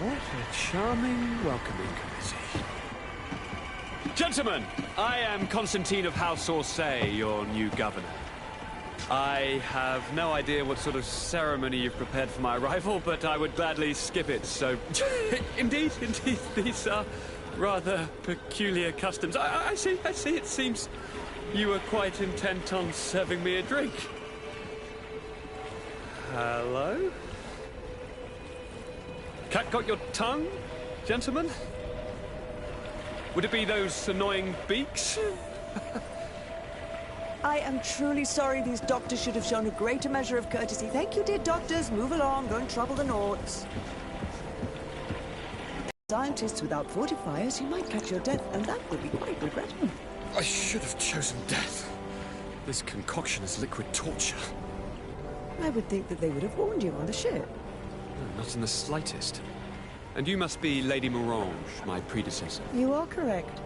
What a charming welcoming committee. Gentlemen, I am Constantine of House Orsay, your new governor. I have no idea what sort of ceremony you've prepared for my arrival, but I would gladly skip it, so... Indeed, these are rather peculiar customs. I see, it seems you were quite intent on serving me a drink. Hello? Cat got your tongue, gentlemen? Would it be those annoying beaks? I am truly sorry. These doctors should have shown a greater measure of courtesy. Thank you, dear doctors. Move along. Don't trouble the Nords. Scientists without fortifiers, you might catch your death, and that would be quite regrettable. I should have chosen death. This concoction is liquid torture. I would think that they would have warned you on the ship. No, not in the slightest. And you must be Lady Morange, my predecessor. You are correct.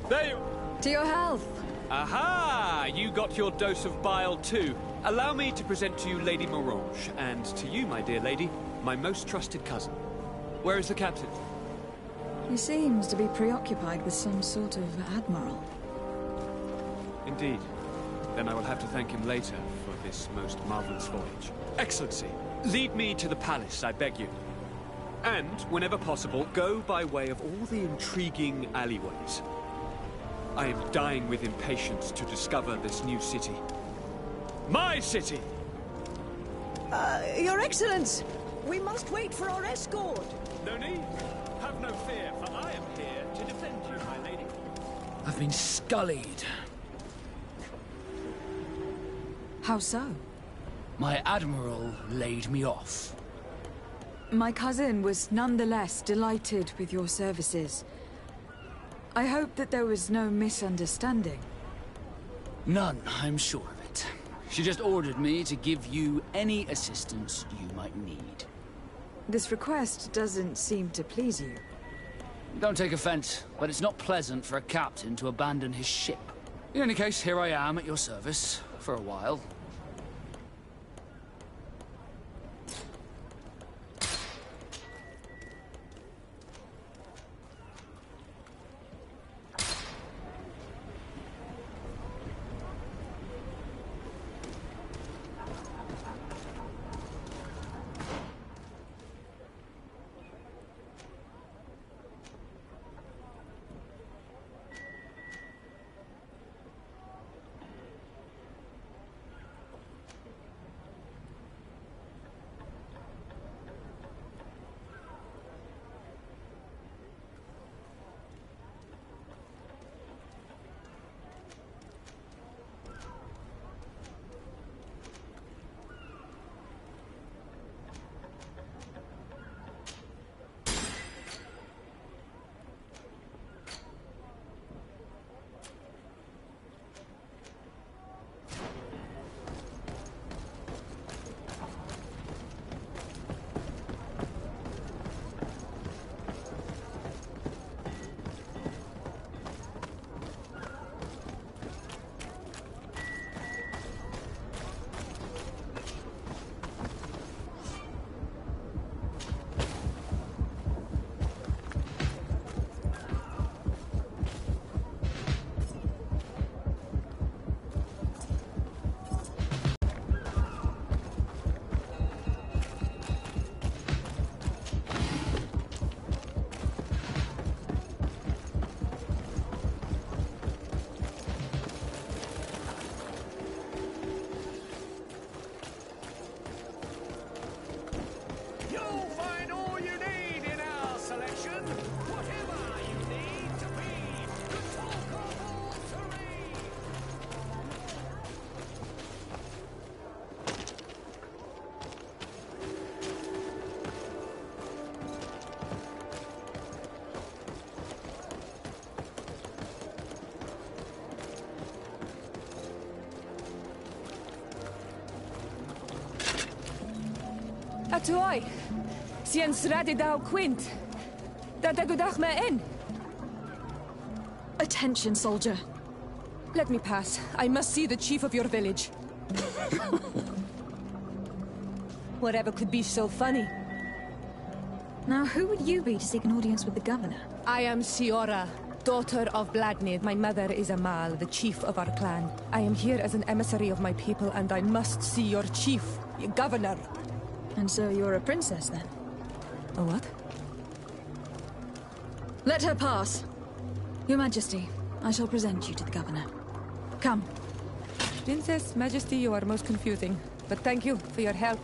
There you... To your health. Aha! You got your dose of bile too. Allow me to present to you Lady Morange, and to you, my dear lady, my most trusted cousin. Where is the captain? He seems to be preoccupied with some sort of admiral. Indeed. Then I will have to thank him later for this most marvelous voyage. Excellency, lead me to the palace, I beg you. And, whenever possible, go by way of all the intriguing alleyways. I am dying with impatience to discover this new city. My city! Your Excellence! We must wait for our escort! No need. Have no fear, for I am here to defend you, my lady. I've been scullied. How so? My admiral laid me off. My cousin was nonetheless delighted with your services. I hope that there was no misunderstanding. None, I'm sure of it. She just ordered me to give you any assistance you might need. This request doesn't seem to please you. Don't take offense, but it's not pleasant for a captain to abandon his ship. In any case, here I am at your service, for a while. Atoy, Sien Sradi Dao Quint. Dadagudach me in. Attention, soldier. Let me pass. I must see the chief of your village. Whatever could be so funny? Now, who would you be to seek an audience with the governor? I am Siora, daughter of Bladnid. My mother is Amal, the chief of our clan. I am here as an emissary of my people, and I must see your chief, your governor. And so you're a princess, then? A what? Let her pass. Your Majesty, I shall present you to the governor. Come. Princess, Majesty, you are most confusing. But thank you for your help.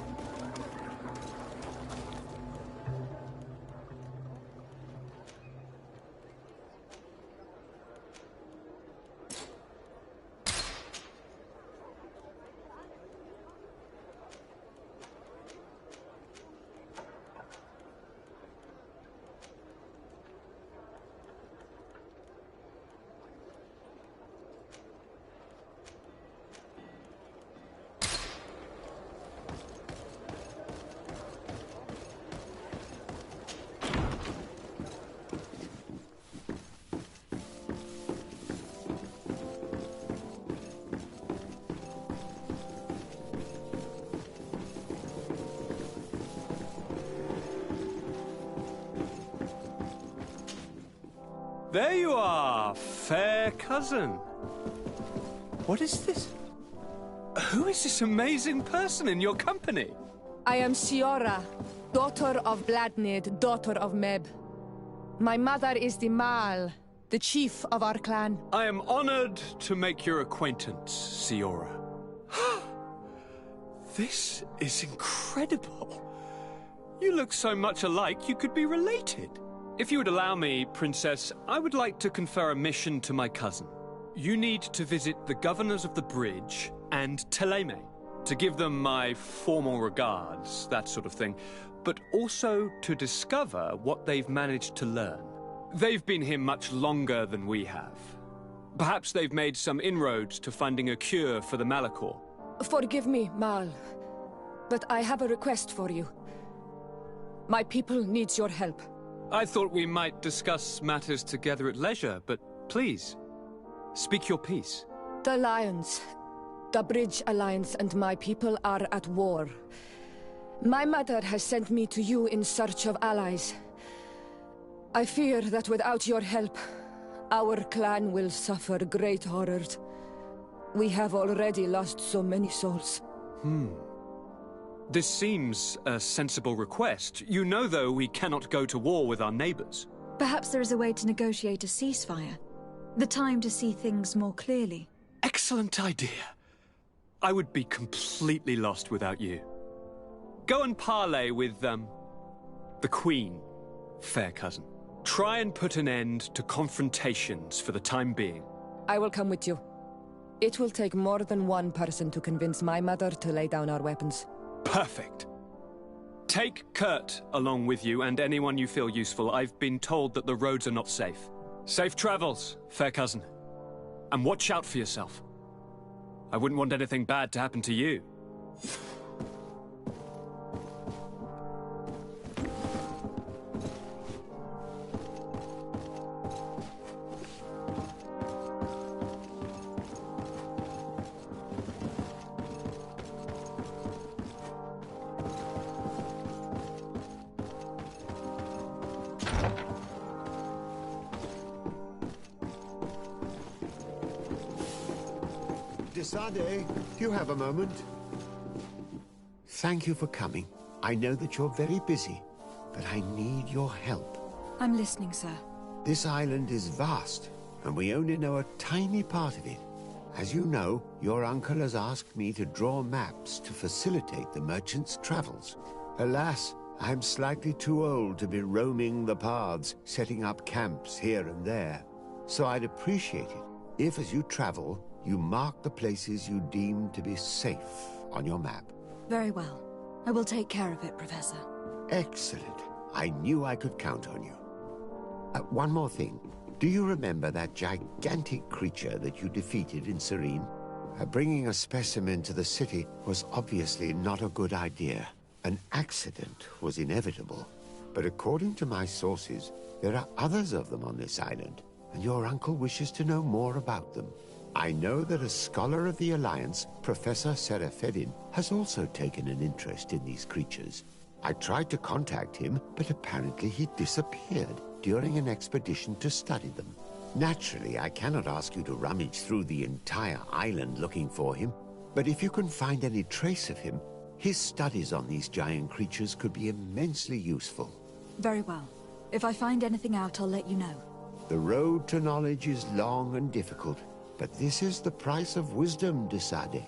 There you are, fair cousin. What is this? Who is this amazing person in your company? I am Siora, daughter of Bladnid, daughter of Meb. My mother is the Mal, the chief of our clan. I am honored to make your acquaintance, Siora. This is incredible. You look so much alike you could be related. If you would allow me, Princess, I would like to confer a mission to my cousin. You need to visit the governors of the bridge and Teleme to give them my formal regards, that sort of thing, but also to discover what they've managed to learn. They've been here much longer than we have. Perhaps they've made some inroads to finding a cure for the Malachor. Forgive me, Mal, but I have a request for you. My people needs your help. I thought we might discuss matters together at leisure, but please, speak your piece. The Lions, the Bridge Alliance and my people are at war. My mother has sent me to you in search of allies. I fear that without your help, our clan will suffer great horrors. We have already lost so many souls. This seems a sensible request. You know, though, we cannot go to war with our neighbors. Perhaps there is a way to negotiate a ceasefire. The time to see things more clearly. Excellent idea. I would be completely lost without you. Go and parley with, the Queen, fair cousin. Try and put an end to confrontations for the time being. I will come with you. It will take more than one person to convince my mother to lay down our weapons. Perfect. Take Kurt along with you and anyone you feel useful. I've been told that the roads are not safe. Safe travels, fair cousin. And watch out for yourself. I wouldn't want anything bad to happen to you. Desade, do you have a moment? Thank you for coming. I know that you're very busy, but I need your help. I'm listening, sir. This island is vast, and we only know a tiny part of it. As you know, your uncle has asked me to draw maps to facilitate the merchants' travels. Alas, I'm slightly too old to be roaming the paths, setting up camps here and there. So I'd appreciate it if, as you travel, you mark the places you deem to be safe on your map. Very well. I will take care of it, Professor. Excellent. I knew I could count on you. One more thing. Do you remember that gigantic creature that you defeated in Serene? Bringing a specimen to the city was obviously not a good idea. An accident was inevitable. But according to my sources, there are others of them on this island, and your uncle wishes to know more about them. I know that a scholar of the Alliance, Professor Serafedin, has also taken an interest in these creatures. I tried to contact him, but apparently he disappeared during an expedition to study them. Naturally, I cannot ask you to rummage through the entire island looking for him, but if you can find any trace of him, his studies on these giant creatures could be immensely useful. Very well. If I find anything out, I'll let you know. The road to knowledge is long and difficult, but this is the price of wisdom, Desade.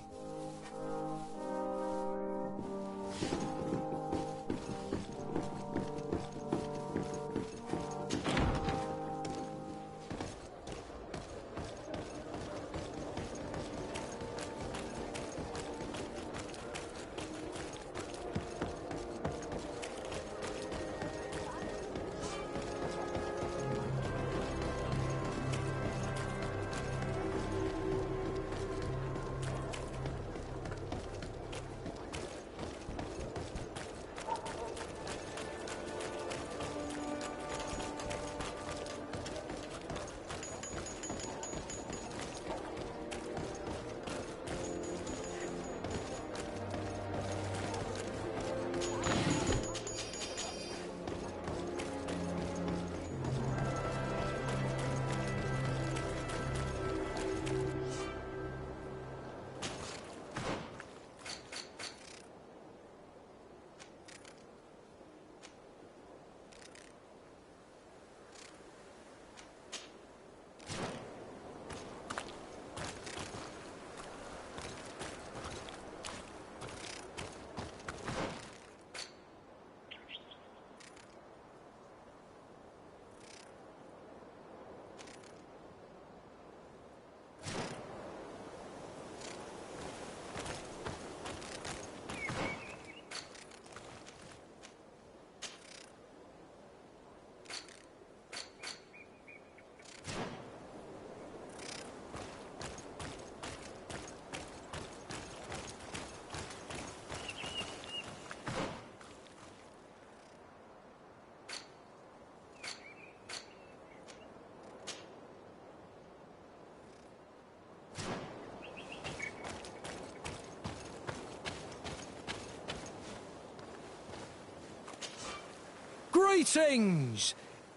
Greetings!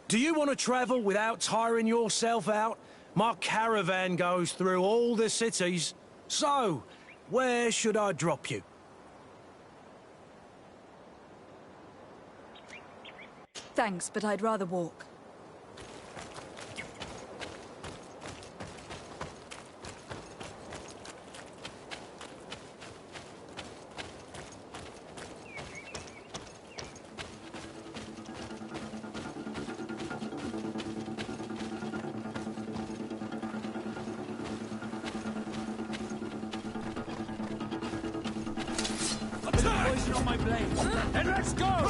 Do you want to travel without tiring yourself out? My caravan goes through all the cities. So, where should I drop you? Thanks, but I'd rather walk. Poison on my blade. And let's go!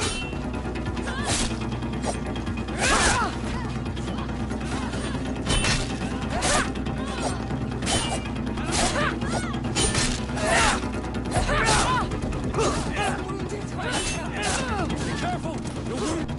Be careful! You'll wound.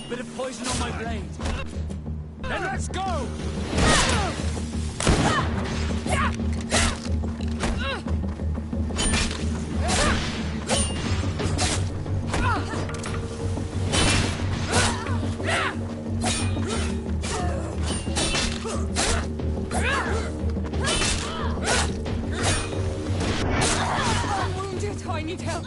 Bit of poison on my blade. Then let's go! I'm wounded. I need help.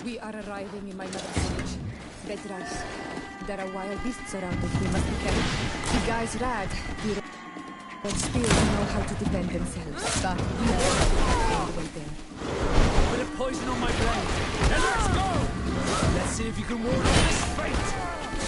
We are arriving in my mother's village. Get rice. There are wild beasts around us. We must be careful. The guys rad. But still know how to defend themselves. But we will way there. Bit of poison on my blade. Then let's go! Let's see if you can ward off this fate!